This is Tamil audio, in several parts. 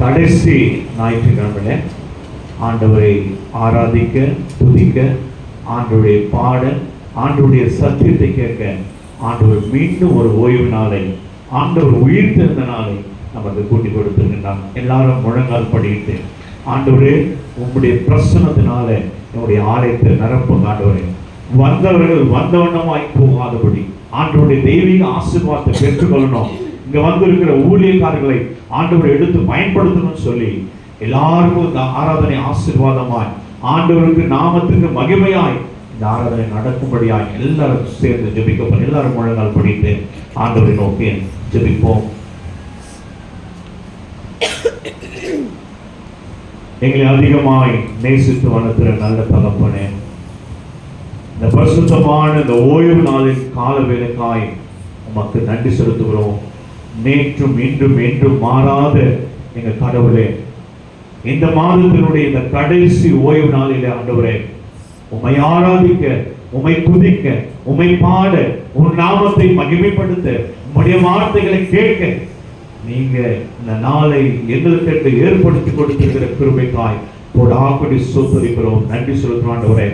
கடைசி ஞாயிற்றுக்கிழமையில ஆண்டவரை ஆராதிக்க, துதிக்க, ஆண்டவருடைய பாட, ஆண்டவருடைய சத்தியத்தை கேட்க ஆண்டவர் மீண்டும் ஒரு ஓய்வு நாளை, ஆண்டவர் உயிர் தெரிந்த நாளை நமக்கு கூட்டி கொடுத்திருக்கின்றார். எல்லாரும் முழங்கால் படிட்டு, ஆண்டவரே உங்களுடைய பிரசன்னத்தினால என்னுடைய ஆலயத்தை நிரப்புங்க. ஆண்டவரே, வந்தவர்கள் வந்தவண்ணமாய் போகாதபடி ஆண்டவருடைய தெய்வீக ஆசீர்வாதத்தை பெற்றுக்கொள்ளணும். இங்க வந்திருக்கிற ஊழியக்காரர்களை ஆண்டவர் எடுத்து பயன்படுத்தணும்னு சொல்லி எல்லாருக்கும் இந்த ஆராதனை ஆசீர்வாதமாய், ஆண்டவருக்கு நாமத்துக்கு மகிமையாய் இந்த ஆராதனை நடக்கும்படியாய் எல்லாரும் சேர்ந்து ஜெபிக்கப்படும். எல்லாரும் முழங்கால் படித்து ஆண்டவரை நோக்கி ஜெபிப்போம். எங்களை அதிகமாய் நேசித்து வளர்க்கிற நல்ல தகப்பனே, இந்த பரிசுத்தமான இந்த ஓய்வு நாளின் கால வேலைக்காய் உமக்கு நன்றி செலுத்துகிறோம். நேற்றும் இன்றும் என்றும் மாறாத எங்க கடவுளே, இந்த மாதத்தினுடைய இந்த கடைசி ஓய்வு நாளிலே ஆண்டவரே, உம்மை ஆராதிக்க, உம்மை துதிக்க, உம்மை பாட, உன் நாமத்தை மகிமைப்படுத்த, உம்முடைய வார்த்தைகளை கேட்க நீங்க இந்த நாளை எங்களுக்கு ஏற்படுத்தி கொடுத்திருக்கிற கிருபைக்காய் கொடாக்கொடி சோதரிக்கிறோம். நன்றி செலுத்துறோம் ஆண்டவரே.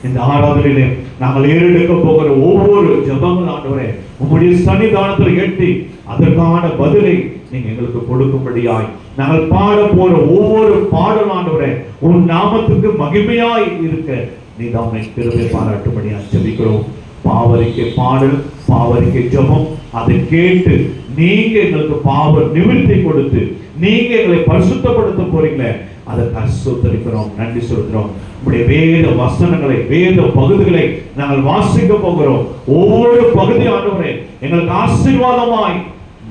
இந்த ஆராதனையிலே நாங்கள் ஏறெடுக்க போகிற ஒவ்வொரு ஜெபங்கள் ஆண்டவரே உம்முடைய சன்னிதானத்தில் எட்டி அதற்கான பதிலை நீங்க எங்களுக்கு கொடுக்கும்படியாய், நாங்கள் பாட போற ஒவ்வொரு பாடல் ஆண்டவரே உன் நாமத்துக்கு மகிமையாய் இருக்க நீதாமை கிருபை பாராட்டும்படியாய் ஜெபிக்கிறோம். பாவரிக்கை பாடல், பாவரிக்கை ஜெபம், அதை கேட்டு நீங்க எங்களுக்கு பாவ நிவர்த்தி கொடுத்து நீங்க எங்களை பரிசுத்தப்படுத்த போறீங்களே, அதை கர்த்தரிக்கிறோம். நன்றி செலுத்துறோம். உங்களுடைய வேத வசனங்களை, வேத பகுதிகளை நாங்கள் வாசிக்க போகிறோம். ஒவ்வொரு பகுதி ஆண்டவரே எங்களுக்கு ஆசீர்வாதமாய்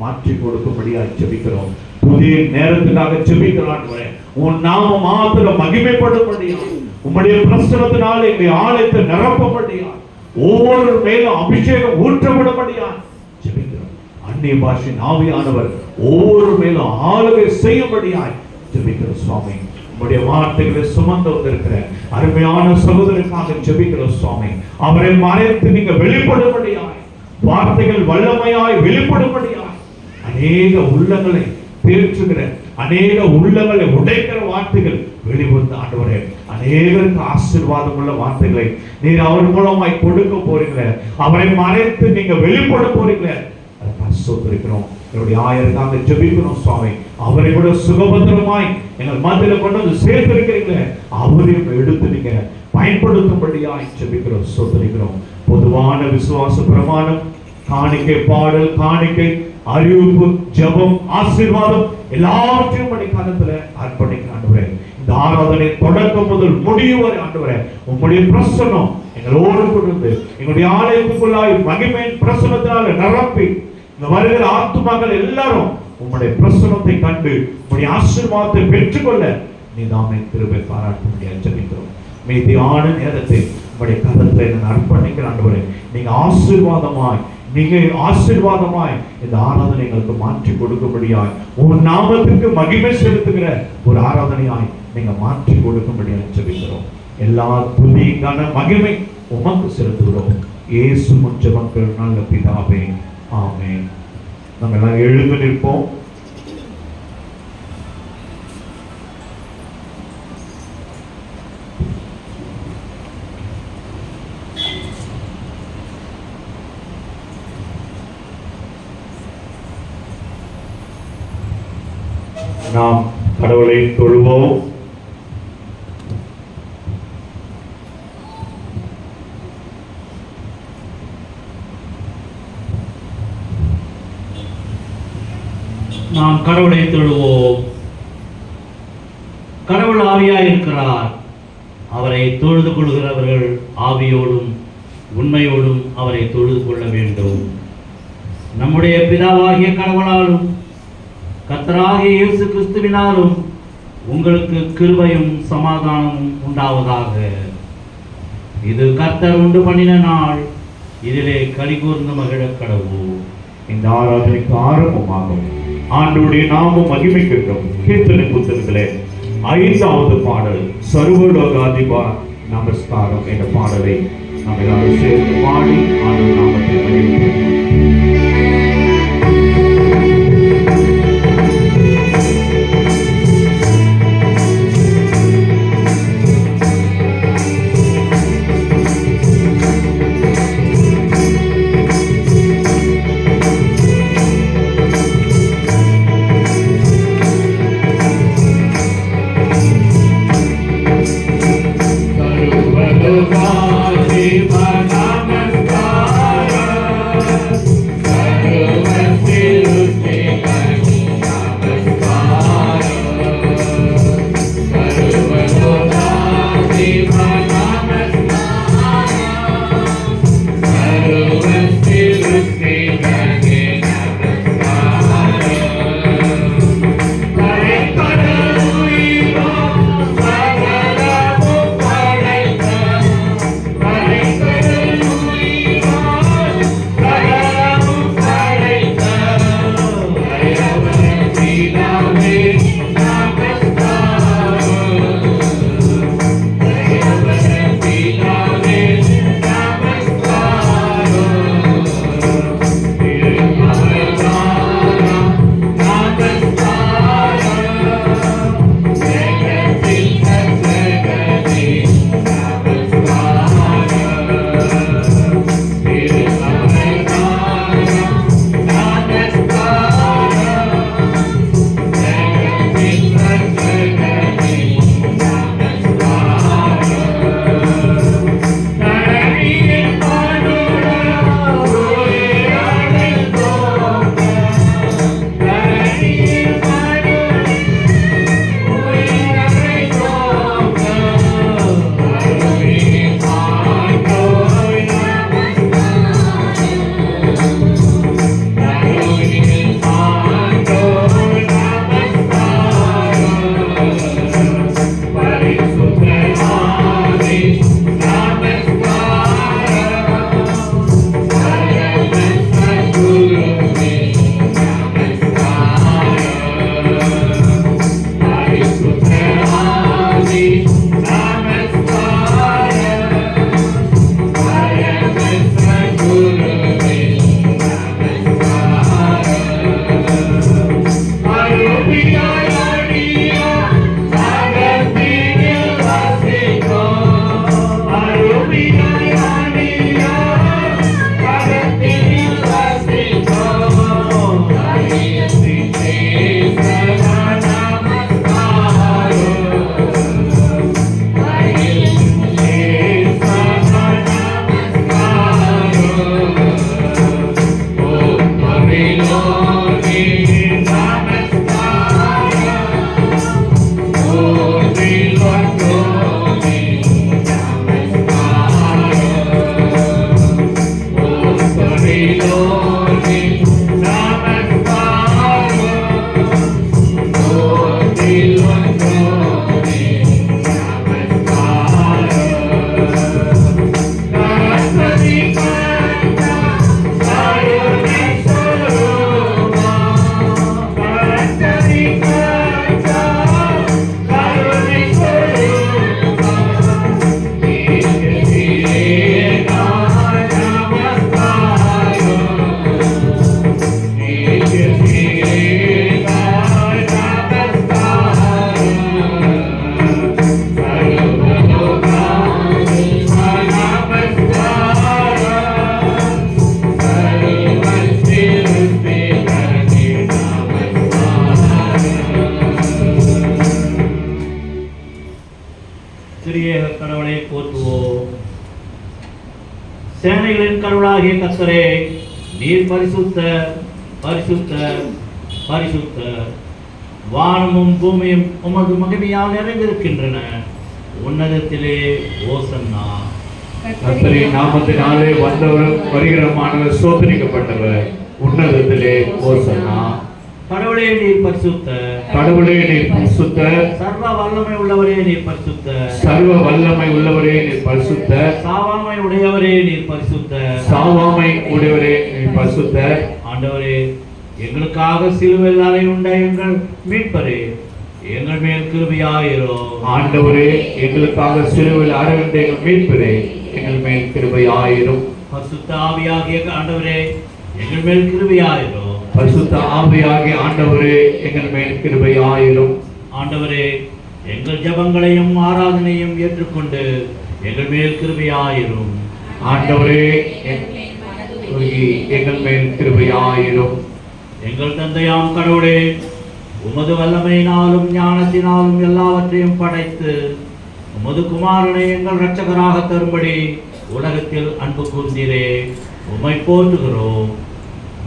மாற்றி கொடுக்கும்படியாய் ஜெபிக்கிறோம். புதிய நேரத்துக்காக ஜெபிக்கிறோம் ஆண்டவரே. உன் நாமம் மாத்திரம் மகிமைப்படும்படியாய், உம்முடைய பிரசன்னத்தினால எங்களுடைய ஆலயத்தை நிரப்பப்படியாய், ஒவ்வொரு மேலும் அபிஷேகம் ஊற்றப்படப்படியாய் ஜெபிக்கிறோம். அந்நிய பாஷை ஆவியானவர் ஒவ்வொரு மேலும் ஆளுகை செய்யும்படியாய் ஜெபிக்கிறோம். சுவாமி, உம்முடைய வார்த்தைகளை சுமந்து வந்திருக்கிற அருமையான சகோதரனுக்காக ஜெபிக்கிறோம். சுவாமி, அவரை மறைத்து நீங்க வெளிப்படும்படியாய், வார்த்தைகள் வல்லமையாய் வெளிப்படும்படியாய், அநேக உள்ளங்களை தேற்றுகிற, அநேக உள்ளங்களை உடைக்கிற வார்த்தைகள் வெளிவந்து ஆண்டவரே அநேகருக்கு ஆசீர்வாதம் உள்ள வார்த்தைகளை நீர் அவர் மூலமாய் கொடுக்க போறீங்களே, அவரை மறைத்து நீங்க வெளிப்பட போறீங்களே, சோதரிக்கிறோம். என்னுடைய ஆயருக்காக ஜெபிக்கிறோம். சுவாமி, அவரை கூட சுகபத்திரமாய் எங்கள் மத்தியில கொண்டு வந்து சேர்த்திருக்கிறீங்களே, அவரையும் எடுத்து நீங்க பயன்படுத்தும்படியாய் ஜெபிக்கிறோம், சோதரிக்கிறோம். பொதுவான விசுவாச பிரமாணம், காணிக்கை பாடல், காணிக்கை அறிவிப்பு, ஜெபம், ஆசீர்வாதம் எல்லாவற்றையும் காலத்துல அர்ப்பணிக்க ஆண்டவரே. இந்த ஆராதனை தொடக்கம் முதல் முடியும் வரை ஆண்டவரே உம்முடைய பிரசன்னம் எங்களோடு கொண்டு எங்களுடைய ஆலயத்துக்குள்ளாய் மகிமையின் பிரசன்னத்தினால நிரப்பி இந்த வருகிற ஆத்துமாக்கள் எல்லாரும் உம்முடைய பிரசன்னத்தை கண்டு உம்முடைய ஆசீர்வாதத்தை பெற்றுக்கொள்ள நீதாமே கிருபை பாராட்டும்படியாக ஜெபிக்கிறோம். மீதியான நேரத்தை உம்முடைய கரத்துல நான் அர்ப்பணிக்கிற ஆண்டவரே, நீங்க ஆசீர்வாதமாய் இந்த ஆராதனை எங்களுக்கு மாற்றி கொடுக்கும்படியாய், உன் நாமத்துக்கு மகிமை செலுத்துகிற ஒரு ஆராதனையாய் நீங்க மாற்றி கொடுக்கும்படியாய் ஜெபிக்கிறோம். எல்லா துதி கன மகிமை உமக்கு செலுத்துகிறோம். இயேசு ஜெபங்கள் நல்ல பிதாவே, ஆமென். நம்ம எல்லாம் எழுந்து நிற்போம். நாம் கடவுளை தொழுவோம். நாம் கடவுளை தொழுவோம். கடவுள் ஆவியாய் இருக்கிறார். அவரை தொழுது கொள்கிறவர்கள் ஆவியோடும் உண்மையோடும் அவரை தொழுது கொள்ள வேண்டும். நம்முடைய பிதாவாகிய கடவுளாலும் கர்த்தராகிய இயேசு கிறிஸ்துவினாலும் உங்களுக்கு கிருபையும் சமாதானமும் உண்டாவதாக. இது கர்த்தர் உண்டு பண்ணின நாள், இதிலே களி கூர்ந்து மகிழ கடவுள். இந்த ஆராதனைக்கு ஆரம்பமாகும் ஆண்டவருடைய நாமம் மகிமைக்கட்டும். கீர்த்தனை புத்தகத்திலே 5வது பாடல் சர்வலோகாதிபா நமஸ்காரம் என்ற பாடலை நாம் எல்லாரும் சேர்ந்து பாடி ஆண்டவர் நாமத்தை மகிமைப்படுத்துவோம். திரியேக கடவுளை போற்றுவோம். சேனைகளின் கடவுளாகிய கர்த்தரே, நீர் பரிசுத்தர், பரிசுத்தர், பரிசுத்தர். வானமும் பூமியும் உமது மகிமையால் நிறைந்திருக்கின்றன. உன்னதத்திலே ஓசன்னா. கர்த்தரின் நாமத்தினாலே வந்தவர் வருகிறமானவர் சோதரிக்கப்பட்டவர். உன்னதத்திலே ஓசன்னா. கடவுளே நீர் பரிசுத்தர், கடவுளே நீர் பரிசுத்தர், சர்வ வல்லமை உள்ளவரே நீர் பரிசுத்தர், சர்வ வல்லமை உள்ளவரே நீர் பரிசுத்தர், சாவாமை உடையவரே நீர் பரிசுத்தர், சாவாமை உடையவரே நீர் பரிசுத்தர். ஆண்டவரே, எங்களுக்காக சிலுவையில் அறையுண்ட எங்கள் மீட்பரே, எங்கள் மேல் கிருபையாயிரும். ஆண்டவரே, எங்களுக்காக சிலுவையில் அறையுண்ட எங்கள் மீட்பரே, எங்கள் மேல் கிருபையாயிரும். பரிசுத்த ஆவியாகிய ஆண்டவரே, எங்கள் மேல் கிருபையாயிரும். பரிசுத்த ஆவியாகிய ஆண்டவரே, எங்கள் மேல் கிருபையாயிரும். ஆண்டவரே, எங்கள் ஜெபங்களையும் ஆராதனையும் ஏற்றுக்கொண்டு எங்கள் மேல் கிருபையாயிரும். ஆண்டவரே, எங்கள் மேல் கிருபையாயிரும். எங்கள் தந்தையாம் கடவுளே, உமது வல்லமையினாலும் ஞானத்தினாலும் எல்லாவற்றையும் படைத்து உமது குமாரனை எங்கள் இரட்சகராக தரும்படி உலகத்தில் அன்பு கூர்ந்தீரே, உம்மை போற்றுகிறோம்.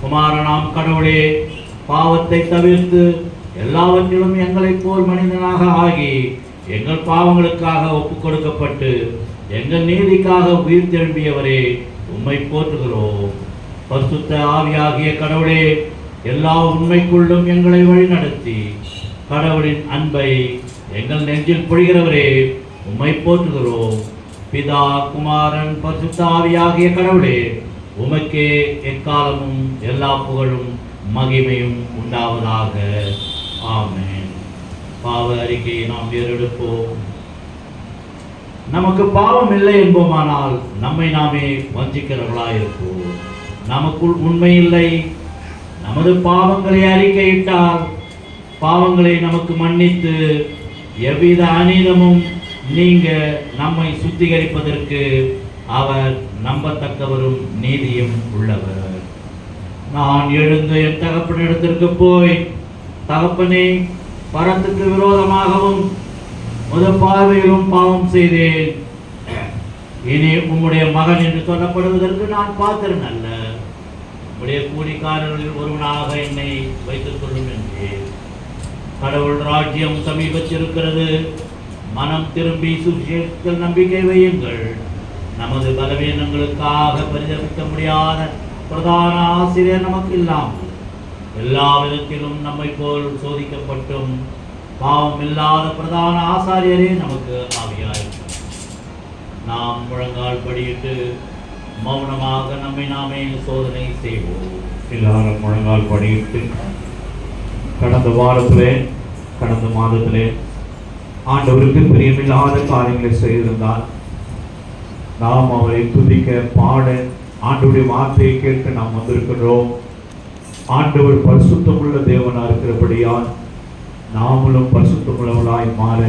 குமாரனாம் கடவுளே, பாவத்தை தவிர்த்து எல்லாவற்றிலும் எங்களைப் போல் மனிதனாக ஆகி எங்கள் பாவங்களுக்காக ஒப்புக் கொடுக்கப்பட்டு எங்கள் நீதிக்காக உயிர் திரும்பியவரே, உம்மை போற்றுகிறோம். பரிசுத்த ஆவியாகிய கடவுளே, எல்லா உண்மைக்குள்ளும் எங்களை வழிநடத்தி கடவுளின் அன்பை எங்கள் நெஞ்சில் பொழிகிறவரே, உம்மை போற்றுகிறோம். பிதா, குமாரன், பரிசுத்த ஆவியாகிய கடவுளே, உமக்கே எக்காலமும் எல்லா புகழும் மகிமையும் உண்டாவதாக. ஆமென். பாவ அறிக்கையை நாம் ஏறெடுப்போம். நமக்கு பாவம் இல்லை என்போமானால் நம்மை நாமே வஞ்சிக்கிறவர்களாயிருப்போம். நமக்குள் உண்மை இல்லை. நமது பாவங்களை அறிக்கையிட்டால் பாவங்களை நமக்கு மன்னித்து எவ்வித அநீதமும் நீங்க நம்மை சுத்திகரிப்பதற்கு அவர் நம்பத்தக்கவரும் நீதியும் உள்ளவர். நான் எழுந்து என் தகப்பனிடத்திற்கு போய், தகப்பனே, பரத்துக்கு விரோதமாகவும் முத பார்வையிலும் பாவம் செய்தேன். இனி உம்முடைய மகன் என்று சொல்லப்படுவதற்கு நான் பாத்திரன் அல்ல. உம்முடைய கூலிக்காரர்களில் ஒருவனாக என்னை வைத்துக் கொள்ளும் என்றேன். கடவுள் ராஜ்யம் சமீபத்திருக்கிறது. மனம் திரும்பி சுவிசேஷத்தில் நம்பிக்கை வையுங்கள். நமது பலவீனங்களுக்காக பரிதவிக்க முடியாத பிரதான ஆசிரியர் நமக்கு இல்லாமல் எல்லா விதத்திலும் நம்மை போல் சோதிக்கப்பட்டும் பாவம் இல்லாத பிரதான ஆசாரியரே நமக்கு ஆவியாயிருக்கிறார். நாம் முழங்கால் படியிட்டு மௌனமாக நம்மை நாமே சோதனை செய்வோம். எல்லாரும் முழங்கால் படியிட்டு, கடந்த வாரத்திலே, கடந்த மாதத்திலே ஆண்டவருக்கு பிரியமில்லாத காரியங்களை செய்திருந்தால் நாம் அவரை துதிக்க, பாட, ஆண்டவருடைய வார்த்தையை கேட்க நாம் வந்திருக்கிறோம். ஆண்டவர் பரிசுத்தமுள்ள தேவனா இருக்கிறபடியால் நாமளும் பரிசுத்தமுள்ளவர்களாய் மாற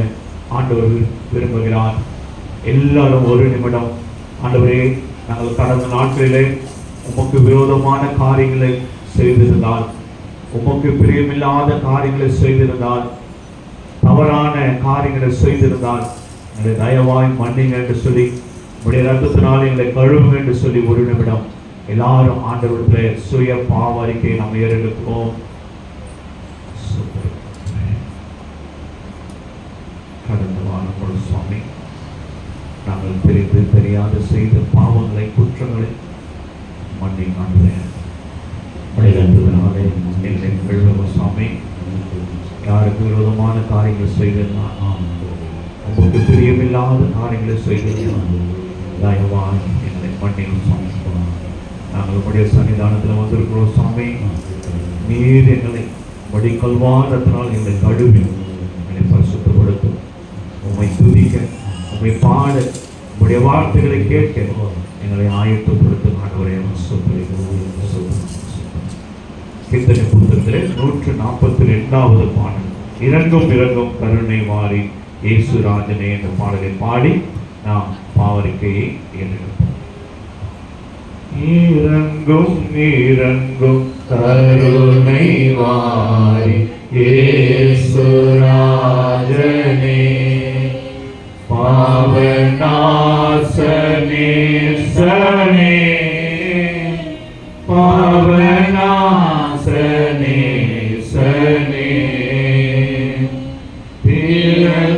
ஆண்டவர் விரும்புகிறார். எல்லாரும் ஒரு நிமிடம், ஆண்டவரே, நாங்கள் கடந்த நாட்களிலே உமக்கு விரோதமான காரியங்களை செய்திருந்தால், உமக்கு பிரியமில்லாத காரியங்களை செய்திருந்தால், தவறான காரியங்களை செய்திருந்தால் எங்களை தயவாய் மன்னிங்க என்று சொல்லி, உடைய ரத்தத்தினால் எங்களை கழுவுங்க என்று சொல்லி ஒரு நிமிடம் எல்லாரும் ஆண்டவருடைய சுய பாவ அறிக்கையை நாம் ஏறெடுப்போம். கடந்த வாரம் சுவாமி, நாங்கள் தெரிந்து தெரியாத செய்த பாவங்களை, குற்றங்களை மன்னிங்க. எங்களை கழுவுங்க சுவாமி. யாருக்கு விரோதமான காரியங்கள் செய்திருந்தால், உங்களுக்கு பிரியமில்லாத காரியங்களை செய்திருந்தால் தயவாய் எங்களை மன்னியும் சுவாமி. நாங்கள் உடைய சன்னிதானத்தில் வந்திருக்கிறோம் சுவாமி. நீர் எங்களை உடைய கல்வாரத்தினால் எங்களை கழுவி எங்களை பரிசுத்தப்படுத்தும். உம்மை துதிக்க, உம்மை பாட, உடைய வார்த்தைகளை கேட்க எங்களை ஆயத்தப்படுத்தும். ஆண்டவரே, கீர்த்தனை புத்தகத்திலே 142வது பாடல், இறங்கும் இறங்கும் கருணை மாறி இயேசு ராஜனே என்ற பாடலை பாடி நாம் பாவரிக்கையை ஏறெடுப்போம். இறங்கும் இறங்கும் கருணை மாறி இயேசு ராஜனே பாவ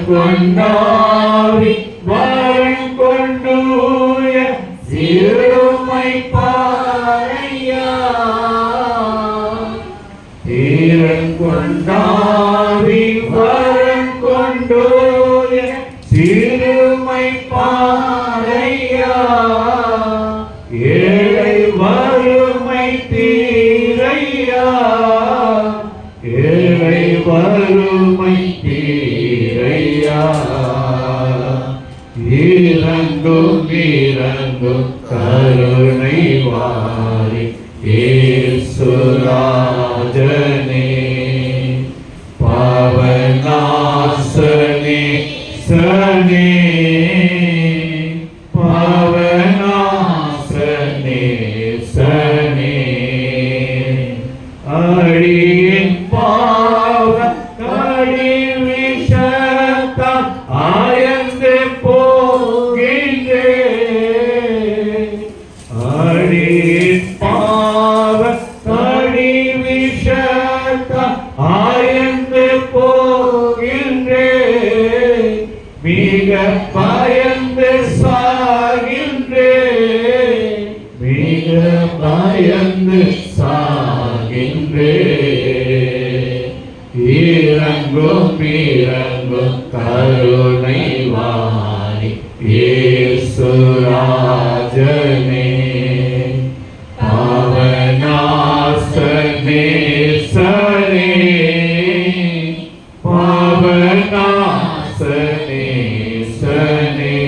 கொண்டாவி வரம் கொண்டூய சிறுமை பாரையா தீரன் கொண்டாவி வரம் கொண்டூய சிறுமை பாரையா ஏழை வறுமை தீரையா ஏழை வறுமை தீரையா இறங்கும் இறங்கும் கருணை வாரி இயேசுராஜனே பாவநாசனே சனே பாவநாசனே சனே அடியின் பாவ கடி விஷத்தால் ஆயந்து போகின்றே அடியின் பாவ கடி விஷத்தால் ஆயந்து போகின்றே மிக பயந்து சாகின்றே மிக பயந்து சாகின்றே இறங்கும் இறங்கும் கருணை வாரி இயேசுராஜனே பாவநாசனே சனே பாவநாசனே சனே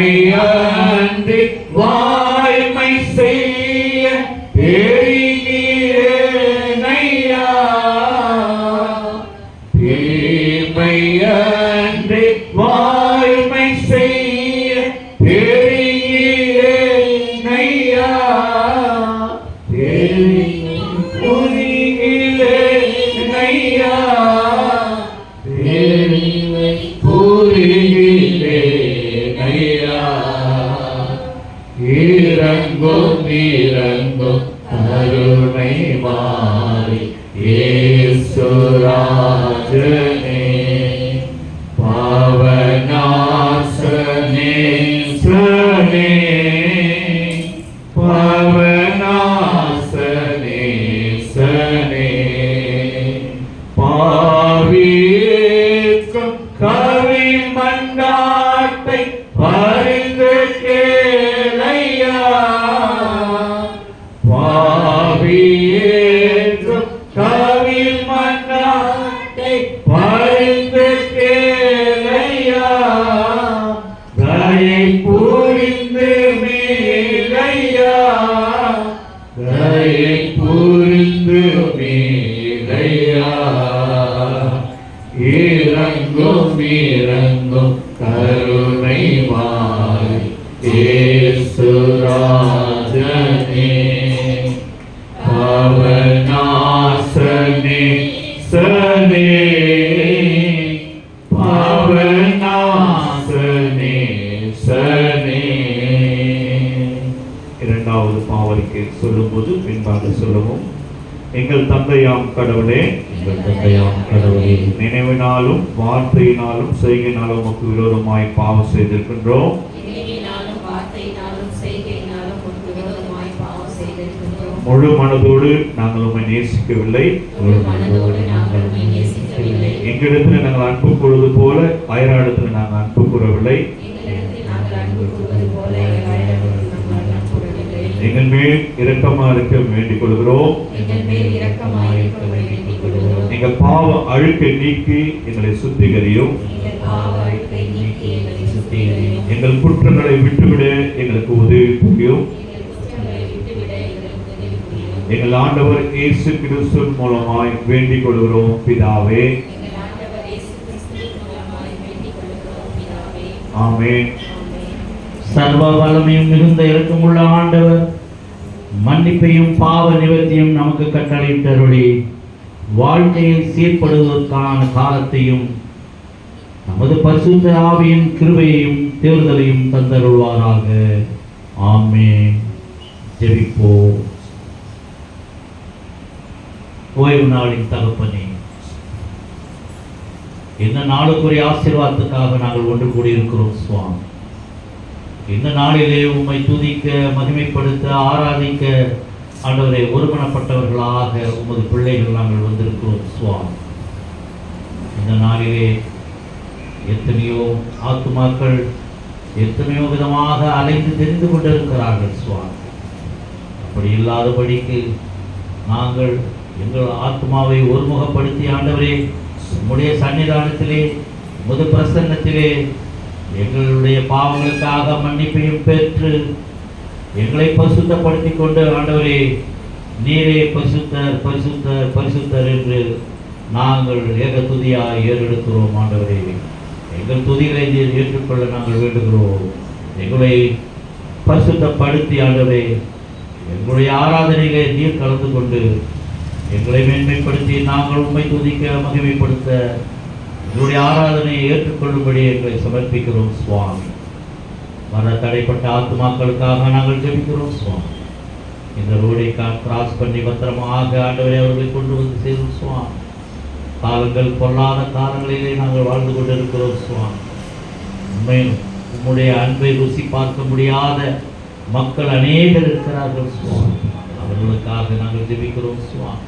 தீமையன்றி வாய்மை செய்ய தெரிகிறேனையா தீமையன்றி வாய்மை செய்ய தெரிகிறேனையா புரிகிறேனையா புரிகிறேனையா இறங்கும் இறங்கும் கருணை மாறி இயேசுராஜனே பாவநாசனே சனே பாவநாசனே சனே பாவிக்கும் கவி மண்டாட்டை பரிந்து கேளையா பாவியேற்றும் கவி மண்டாட்டை பரிந்து கேளையா தயை புரிந்து மீளையா தயை புரிந்து மீளையா இறங்கும் இறங்கும் கருணை வாரி இயேசுராஜனே பாவநாசனே சனே பாவநாசனே சனே. இரண்டாவது பாவரிக்கை சொல்லும்போது பின்பாக சொல்லவும். எங்கள் தந்தையாம் கடவுளே, எங்கள் தந்தையாம் கடவுளே, நினைவினாலும் வார்த்தையினாலும் செய்கையினாலும் உமக்கு விரோதமாய் பாவம் செய்திருக்கின்றோம். முழு மனதோடு நாங்கள் உம்மை நேசிக்கவில்லை. எங்களிடத்தில் நாங்கள் அன்பு கூறுவது போல அயராடத்தில் நாங்கள் அன்பு கூறவில்லை. எங்கள் மேல் இரக்கமாக இருக்க வேண்டிக் கொள்கிறோம். எங்கள் பாவ அழுக்கை நீக்கி எங்களை சுத்திகரியும். எங்கள் குற்றங்களை விட்டுவிட எங்களுக்கு உதவி புரியும். எங்கள் ஆண்டவர் இயேசு கிறிஸ்து மூலமாய் வேண்டிக் கொள்கிறோம் பிதாவே. ஆமென். சர்வ வல்லமையும் மிகுந்த இரக்கமுள்ள ஆண்டவர் மன்னிப்பையும் பாவ நிவர்த்தியும் நமக்கு கட்டளையிட்டருளி வாழ்க்கையில் சீர்படுவதற்கான காலத்தையும் நமது பரிசுத்த ஆவியின் கிருபையையும் தேர்தலையும் தந்தருள்வாராக. ஆமென். ஜெபிப்போம். ஓய்வு நாளின் தகப்பனே, இந்த நாளுக்குரிய ஆசீர்வாதத்துக்காக நாங்கள் ஒன்று கூடியிருக்கிறோம் சுவாமி. இந்த நாளிலே உம்மை துதிக்க, மகிமைப்படுத்த, ஆராதிக்க ஆண்டவரை ஒருமனப்பட்டவர்களாக உமது பிள்ளைகள் நாங்கள் வந்திருக்கிறோம் சுவாமி. இந்த நாளிலே எத்தனையோ ஆத்துமாக்கள் எத்தனையோ விதமாக அலைந்து தெரிந்து கொண்டிருக்கிறார்கள் சுவாமி. அப்படி இல்லாதபடிக்கு நாங்கள் எங்கள் ஆத்மாவை ஒருமுகப்படுத்தி ஆண்டவரே உம்முடைய சன்னிதானத்திலே உமது பிரசன்னத்திலே எங்களுடைய பாவங்களுக்காக மன்னிப்பையும் பெற்று எங்களை பரிசுத்தப்படுத்தி கொண்டு ஆண்டவரே நீரே பரிசுத்தர் பரிசுத்தர் பரிசுத்தர் என்று நாங்கள் ஏக துதியாய் ஏறெடுக்கிறோம். ஆண்டவரே எங்கள் துதிகளை நீர் ஏற்றுக்கொள்ள நாங்கள் வேண்டுகிறோம். எங்களை பரிசுத்தப்படுத்தி ஆண்டவரே எங்களுடைய ஆராதனையிலே நீர் கலந்து கொண்டு எங்களை மேன்மைப்படுத்தி நாங்கள் உண்மை துதிக்க, மகிமைப்படுத்த எங்களுடைய ஆராதனையை ஏற்றுக்கொள்ளும்படி எங்களை சமர்ப்பிக்கிறோம் சுவாமி. வர தடைப்பட்ட ஆத்துமாக்களுக்காக நாங்கள் ஜெபிக்கிறோம் சுவாமி. இந்த ரோடை கிராஸ் பண்ணி பத்திரமாக ஆண்டவரை அவர்களை கொண்டு வந்து சேரும் சுவாமி. காலங்கள் பொல்லாத காலங்களிலே நாங்கள் வாழ்ந்து கொண்டிருக்கிறோம் சுவாமி. உண்மையும் உம்முடைய அன்பை ருசி பார்க்க முடியாத மக்கள் அநேகர் இருக்கிறார்கள் சுவாமி. அவர்களுக்காக நாங்கள் ஜெபிக்கிறோம் சுவாமி.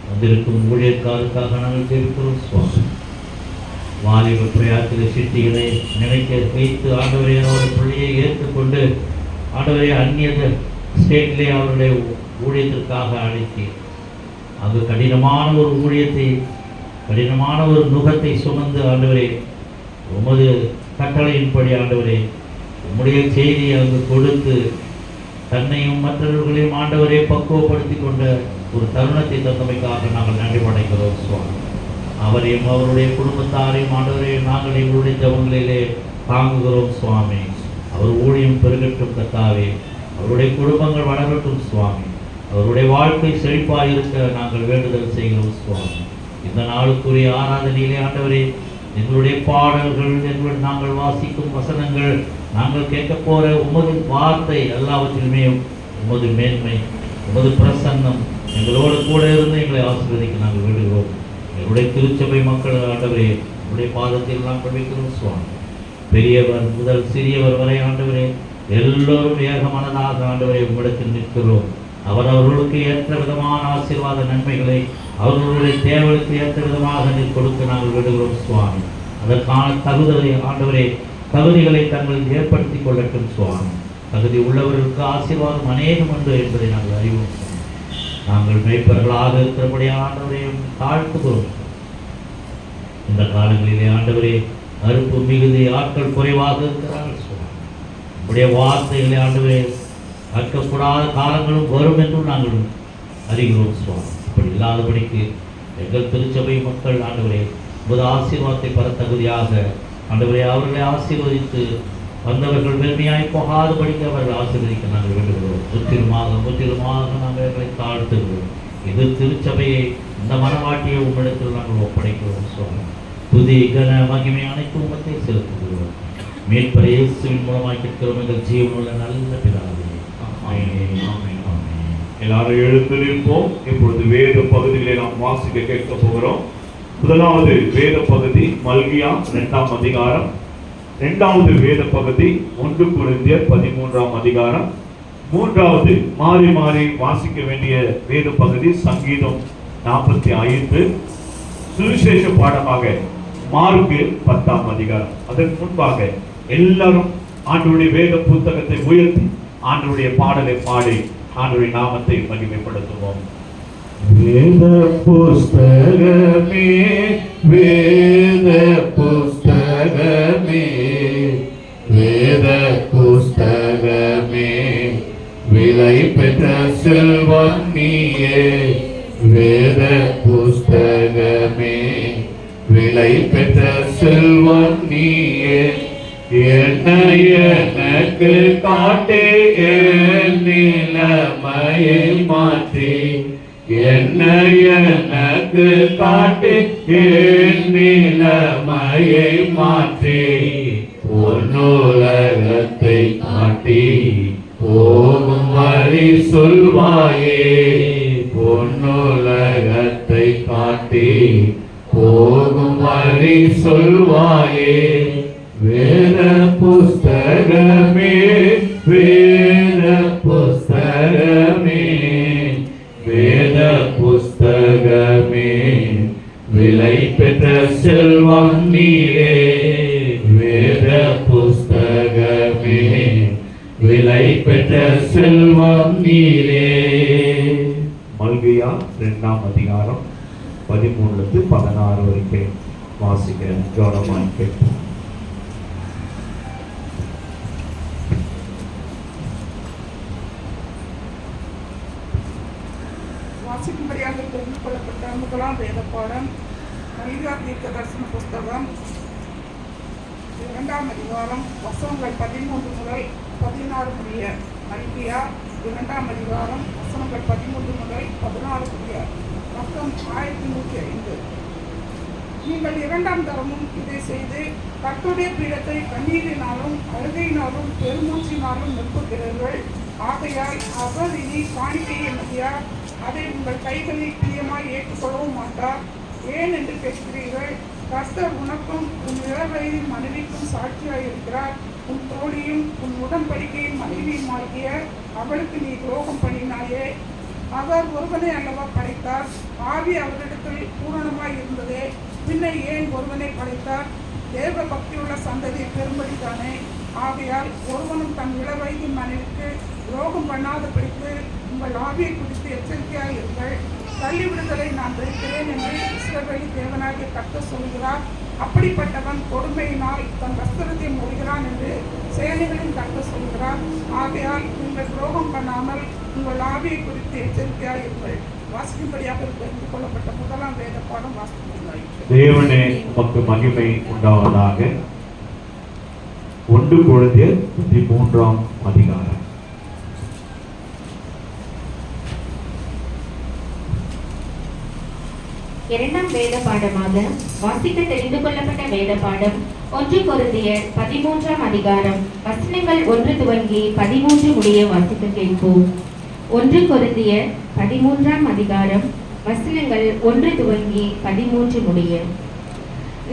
வந்திருக்கும் ஊழியர்களுக்காக நாங்கள் ஜெபிக்கிறோம் சுவாமி. வாலிப பிரயாத்திர சிட்டிகளை நினைக்க வைத்து ஆண்டவரை அவருடைய பிள்ளையை ஏற்றுக்கொண்டு ஆண்டவரை அந்நிய ஸ்டேட்டிலே அவருடைய ஊழியத்திற்காக அழைத்து அங்கு கடினமான ஒரு ஊழியத்தை, கடினமான ஒரு நுகத்தை சுமந்து ஆண்டவரே உமது கட்டளையின்படி ஆண்டவரே உம்முடைய செய்தியை அங்கு கொடுத்து தன்னையும் மற்றவர்களையும் ஆண்டவரை பக்குவப்படுத்தி கொண்ட ஒரு தருணத்தை தந்தமைக்காக நாங்கள் நன்றி படைக்கிறோம் சுவாமி. அவரையும் அவருடைய குடும்பத்தாரையும் ஆண்டவரை நாங்கள் எங்களுடைய ஜபங்களிலே தாங்குகிறோம் சுவாமி. அவர் ஊழியம் பெருகட்டும் கர்த்தாவே, அவருடைய குடும்பங்கள் வளரட்டும் சுவாமி. அவருடைய வாழ்க்கை செழிப்பாக இருக்க நாங்கள் வேண்டுதல் செய்கிறோம் சுவாமி. இந்த நாளுக்குரிய ஆராதனையிலே ஆண்டவரே எங்களுடைய பாடல்கள், நாங்கள் வாசிக்கும் வசனங்கள், நாங்கள் கேட்க போகிற உமது வார்த்தை எல்லாவற்றிலுமே உமது மேன்மை, உமது பிரசன்னம் எங்களோடு கூட இருந்து எங்களை ஆசீர்வதிக்க நாங்கள் விடுகிறோம். எங்களுடைய திருச்சபை மக்கள் ஆண்டவரே உங்களுடைய பாதத்தில் நாங்கள் வைக்கிறோம் சுவாமி. பெரியவர் முதல் சிறியவர் வரை ஆண்டவரே எல்லோரும் ஏக மனதாக ஆண்டவரை உம்மிடத்தில் நிற்கிறோம். அவர்களுக்கு ஏற்ற விதமான ஆசீர்வாத நன்மைகளை அவர்களுடைய தேவைகளுக்கு ஏற்ற விதமாக நீர் கொடுக்க நாங்கள் விடுகிறோம் சுவாமி. அதற்கான தகுதிகளை ஆண்டவரே தகுதிகளை தங்கள் ஏற்படுத்தி கொள்ளட்டும் சுவாமி. தகுதி உள்ளவர்களுக்கு ஆசீர்வாதம் அநேகம் உண்டு என்பதை நாங்கள் அறிவோம். நாங்கள் மேய்ப்பர்களாக இருக்கிறபடியே ஆண்டவரையும் தாழ்த்துகிறோம். இந்த காலங்களிலே ஆண்டவரே அறுப்பு மிகுதி, ஆட்கள் குறைவாக இருக்கிறார்கள் சுவாமி. உடைய வார்த்தைகளை ஆண்டவரே கற்கக்கூடாத காலங்களும் வரும் என்றும் நாங்கள் அறிகிறோம் சுவாமி. அப்படி இல்லாதபடிக்கு எங்கள் திருச்சபை மக்கள் ஆண்டவரே உமது ஆசீர்வாதத்தை பெற தகுதியாக ஆண்டவரே அவர்களை ஆசீர்வதித்து வந்தவர்கள் வெறுமையாய் போகாதபடிக்கு அவர்கள் ஆசீர்வதிக்க நாங்கள் வேண்டுகிறோம். முற்றிலுமாக நாங்கள் எங்களை தாழ்த்துகிறோம். இது திருச்சபையை, இந்த மனவாட்டியை உம்மிடத்தில் நாங்கள் ஒப்படைக்கிறோம் சுவாமி. துதி கன மகிமை அனைத்து உமத்தை செலுத்துகிறோம். மீட்பர் இயேசுவின் மூலமாக கேட்கிறோம் எங்கள் ஜீவனுள்ள நல்ல பிதாவே. எல்லாரும் எழுந்து நிற்போம். இப்பொழுது வேத பகுதிகளை நாம் வாசிக்க கேட்க போகிறோம். முதலாவது வேத பகுதி மல்கியா 2ஆம் அதிகாரம். இரண்டாவது வேத பகுதி 1 கொரிந்தியர் 13ஆம் அதிகாரம். மூன்றாவது மாறி மாறி வாசிக்க வேண்டிய வேத பகுதி சங்கீதம் 45. சுவிசேஷ பாடமாக மார்க்கு 10ஆம் அதிகாரம். அதற்கு முன்பாக எல்லாரும் ஆண்டவருடைய வேத புத்தகத்தை உயர்த்தி ஆண்டவருடைய பாடலை பாடி ஆண்டவருடைய நாமத்தை மகிமைப்படுத்துவோம். வேத புஸ்தகமே, வேத புஸ்தகமே, வேத புஸ்தகமே, விலை பெற்ற செல்வம் நீயே. வேத புஸ்தகமே, விலை பெற்ற செல்வம் நீயே. என்னை எனக்கு காட்டே என் நிலைமையை மாற்றி, என்னை எனக்கு காட்டி என் நிலைமையை மாற்றி, பொன்னுலகத்தை காட்டி போகும் வழி சொல்வாயே. பொன்னுலகத்தை காட்டி போகும் வழி சொல்வாயே. வேத புஸ்தகமே, வேத புஸ்தகமே, வேத புஸ்தகமே, விலை பெற்ற செல்வம் நீரே. வேத புஸ்தகமே, விலை பெற்ற செல்வம் நீரே. மல்கியா 2ஆம் அதிகாரம் 13-16 வரைக்கும் வாசிக்க கவனமாக கேட்போம். வாசிக்கும்படியாக தெரிந்து கொள்ளப்பட்ட முதலாம் வேத பாடம் மல்கியா தீர்க்க தரிசன புஸ்தகம் 2ஆம் அதிகாரம் வசனங்கள் 13 முதல் 16 முடிய. மல்கியா 2ஆம் அதிகாரம் வசனங்கள் 13 முதல் 16 முடிய. மொத்தம் 1105. நீங்கள் 2ஆம் தரமும் இதை செய்து கர்த்தருடைய பீடத்தை கண்ணீரினாலும் அழுகையினாலும் பெருமூச்சினாலும் நிரப்புகிறீர்கள். ஆகையால் அவர் இனி காணிக்கையை மதியார், அதை உங்கள் கைகளில் பிரியமாய் ஏற்றுக்கொள்ளவும் மாட்டார். ஏன் என்று கேட்கிறீர்கள்? கர்த்தர் உனக்கும் உன் இளவயதின் மனைவிக்கும் சாட்சியாய் இருக்கிறார். உன் தோழியும் உன் உடன்படிக்கையின் மனைவியுமாகிய அவளுக்கு நீ துரோகம் பண்ணினாயே. அவர் ஒருவனை அல்லவா படைத்தார், ஆவி அவரிடத்தில் பூரணமாய் இருந்ததே, பின்ன ஏன் ஒருவனை படைத்தார்? தேவ பக்தியுள்ள சந்ததி பெரும்படிதானே. ஆகையால் ஒருவனும் தன் இளவயதின் மனைவிக்கு துரோகம் பண்ணாதபடிக்கு உங்கள் ஆவியை குறித்து எச்சரிக்கையாக இருங்கள். தள்ளிவிடுதலை நான் வைக்கிறேன் என்று இஸ்ரவேலி தேவனாகிய கர்த்தர் சொல்கிறார். அப்படிப்பட்டவன் கொடுமையினால் தன் வஸ்திரத்தை மூடுகிறான் என்று சேனைகளின் கர்த்தர் சொல்கிறார். ஆகையால் நீங்கள் துரோகம் பண்ணாமல் உங்கள் ஆவியை குறித்து எச்சரிக்கையாக இருங்கள். வாசிக்கும்படியாக தெரிந்து கொள்ளப்பட்ட முதலாம் வேத பாடம் வாசிக்கும்படியாயிற்று. தேவனே உமக்கு மகிமை உண்டாவதாக. 1 Corinthians 13ஆம் அதிகாரம். இரண்டாம் வேத பாடமாக வாசிக்க தெரிந்து கொள்ளப்பட்ட வேத பாடம் 1 கொரிந்தியர் 13ஆம் அதிகாரம் வசனங்கள் 1 துவங்கி 13 முடிய வாசிக்க கேட்போம். 1 கொரிந்தியர் 13ஆம் அதிகாரம் வசனங்கள் 1 துவங்கி 13 முடிய.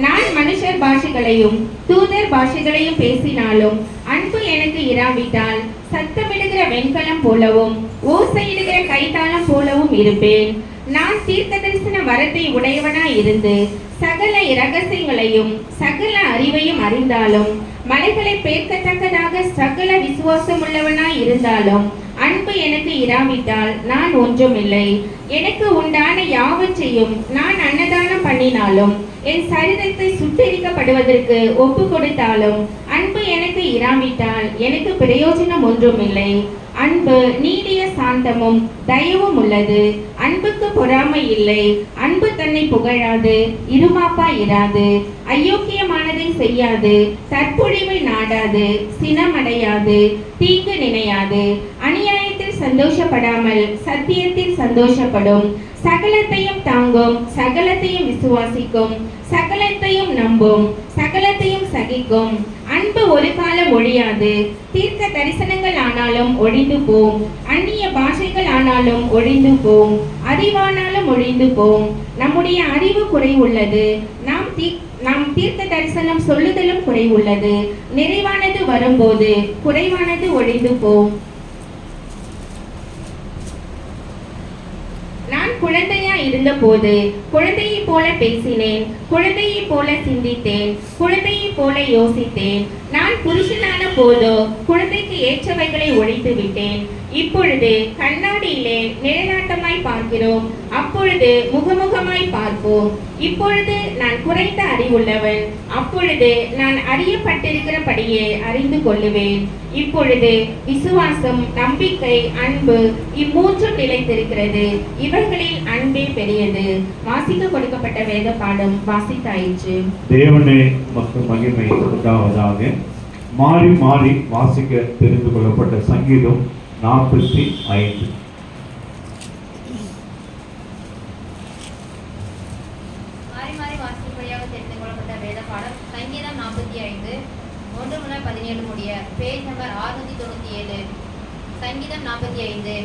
நான் மனுஷர் பாஷைகளையும் தூதர் பாஷைகளையும் பேசினாலும் அன்பு எனக்கு இராவிட்டால் சத்தமிடுகிற வெண்கலம் போலவும் ஓசையிடுகிற கைத்தாளம் போலவும் இருப்பேன். நான் தீர்க்க தரிசன வரத்தை உடையவனாய் இருந்து சகல இரகசியங்களையும் சகல அறிவையும் அறிந்தாலும் மலைகளை பேர்க்கத்தக்கதாக சகல விசுவாசம் உள்ளவனாய் இருந்தாலும் அன்பு எனக்கு இராவிட்டால் நான் ஒன்றுமில்லை. எனக்கு உண்டான யாவற்றையும் நான் அன்னதானம் பண்ணினாலும் என் சரீரத்தை சுட்டெரிக்கப்படுவதற்கு ஒப்பு கொடுத்தாலும் அன்பு எனக்கு இராவிட்டால் எனக்கு பிரயோஜனம் ஒன்றுமில்லை. அன்பு நீடிய சாந்தமும் தயவும் உள்ளது. அன்புக்கு பொறாமை இல்லை. அன்பு தன்னை புகழாது, இருமாப்பா இராது, அயோக்கியமானதை செய்யாது, தற்பொழிவை நாடாது, சினமடையாது, தீங்கு நினையாது, அநியாயத்தில் சந்தோஷப்படாமல் சத்தியத்தில் சந்தோஷப்படும், சகலத்தையும் தாங்கும், சகலத்தையும் விசுவாசிக்கும், சகலத்தையும் நம்பும், சகலத்தையும் சகிக்கும். அன்பு ஒரு காலம் ஒழியாது. தீர்க்க தரிசனங்கள் ஆனாலும் ஒழிந்து போம், அந்நிய பாஷைகள் ஆனாலும் ஒழிந்து போம், அறிவானாலும் ஒழிந்து போம். நம்முடைய அறிவு குறைவுள்ளது, நாம் தீர்க்க தரிசனம் சொல்லுதலும் குறைவுள்ளது. நிறைவானது வரும்போது குறைவானது ஒழிந்து போம். நான் குழந்தையா இருந்த போது குழந்தையை போல பேசினேன், குழந்தையை போல சிந்தித்தேன், குழந்தையை போல யோசித்தேன். நான் புருஷனான போதோ குழந்தைக்கு ஏற்றவைகளை ஒழித்து விட்டேன். இப்பொழுது கண்ணாடியிலே நிழலாட்டமாய் பார்க்கிறோம், அப்பொழுது முகமுகமாய் பார்ப்போம். இப்பொழுது நான் குறைந்த அறிவுள்ளவன், அப்பொழுது நான் அறியப்பட்டிருக்கிறபடியே அறிந்து கொள்ளுவேன். இப்பொழுது விசுவாசம், நம்பிக்கை, அன்பு இம்மூன்றும் நிலைத்திருக்கிறது. இவர்களில் அன்பே பெரியது. வாசிக்க கொடுக்கப்பட்ட வேத பாடம் வாசித்தாயிற்று. தேவனே உமக்கு மகிமை உண்டாவதாக. மாறி மாறி வாசிக்க தெரிந்து கொள்ளப்பட்ட சங்கீதம் 45. மாறி மாறி வாசிக்கும்படியாக தெரிந்து கொள்ளப்பட்ட வேத பாடம் சங்கீதம் 45 1 முதல் 17 முடிய. Page number 697. சங்கீதம் 45.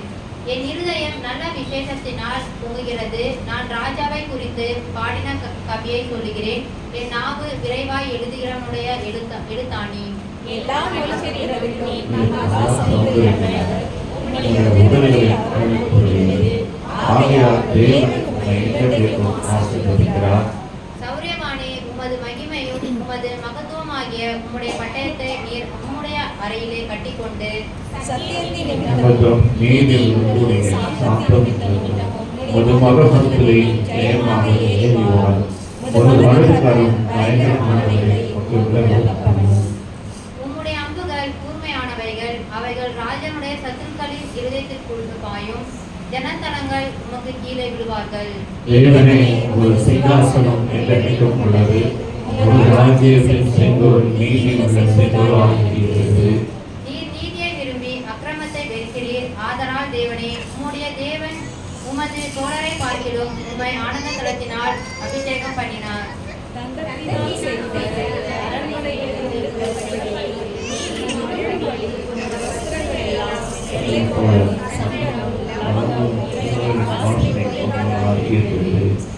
என் இருதயம் நல்ல விசேஷத்தினால் பொங்குகிறது. நான் ராஜாவை குறித்து பாடின கவியை சொல்லுகிறேன். என் நாவு விரைவாய் எழுதுகிறவனுடைய எழுத்தாணி. எல்லா மனுஷரிடத்திலும் சௌரியமானே, உமது மகிமையும் உமது மகத்துவமாகிய உம்முடைய பட்டயத்தை நீர் உம்முடைய அறையிலே கட்டிக்கொண்டு உம்முடைய அம்புகள் கூர்மையானவைகள். அவைகள் ராஜனுடைய சத்துருக்களின் இருதயத்திற்குள் பாயும். ஜனத்தனங்கள் உமக்கு கீழே விழுவார்கள். தேவனே, ஒரு சிங்காசனம் என்றென்றைக்கும் உள்ளது. ஒரு ராஜ்யத்தின் செங்கோல் நீதி உள்ள செங்கோலாகிறது. நீர் நீதியை விரும்பி அக்கிரமத்தை வெறுக்கிறீர். ஆதலால் தேவனே, உம்முடைய தேவன் உமது தோழரை பார்க்கிலும் உம்மை ஆனந்த தலத்தினால் அபிஷேகம் பண்ணினார்.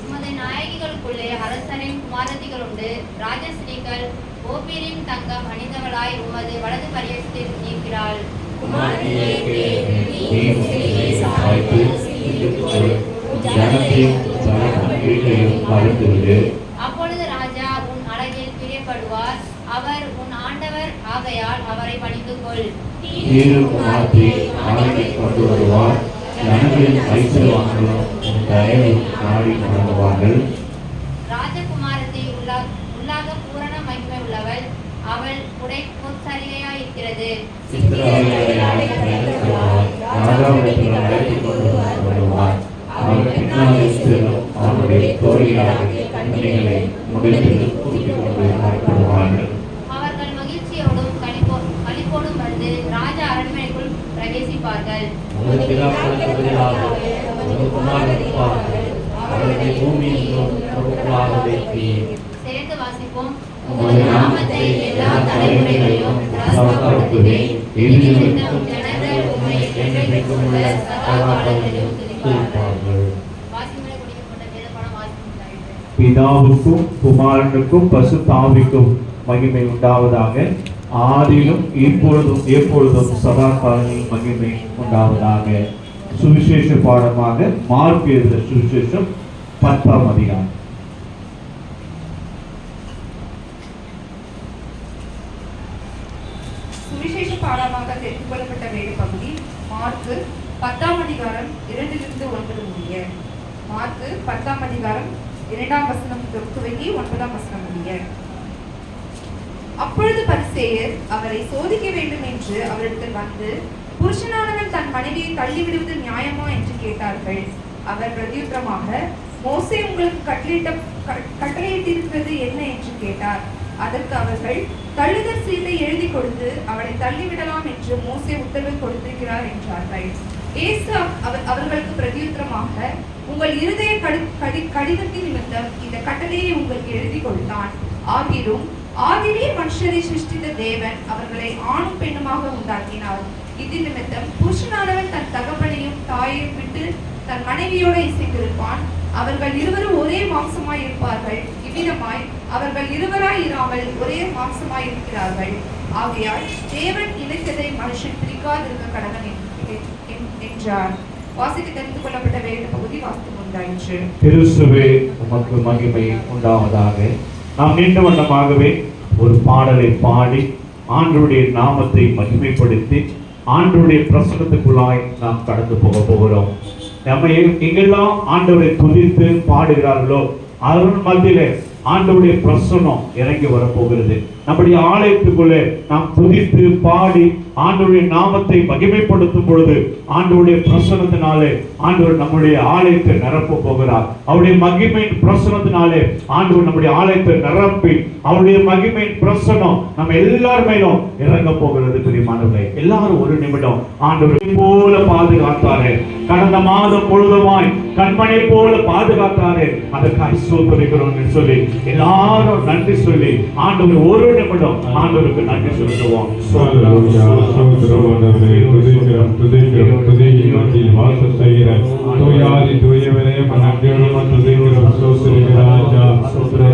உமது நாயகிகளுக்குள்ளே அரசனின் குமாரத்திகள் உண்டு. ராஜஸ்ரீகள் ஓபீரின் தங்கம் அணிந்தவளாய் உமது வலது பரியத்தில் நிற்கிறாள். அப்பொழுது ராஜா உன் அழகில் பிரியப்படுவார். அவர் உன் ஆண்டவர் ஆகையால் அவரை பணிந்து கொள். கொண்டு வருவார். ஜனங்களின் ஐஸ்வர்யவான்களும் உன் தயவை நாடி வணங்குவார்கள். ராஜகுமாரத்தை உள்ளாக பூரண மகிமை உள்ளவள். அவள் உடை பொற்சரிகையாயிருக்கிறது. ராஜாவிடத்தில் அழைத்துக் கொண்டு வருவார். அவர் பின்னாலே செல்லும் அவருடைய தோழிகளாகிய கன்னிகளை முடிவில் கூட்டிக் கொண்டு வரப்படுவார்கள். அவர்கள் மகிழ்ச்சியோடும் களிப்போடும் வந்து ராஜ அரண்மனைக்குள் பிரவேசிப்பார்கள். சேர்ந்து வாசிப்போம். உமது நாமத்தை எல்லா தலைமுறைகளிலும் பிரஸ்தாபப்படுத்துவேன். இனிமேலும் ஜனங்கள் உம்மை என்றென்றைக்கும் உள்ள சதா காலங்களிலும் துதிப்பார்கள். வாசிமுறை குடிக்கப்பட்ட வேதபாடம் வாசிக்கப்பட்டாயிற்று. பிதாவுக்கும் குமாரனுக்கும் பசுத்தாவிக்கும் மகிமை உண்டாவதாக. ஆதியிலும் இப்பொழுதும் எப்பொழுதும் சதா காலங்களில் மகிமை உண்டாவதாக. சுவிசேஷ பாடமாக மார்க் எழுதின சுவிசேஷம் 10ஆம் அதிகாரம். சுவிசேஷ பாடமாக தெரிந்து கொள்ளப்பட்ட வேத பகுதி மார்க்கு 10ஆம் அதிகாரம் 2 to 9 முடிய. மார்க்கு 10ஆம் அதிகாரம் 2ஆம் வசனம் துவங்கி 9ஆம் வசனம் முடிய. அப்பொழுது பரிசேயர் அவரை சோதிக்க வேண்டும் என்று அவரிடத்தில் வந்து, புருஷனானவன் தன் மனைவியை தள்ளிவிடுவது நியாயமா என்று கேட்டார்கள். அவர் பிரதியுத்தரமாக, மோசே உங்களுக்கு கட்டளையிட்டிருக்கிறது என்ன என்று கேட்டார். அதற்கு அவர்கள், தள்ளுதல் சீட்டை எழுதி கொடுத்து அவளை தள்ளிவிடலாம் என்று மோசே உத்தரவு கொடுத்திருக்கிறார் என்றார்கள். இயேசு அவர்களுக்கு பிரதியுத்தரமாக, உங்கள் இருதய கடிதத்தின் நிமித்தம் இந்த கட்டளையை உங்களுக்கு எழுதி கொடுத்தான். ஆகிலே மனுஷரை சிருஷ்டித்த தேவன் அவர்களை ஆணும் பெண்ணுமாக உண்டாக்கினார். இது நிமித்தம் புருஷனானவன் தன் தகப்பனையும் தாயையும் விட்டு தன் மனைவியோடு இசைந்திருப்பான். அவர்கள் இருவரும் ஒரே மாம்சமாய் இருப்பார்கள். இவ்விதமாய் அவர்கள் இருவராய் இராமல் ஒரே மாம்சமாய் இருக்கிறார்கள். ஆகையால் தேவன் இணைத்ததை மனுஷன் பிரிக்காதிருக்க கடவன் என்றார். வாசிக்க தெரிந்து கொள்ளப்பட்ட வேத பகுதி வாசித்து உண்டாயிற்று. கிறிஸ்துவே உமக்கு மகிமை உண்டாவதாக. நாம் நின்ற வண்ணமாகவே ஒரு பாடலை பாடி ஆண்டவருடைய நாமத்தை மகிமைப்படுத்தி ஆண்டவருடைய பிரசன்னத்துக்குள்ளாய் நாம் கடந்து போகிறோம். நம்ம எங்கெல்லாம் ஆண்டவரை துதித்து பாடுகிறார்களோ அதன் மத்தியிலே ஆண்டவருடைய பிரசன்னம் இறங்கி வரப்போகிறது. நம்முடைய ஆலயத்துக்குள்ளே நாம் துதித்து பாடி ஆண்டவருடைய நாமத்தை மகிமைப்படுத்தும் பொழுது ஆண்டவருடைய பிரசன்னத்தினாலே ஆண்டவர் நம்முடைய ஆலயத்தை நிரப்ப போகிறார். அவருடைய மகிமையின் பிரசன்னத்தினாலே ஆண்டவர் நம்முடைய ஆலயத்தை நிரப்பி அவருடைய மகிமையின் பிரசன்னம் நம்ம எல்லார் மேலும் இறங்க போகிறது. பிரியமானவர்களே, எல்லாரும் ஒரு நிமிடம் ஆண்டவரை போல பாதுகாத்தாரே, கடந்த மாதம் முழுவதுமாய் கண்மணி போல பாதுகாத்தாரே, அதற்காக ஸ்தோத்திரிக்கிறோம் சொல்லி எல்லாரும் நன்றி சொல்லி ஆண்டவர் ஒரு நிமிடம் ஆண்டவருக்கு நன்றி சொல்லுவோம். ஸ்தோத்திரம் ஆண்டவரே. துதிக்கிறோம் துதிக்கிறோம் துதியின் மத்தியில் வாசம் செய்கிற தூயாதி தூயவரே நன்றியோடு துதிக்கிறோம் ஸ்தோத்திரிக்கிற ராஜா.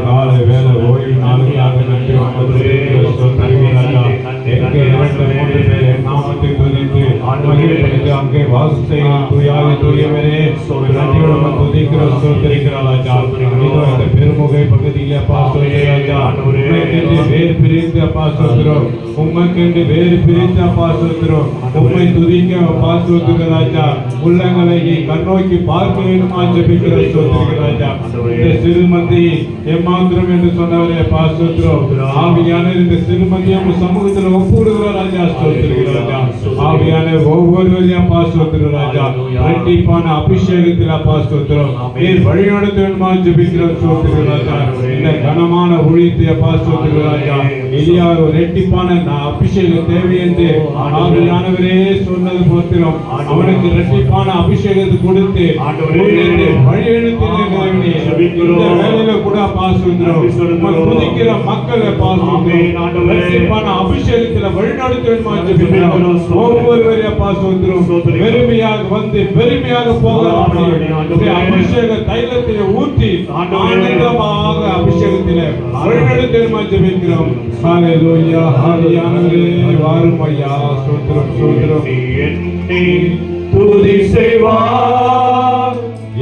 கால வேலை ஓய்வு நாளுக்காக நன்றி ஸ்தோத்திரிக்கிற ராஜா. எங்கே 2-3 பேர் என் நாமத்தை துதித்து மகிழ்ச்சித்து அங்கே வாசம் செய்கிற தூயாதி தூயவரே நன்றியோடு துதிக்கிறோம் ஸ்தோத்திரிக்கிற ராஜா. இதோ இந்த பெருமுகை பகுதியில் அப்பா ஸ்தோத்திர ராஜா. உம்மைக்கென்று வேறு பிரித்து அப்பா ஸ்தோத்திரம். உம்மைக்கென்று வேறு பிரித்து அப்பா ஸ்தோத்திரம். உம்மை துதிக்க அப்பா ஸ்தோத்திர ராஜா. உள்ளங்களை கண்ணோக்கி பார்க்க வேண்டுமா ஜெபிக்கிற ஸ்தோத்திரிக்கிற ராஜா. இந்த சிறுமந்தி ஏமாத்திரம் என்று சொன்னவரே அப்பா ஸ்தோத்திரம். ஆவியான இந்த சிறுமந்தியம் சமூகத்தில் ஒப்புடுகிற ராஜா ஸ்தோத்திரிக்கிற ராஜா. ஆவியான ஒவ்வொருவரையும் அப்பா ஸ்தோத்திர ராஜா. இரட்டிப்பான அபிஷேகத்தில் அப்பா ஸ்தோத்திரம். நீர் வழிநடத்த வேண்டுமா ஜெபிக்கிற ஸ்தோத்திரிக்கிற ராஜா. இந்த கனமான ஊழியத்தை அப்பா ஸ்தோத்திரிக்கிற ராஜா. எலியா ஒரு இரட்டிப்பான அபிஷேகம் தேவை என்று ஆவியானவரே சொன்னது போத்திரம் அவனுக்கு இரட்டிப்பான அபிஷேகத்தை கொடுத்து வேலையில கூட புதிக்கிற மக்களை அபிஷேகத்துல வழிநடத்த ஒவ்வொருவரையும் பெருமையாக வந்து பெருமையாக போக அபிஷேக தைலத்திலே ஊற்றி ஆனந்தமாக அபிஷேகத்திலே வழிநடத்த ஜெபிக்கிறோம். ஹல்லேலூயா ஆவியானவரே வாரும் ஐயா. ஸ்தோத்திரம் ஸ்தோத்திரம். என்னை துதி செய்வார்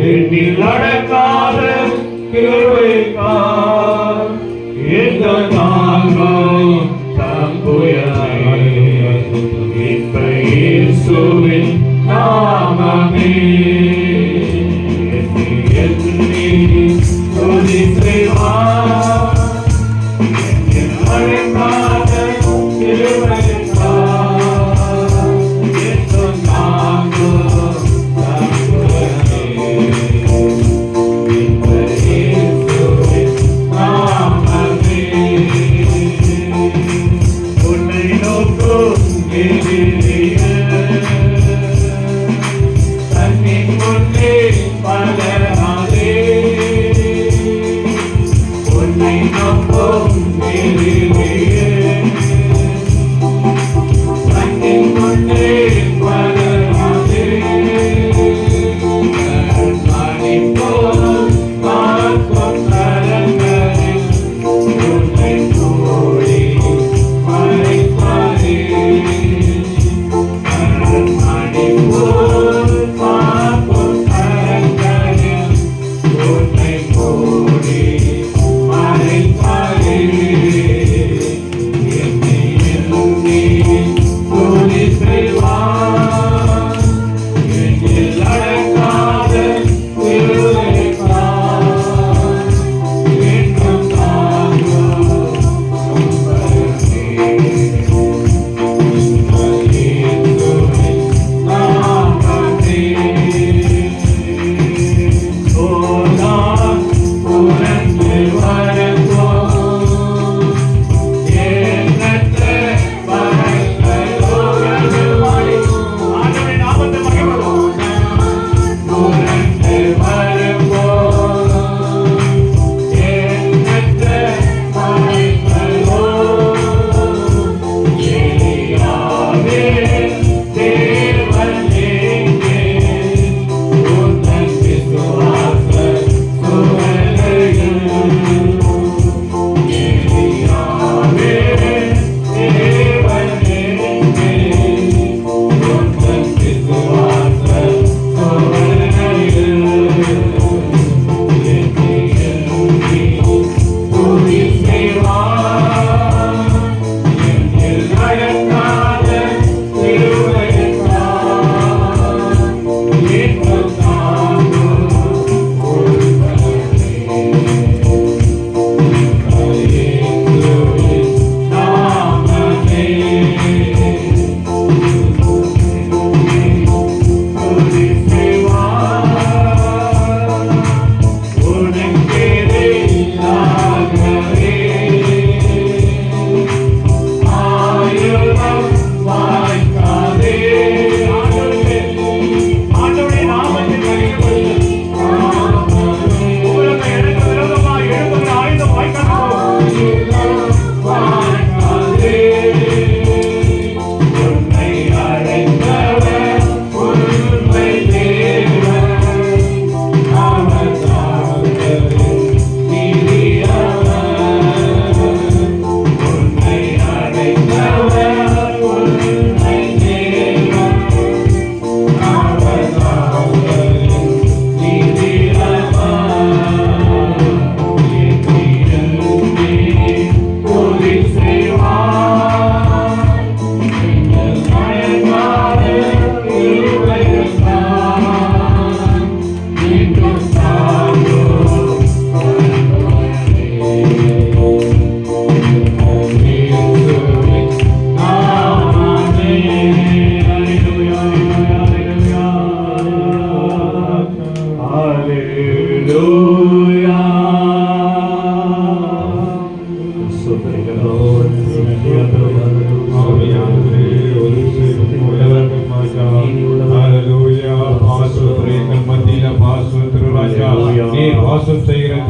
என்னில் அடங்காத கிருபைக்கார் எந்த நாள்கள் தம்புயரை இன்ப இயேசுவின் நாமமே. என்னை துதி செய்வார் என்னில் அடங்காத கிருபைக்கார்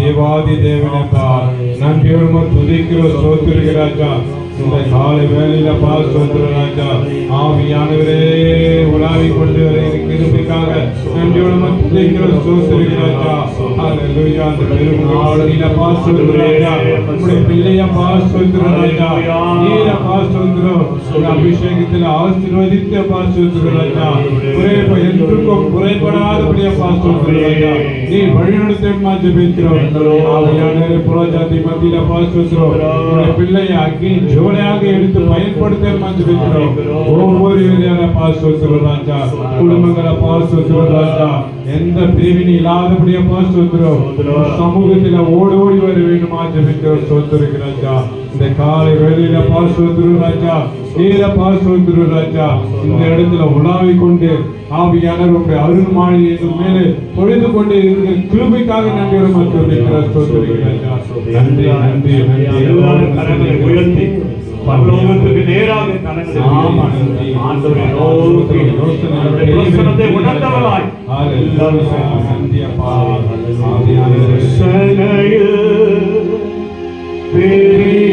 தேவாதி தேவனப்பா நன்றியோடு துதிக்கிறோம் ஸ்தோத்திரிக்கிறோம் ராஜா. இந்த காலை வேளையில ஸ்தோத்திரம் ராஜா. ஆவியானவரே உலாவி கொண்டு வர கிருபைக்காக நன்றியோடு துதிக்கிறோம் ஸ்தோத்திரிக்கிறோம் ராஜா. ஹல்லேலூயா. அந்த பெருநாளில ஸ்தோத்திரம் ராஜா. உம்முடைய பிள்ளைய ஸ்தோத்திரம் ராஜா. நீர ஸ்தோத்திரம். இந்த அபிஷேகத்தில் ஆசீர்வதித்த ஸ்தோத்திரம் ராஜா. என்றுக்கும் குறைபடாதபடியா ஸ்தோத்திரம் ராஜா. நீ வழிநடத்தமா ஜெபிக்கிறோம். ஆவியானவரே புறஜாதி மத்தியில ஸ்தோத்திரம். உம்முடைய பிள்ளைய அக்னி ஜோலையாக எடுத்து பயன்படுத்தமா ஜெபிக்கிறோம். ஒவ்வொரு ஏரியால ஸ்தோத்திரம் ராஜா. குடும்பங்கள ஸ்தோத்திரம் ராஜா. எந்த பிரிவினை இல்லாதபடியா ஸ்தோத்திரம். சமூகத்தில ஓடோடி வர வேண்டுமா ஜெபிக்கிறோம் ஸ்தோத்திரம் ராஜா. இந்த காலை வேளையில ஸ்தோத்திரம் ராஜா. நீர ஸ்தோத்திரம் ராஜா. இந்த இடத்துல உலாவி கொண்டு ஆவியானவருடைய அருள்மாழி எங்கள் மேலே பொழுது கொண்டு இருக்கிற கிருபைக்காக நன்றி நன்றி நன்றி நன்றி உயர்த்தி பரலோகத்துக்கு நேராக ஆண்டவரை நோக்கி அவருடைய பிரசன்னத்தை உணர்ந்தவராய் நன்றி அப்பா. பெரியவரே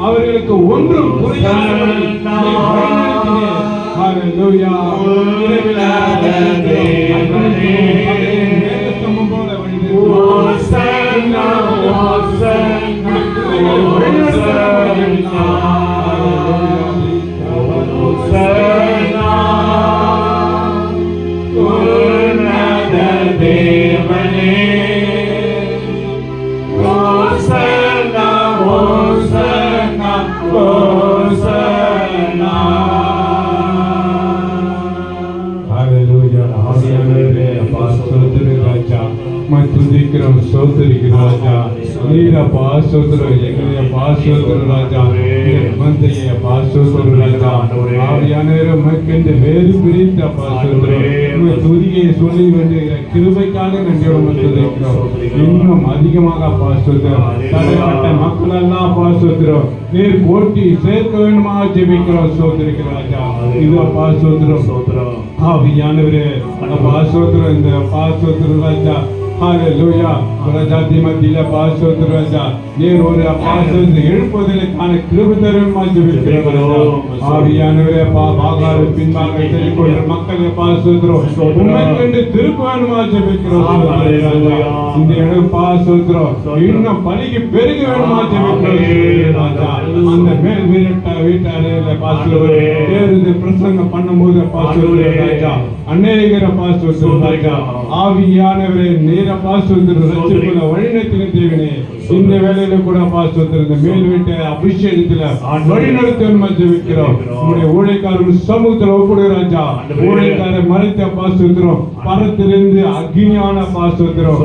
அவர்களுக்கு ஒன்றும் புரியாதபடி கிருபைக்காக இன்னும் அதிகமாக மக்கள் எல்லாம் பாசுகிறோம். நீர் போட்டி சேர்க்க வேண்டுமா ஜெபிக்கிறோம் சோதரிக்கிறோம் ராஜா. இது பாசுகிறோம் சோதரம் ஆவியானவரே பாசுகிறோம். இந்த பாசுகிறோம் ராஜா. ஹalleluya. பிரஜாதி மத்தியில பாசுகிறோம் ராஜா. நீர் ஒரு பாசுகிறோம் எழுப்புவதற்கான கிருபை தருமா ஜெபிக்கிறோம். ஆவியானவரே பாகார பின்பாக தெரிவிக்கிற மக்களை பாசுகிறோம். உம்மைக்கென்று திருப்ப வேண்டுமா ஜெபிக்கிறோம் ராஜா. இந்த இடம் பாசுகிறோம் இன்னும் பலிக்கு பெருக வேண்டுமா ஜெபிக்கிறோம் ராஜா. அந்த மேல் வீட்டாரையில பாசுகிறோம் பிரசங்கம் பண்ணும்போது பாசுகிறோம் ராஜா. அநேகர பாசுகிறோம் ராஜா. ஆவியானவரே நீர பாசுகிறோம் ரட்சிப்புல வழிநடத்தின தேவனே. இந்த வேளையில கூட பாசுகிறோம் இந்த மேல் வீட்டை அபிஷேகத்துல வழிநடத்த ஜெபிக்கிறோம். உங்களுடைய ஊழியக்காரர்கள் சமூகத்துல ஒப்புடைய ராஜா. ஊழியக்கார மறைத்த பாசுகிறோம். பரத்திலிருந்து அக்னியான பாசுகிறோம்.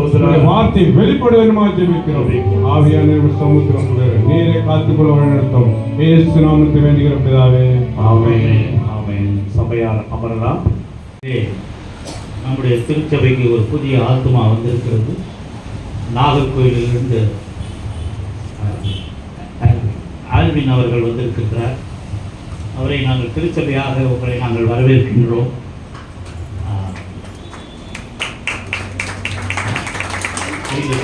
வார்த்தை வெளிப்பட வேண்டுமா ஜெபிக்கிறோம். ஆவியான சமுத்திரம் நீரை காத்துக்கொள்ள வழிநடத்தும் இயேசு நாமத்தை வேண்டுகிற பிதாவே ஆமென். ஆமென். சபையார் அமரலாம். நம்முடைய திருச்சபைக்கு ஒரு புதிய ஆத்மா வந்திருக்கிறது. நாகர்கோயிலிருந்து ஆல்வின் அவர்கள் வந்திருக்கின்றார். அவரை நாங்கள் திருச்சபையாக உங்களை நாங்கள் வரவேற்கின்றோம்.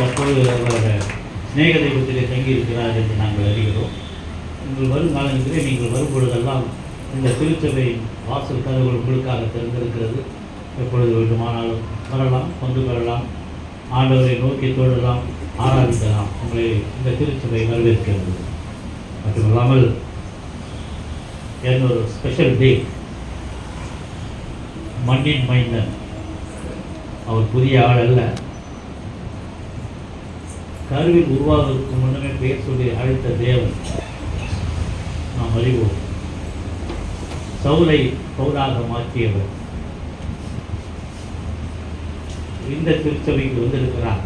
தற்போது அவர் ஸ்நேக தெய்வத்திலே தங்கியிருக்கிறார் என்று நாங்கள் அறிகிறோம். உங்கள் வருங்காலங்களிலே நீங்கள் வரும்பொழுதெல்லாம் இந்த திருச்சபை வாசல் கதவுகள் உங்களுக்காக திறந்திருக்கிறது. எப்பொழுது வேண்டுமானாலும் வரலாம், கொண்டு வரலாம், ஆண்டவரை நோக்கி தோழலாம், ஆராதிக்கலாம். உங்களை இந்த திருச்சபை வரவேற்கிறது. மட்டுமல்லாமல் இன்னொரு ஸ்பெஷல் டே மண்ணின் மைந்தன். அவர் புதிய ஆள் அல்ல. கருவில் உருவாவதற்கு முன்னமே பெயர் சொல்லி அழைத்த தேவன். நாம் அறிவோம். சவுலை பவுலாக மாற்றியவர் இந்த திருச்சபைக்கு வந்திருக்கிறார்.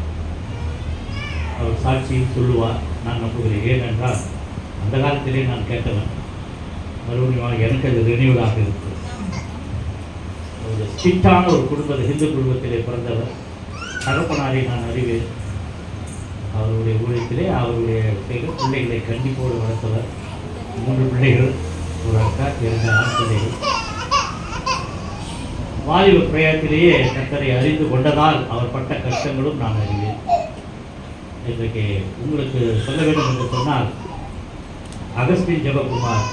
அவர் சாட்சியும் சொல்லுவார், நான் நம்புகிறேன். ஏனென்றால் அந்த காலத்திலே நான் கேட்டவன். மறுபடியும் எனக்கு அது நினைவுகளாக இருக்கு. ஒரு ஸ்ட்ரிக்டான ஒரு குடும்பத்தை, ஹிந்து குடும்பத்திலே பிறந்தவர். தகப்பனாரை நான் அறிவேன். அவருடைய ஊழியத்திலே அவருடைய பிள்ளைகளை கண்டிப்போடு வளர்த்தவர். 3 பிள்ளைகள், ஒரு அக்கா, 2 ஆண் பிள்ளைகள். வாலிப பிரயாத்திலேயே கர்த்தரை அறிந்து கொண்டதால் அவர் பட்ட கஷ்டங்களும் நான் அறிவேன். இன்றைக்கு உங்களுக்கு சொல்ல வேண்டும் என்று சொன்னால், அகஸ்டின் ஜெபகுமார்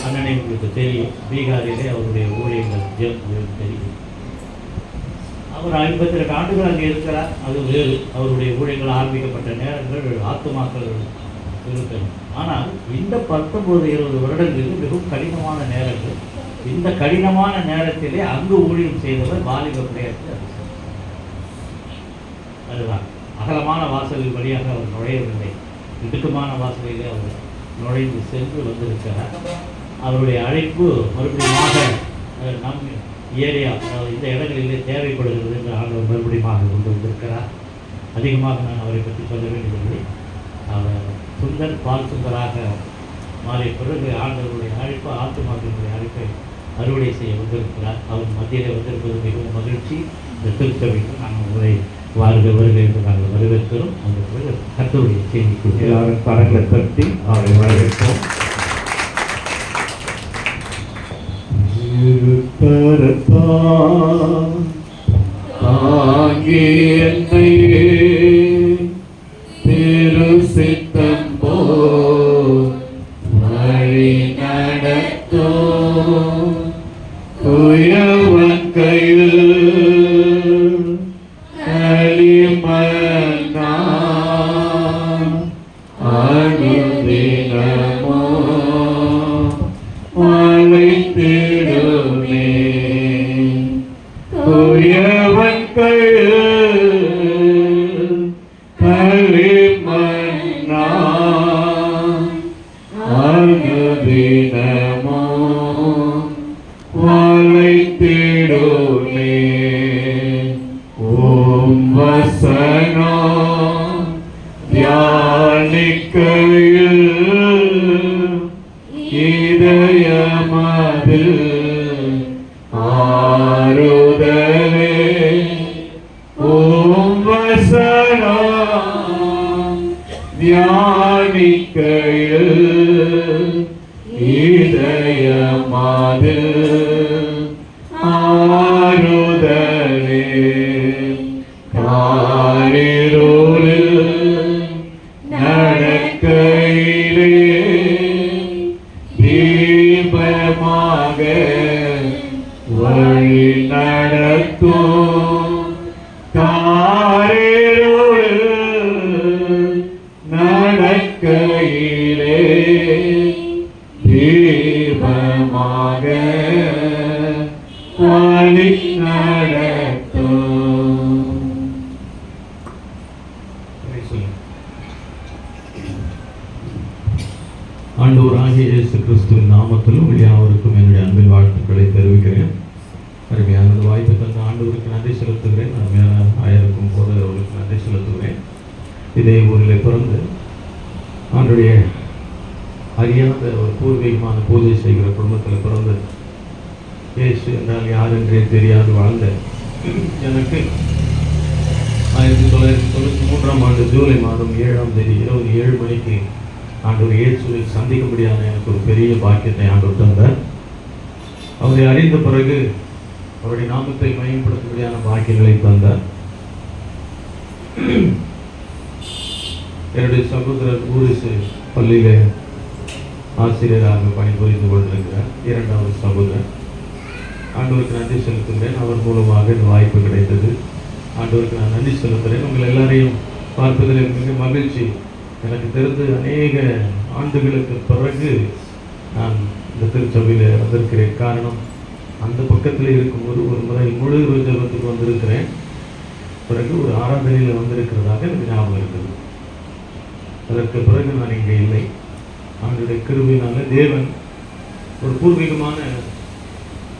அண்ணனை உங்களுக்கு தெரியும். பீகாரிலே அவருடைய ஊழியங்கள் தெரியும். அவர் 52 ஆண்டுகள் அங்கே இருக்கிறார். அது வேறு. அவருடைய ஊழியங்கள் ஆரம்பிக்கப்பட்ட நேரங்கள் ஆத்துமாக்கள் இருக்கிறது. ஆனால் இந்த 19-20 வருடங்களுக்கு மிகவும் கடினமான நேரங்கள். இந்த கடினமான நேரத்திலே அங்கு ஊழியம் செய்தவர் வாலிப பிரயத்தில். அதுதான் அகலமான வாசலில் வழியாக அவர் நுழையவில்லை. இடுக்கமான வாசலிலே அவர் நுழைந்து சென்று வந்திருக்கிறார். அவருடைய அழைப்பு மறுபடியுமாக நம் ஏரியா, அதாவது இந்த இடங்களிலே தேவைப்படுகிறது என்று ஆண்டவர் மறுபடியுமாக கொண்டு வந்திருக்கிறார். அதிகமாக நான் அவரை பற்றி சொல்ல வேண்டியதில்லை. அவர் சுந்தர் பால் சுந்தராக மாறிய பிறகு ஆண்டவருடைய அழைப்பு, ஆத்துமாக்களுடைய அழைப்பை அறுவடை செய்ய வந்திருக்கிறார். அவர் மத்தியிலே வந்திருப்பது மிகவும் மகிழ்ச்சி. இந்த திருச்சபைக்கு நாங்கள் உங்களை வருக என்று நாங்கள் வரவேற்கிறோம். அந்த பிறகு கர்த்தருடைய செய்திக்கு எல்லாரும் கரங்களை தட்டி அவரை வரவேற்போம். தாங்கி என்னை திரு சித்தம் போல் வழி நடத்தும் துயவன் கையில் களிமண்ணா அனுதினமோ அழைத்திடுமே. துயவன் கையில் களிமண்ணா அனுதினமோ அழைத்திடுமே. ஓம் வசனம் தியானிக்கையில் இதயமதில் ஆறுதலே. ஓம் வசனம் தியானிக்கையில் இதயமதில் ஆறுதலே. காரிருளில் நடக்கையிலே தீபமாக வழி நடத்தும். காரிருளில் நடக்கையிலே தீபமாக வழி நடத்தும். ஆண்டவராகிய இயேசு கிறிஸ்துவின் நாமத்திலும் உங்கள் யாவருக்கும் என்னுடைய அன்பின் வாழ்த்துக்களை தெரிவிக்கிறேன். அருமையான இந்த வாய்ப்பை தந்த ஆண்டவருக்கு நன்றி செலுத்துகிறேன். அருமையான ஆயருக்கும் போது அவர்களுக்கு நன்றி செலுத்துகிறேன். இதே ஊரில் பிறந்து ஆண்டுடைய அறியாத ஒரு பூர்வீகமான பூஜை செய்கிற குடும்பத்தில் பிறந்து இயேசு என்றால் யார் என்றே தெரியாது வாழ்ந்த எனக்கு 1993ஆம் ஆண்டு ஜூலை மாதம் 7ஆம் தேதி இரவு 7 மணிக்கு ஆண்டவர் இயேசுவை சந்திக்கும்படியான எனக்கு ஒரு பெரிய பாக்கியத்தை ஆண்டவர் தந்தார். அவரை அறிந்த பிறகு அவருடைய நாமத்தை மையப்படுத்தும்படியான பாக்கியங்களை தந்தார். என்னுடைய சகோதரர் ஊரிசு பள்ளியிலே ஆசிரியராக பணிபுரிந்து கொண்டிருக்கிறார். 2வது சகோதரர். ஆண்டவருக்கு நன்றி செலுத்துகிறேன். அவர் மூலமாக இந்த வாய்ப்பு கிடைத்தது. ஆண்டவருக்கு நான் நன்றி செலுத்துகிறேன். உங்கள் எல்லாரையும் பார்ப்பதில் மிக மகிழ்ச்சி. எனக்கு தெரிந்து அநேக ஆண்டுகளுக்கு பிறகு நான் இந்த திருச்சபையில் வந்திருக்கிறேன். காரணம் அந்த பக்கத்தில் இருக்கும்போது ஒரு முறை முழு ஜபத்துக்கு வந்திருக்கிறேன். பிறகு ஒரு ஆராதனையில் வந்திருக்கிறதாக எனக்கு ஞாபகம் இருக்குது. அதற்கு பிறகு நான் இங்கே இல்லை. அவனுடைய கிருபையினால தேவன் ஒரு பூர்வீகமான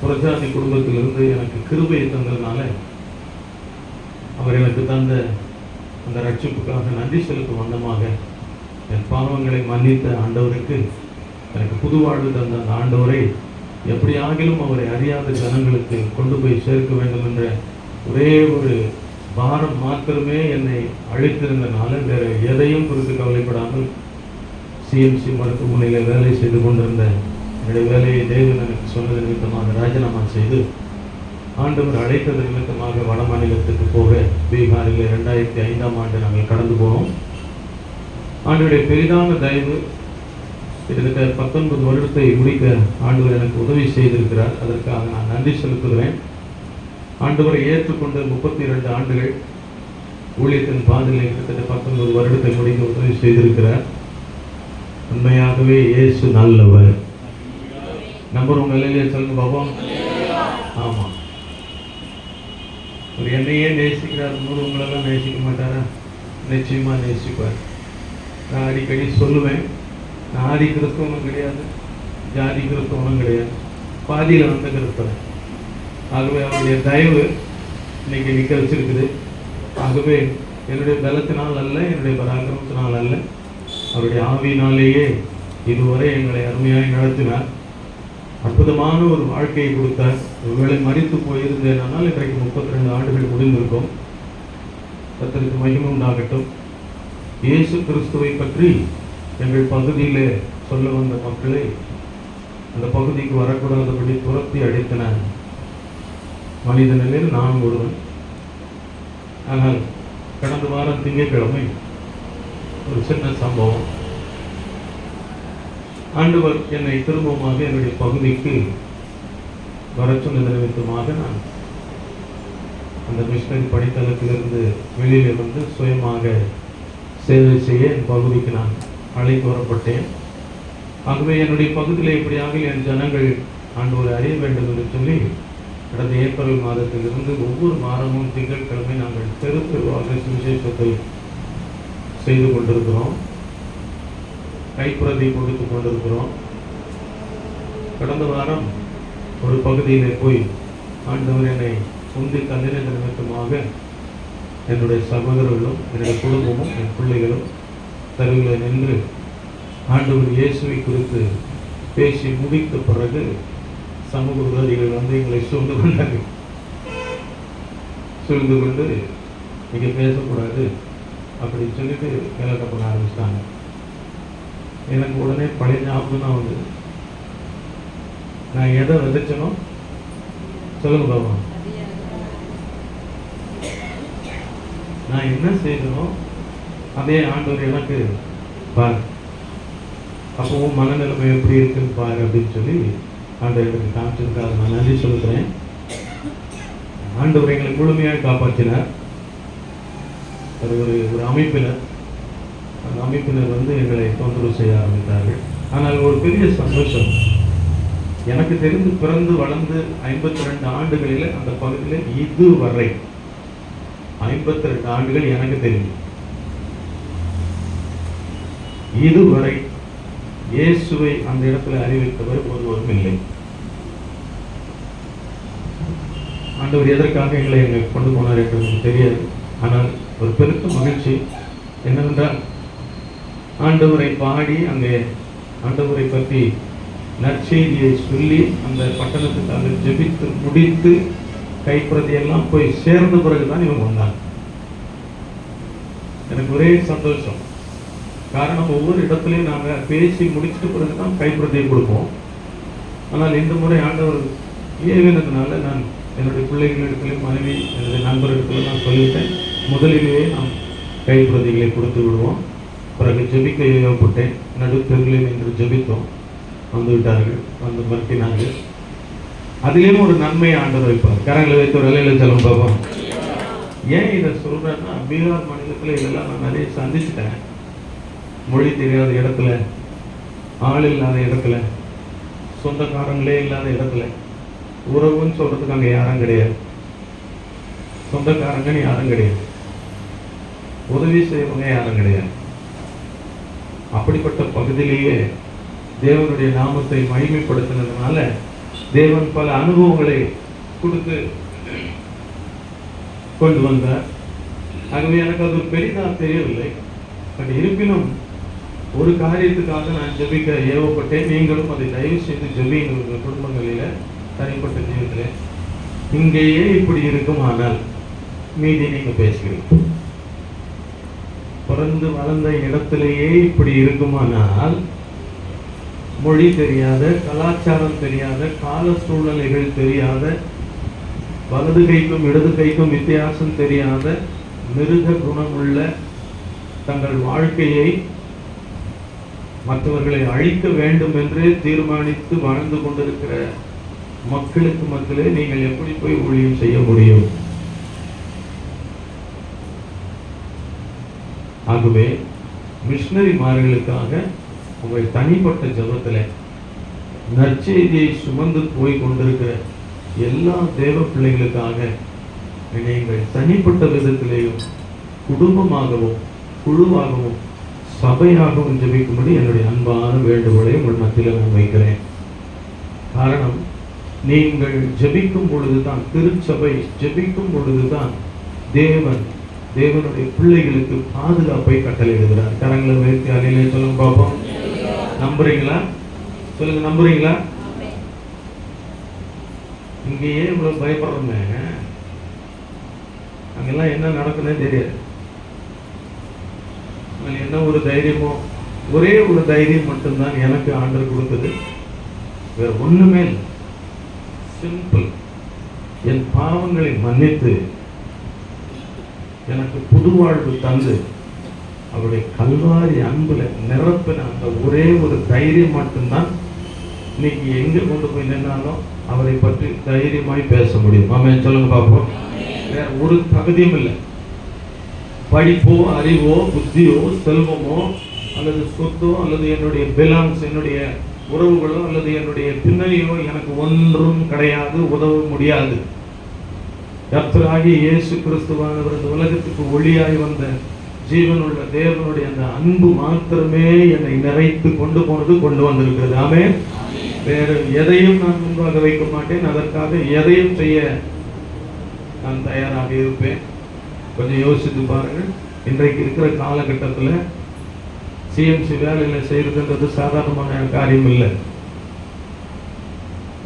புரஜாதி குடும்பத்திலிருந்து எனக்கு கிருபையை தந்ததுனால அவர் எனக்கு தந்த அந்த ரட்சிப்புக்காக நன்றி செலுத்தும் வண்ணமாக என் பாவங்களை மன்னித்த ஆண்டவருக்கு, எனக்கு புது வாழ்வு தந்த அந்த ஆண்டவரை எப்படியாகிலும் அவரை அறியாத ஜனங்களுக்கு கொண்டு போய் சேர்க்க வேண்டும் என்ற ஒரே ஒரு பாரம் மாத்திரமே என்னை அழைத்திருந்தனால வேறு எதையும் குறித்து கவலைப்படாமல் சிஎம்சி மருத்துவமனையில் வேலை செய்து கொண்டிருந்த என்னுடைய வேலையை தேவன் எனக்கு சொன்னது நிமித்தமாக ராஜினாமா செய்து ஆண்டவர் அழைத்தது நிமித்தமாக வட மாநிலத்துக்கு போக பீகாரில் 2005ஆம் ஆண்டு நாங்கள் கடந்து போனோம். ஆண்டவருடைய பெரிதான தயவு, கிட்டத்தட்ட 19 வருடத்தை முடிக்க ஆண்டவர் எனக்கு உதவி செய்திருக்கிறார். அதற்காக நான் நன்றி செலுத்துகிறேன். ஆண்டவரை ஏற்றுக்கொண்டு 32 ஆண்டுகள் ஊழியத்தின் பாதையில் கிட்டத்தட்ட 19 வருடத்தை முடிக்க உதவி செய்திருக்கிறார். உண்மையாகவே இயேசு நல்லவர். நம்புறவங்க இல்லையே சொல்லுங்க பாபா. ஆமாம், ஒரு என்னையே நேசிக்கிறார், உங்களெல்லாம் நேசிக்க மாட்டாரா? நிச்சயமா நேசிப்பார். நான் அடிக்கடி சொல்லுவேன், நான் ஆதி கிறிஸ்தவனும் கிடையாது, ஜாதி கிறிஸ்தவனும் கிடையாது, பாதியில் வந்த கிறிஸ்தவன். ஆகவே அவருடைய தயவு இன்னைக்கு நிற்க வச்சிருக்குது. ஆகவே என்னுடைய பலத்தினால் அல்ல, என்னுடைய பராக்கிரமத்தினால் அல்ல, அவருடைய ஆவியினாலேயே இதுவரை எங்களை அருமையாக நடத்தினார். அற்புதமான ஒரு வாழ்க்கையை கொடுத்தார். ஒருவேளை மரித்து போயிருந்தேனால் இன்றைக்கு 32 ஆண்டுகள் முடிந்திருக்கும். கர்த்தருக்கு மகிமை உண்டாகட்டும். இயேசு கிறிஸ்துவை பற்றி எங்கள் பகுதியிலே சொல்ல வந்த மக்களை அந்த பகுதிக்கு வரக்கூடாதபடி துரத்தி அடித்தன மனிதனில் நான் ஒருவன். ஆனால் கடந்த வாரம் திங்கட்கிழமை ஒரு சின்ன சம்பவம். ஆண்டவர் என்னை திரும்பமாக என்னுடைய பகுதிக்கு வர சொன்ன நிமித்தமாக நான் அந்த மிஷனரி படித்தளத்திலிருந்து வெளியிலே வந்து சுயமாக சேவை செய்ய என் பகுதிக்கு நான் அழைத்து வரப்பட்டேன். ஆகவே என்னுடைய பகுதியில் எப்படியாக என் ஜனங்கள் ஆண்டவரை அறிய வேண்டும் என்று சொல்லி கடந்த ஏப்ரல் மாதத்திலிருந்து ஒவ்வொரு வாரமும் திங்கட்கிழமை நாங்கள் தெரு தெருவாக சுவிசேஷத்தை செய்து கொண்டிருக்கிறோம். கைப்பிரதி கொடுத்து கொண்டிருக்கிறோம். கடந்த வாரம் ஒரு பகுதியிலே போய் ஆண்டவர் என்னை உந்தி தள்ளின நிமித்தமாக என்னுடைய சகோதரர்களும் என்னுடைய குடும்பமும் என் பிள்ளைகளும் தெருவில் நின்று ஆண்டவர் இயேசுவை குறித்து பேசி முடித்த பிறகு சமூக விரோதிகள் வந்து எங்களை சூழ்ந்து கொண்டார்கள். சூழ்ந்து கொண்டு இங்கே பேசக்கூடாது அப்படின்னு சொல்லிட்டு வேலை பண்ண ஆரம்பிச்சிட்டாங்க. எனக்கு உடனே பழைய ஞாபகம் தான் வந்து, நான் எதை விதைச்சனோ சொல்லுங்க பாபா, நான் என்ன செய்யணும் அதே ஆண்டவர் எனக்கு பாரு, அப்பவும் மனநிலைமை எப்படி இருக்குன்னு பாரு அப்படின்னு சொல்லி ஆண்டவர் எனக்கு காமிச்சிருக்காரு. நான் நன்றி சொல்லுகிறேன். ஆண்டவர் எங்களை முழுமையாக காப்பாற்றினார். ஒரு அமைப்பினர், அந்த அமைப்பினர் வந்து எங்களை தொந்தரவு செய்ய ஆரம்பித்தார்கள். ஆனால் ஒரு பெரிய சந்தோஷம், எனக்கு தெரிந்து பிறந்து வளர்ந்து 52 ஆண்டுகளில் அந்த பகுதியில் இதுவரை 52 ஆண்டுகள் எனக்கு தெரியும், இதுவரை இயேசுவை அந்த இடத்துல அறிவித்தவர் ஒருவரும் இல்லை. ஆண்டவர் எதற்காக எங்களை எங்களை கொண்டு போனார் என்று எனக்கு தெரியாது. ஆனால் ஒரு பெருத்த மகிழ்ச்சி என்னவென்றால், ஆண்டவரை பாடி அங்கே ஆண்டவரை பற்றி நற்செய்தியை சொல்லி அந்த பட்டணத்துக்காக ஜெபித்து முடித்து கைப்பிரதியெல்லாம் போய் சேர்ந்த பிறகுதான் இவங்க வந்தாங்க. எனக்கு ஒரே சந்தோஷம். காரணம், ஒவ்வொரு இடத்துலையும் நாங்கள் பேசி முடிச்சுட்டு பிறகுதான் கைப்பிரதியை கொடுப்போம். ஆனால் இந்த முறை ஆண்டவர் ஏவினதுனால நான் என்னுடைய பிள்ளைகளிடத்திலும் மனைவி என்னுடைய நண்பரிடத்திலும் நான் சொல்லிவிட்டேன், முதலிலேயே நாம் கைப்பிரதிகளை கொடுத்து விடுவோம். பிறகு ஜெபிக்க ஏவப்பட்டேன். நடுத்தெருவில் நின்று ஜெபித்தோம். வந்து விட்டார்கள், வந்து மறுத்தினார்கள். அதிலேயும் ஒரு நன்மையை ஆண்டவர் வைப்பார். கரங்களை வைத்து ஒரு வேலையில் செல்லும் பாபம். ஏன் இதை சொல்றேன்னா, பீகார் மாநிலத்தில் இதெல்லாம் நான் நிறைய சந்திச்சிட்டேன். மொழி தெரியாத இடத்துல, ஆள் இல்லாத இடத்துல, சொந்தக்காரங்களே இல்லாத இடத்துல உறவுன்னு சொல்றதுக்கு அங்க யாரும் கிடையாது, சொந்தக்காரங்கன்னு யாரும் கிடையாது, உதவி செய்யறவங்க யாரும் கிடையாது. அப்படிப்பட்ட பகுதியிலேயே தேவனுடைய நாமத்தை மகிமைப்படுத்தினதுனால தேவன் பல அனுபவங்களை கொடுத்து கொண்டு வந்தார். ஆகவே எனக்கு அது பெரிதாக தெரியவில்லை. பட் இருப்பினும் ஒரு காரியத்துக்காக நான் ஜெபிக்க ஏவப்பட்டேன். நீங்களும் அதை தயவு செய்து ஜெபிங்க உங்கள் குடும்பங்களில, தனிப்பட்ட ஜீவிதத்தில். இங்கேயே இப்படி இருக்குமானால் மீதி நீங்க பேசுகிறீங்க. பிறந்து வளர்ந்த இடத்திலேயே இப்படி இருக்குமானால் மொழி தெரியாத, கலாச்சாரம் தெரியாத, கால சூழ்நிலைகள் தெரியாத, வலது கைக்கும் இடது கைக்கும் வித்தியாசம் தெரியாத, மிருக குணமுள்ள தங்கள் வாழ்க்கையை மற்றவர்களை அழிக்க வேண்டும் என்று தீர்மானித்து வாழ்ந்து கொண்டிருக்கிற மக்களுக்கு மத்தியிலே நீங்கள் எப்படி போய் ஊழியம் செய்ய முடியும்? ஆகவே மிஷனரிமார்களுக்காக உங்கள் தனிப்பட்ட ஜபத்தில் நற்செய்தியை சுமந்து போய் கொண்டிருக்கிற எல்லா தேவ பிள்ளைகளுக்காக நீங்கள் தனிப்பட்ட விதத்திலேயும் குடும்பமாகவும் குழுவாகவும் சபையாகவும் ஜெபிக்கும்படி என்னுடைய அன்பான வேண்டுகோளை உங்கள் மத்தியில் நான் வைக்கிறேன். காரணம், நீங்கள் ஜெபிக்கும் பொழுதுதான், திருச்சபை ஜெபிக்கும் பொழுதுதான் தேவனுடைய பிள்ளைகளுக்கு பாதுகாப்பை கட்டளையிடுகிறார். கரங்களை வைத்து அலையிலே சொல்லுங்க பாப்போம். நம்புறீங்களா? சொல்லுங்க, நம்புறீங்களா? இங்கேயே இவ்வளவு பயப்படுறோமே, அங்கெல்லாம் என்ன நடக்குன்னே தெரியாது. என்ன ஒரு தைரியமோ, ஒரே ஒரு தைரியம் மட்டும்தான் எனக்கு ஆண்டவர் கொடுத்தது, வேற ஒண்ணுமே இல்லை. சிம்பிள். என் பாவங்களை மன்னித்து எனக்கு புது வாழ்வு தந்து அவருடைய கல்வாரி அன்புல நிரப்பின அந்த ஒரே ஒரு தைரியம் மட்டும்தான் இன்னைக்கு எங்க கொண்டு போய் நின்னாலும் அவரை பற்றி தைரியமாய் பேச முடியும். ஆமென் சொல்லுங்க பாப்போம். வேற ஒரு தகுதியும் இல்லை. படிப்போ, அறிவோ, புத்தியோ, செல்வமோ, அல்லது சொத்தோ, அல்லது என்னுடைய பிலாங்ஸ், என்னுடைய உறவுகளோ, அல்லது என்னுடைய பின்னணியோ எனக்கு ஒன்றும் கிடையாது, உதவ முடியாது. கர்த்தராகிய இயேசு கிறிஸ்துவானவர் இந்த உலகத்துக்கு ஒளியாய் வந்த ஜீவனுள்ள தேவனுடைய அந்த அன்பு மாத்திரமே என்னை நிறைத்து கொண்டு வந்திருக்கிறது. ஆமென். வேறு எதையும் நான் முன்பாக வைக்க மாட்டேன். அதற்காக எதையும் செய்ய நான் தயாராக இருப்பேன். கொஞ்சம் யோசித்து பாருங்கள். இன்றைக்கு இருக்கிற காலகட்டத்தில் சிஎம்சி வேலையில் செய்யறதுன்றது சாதாரணமான காரியம் இல்லை.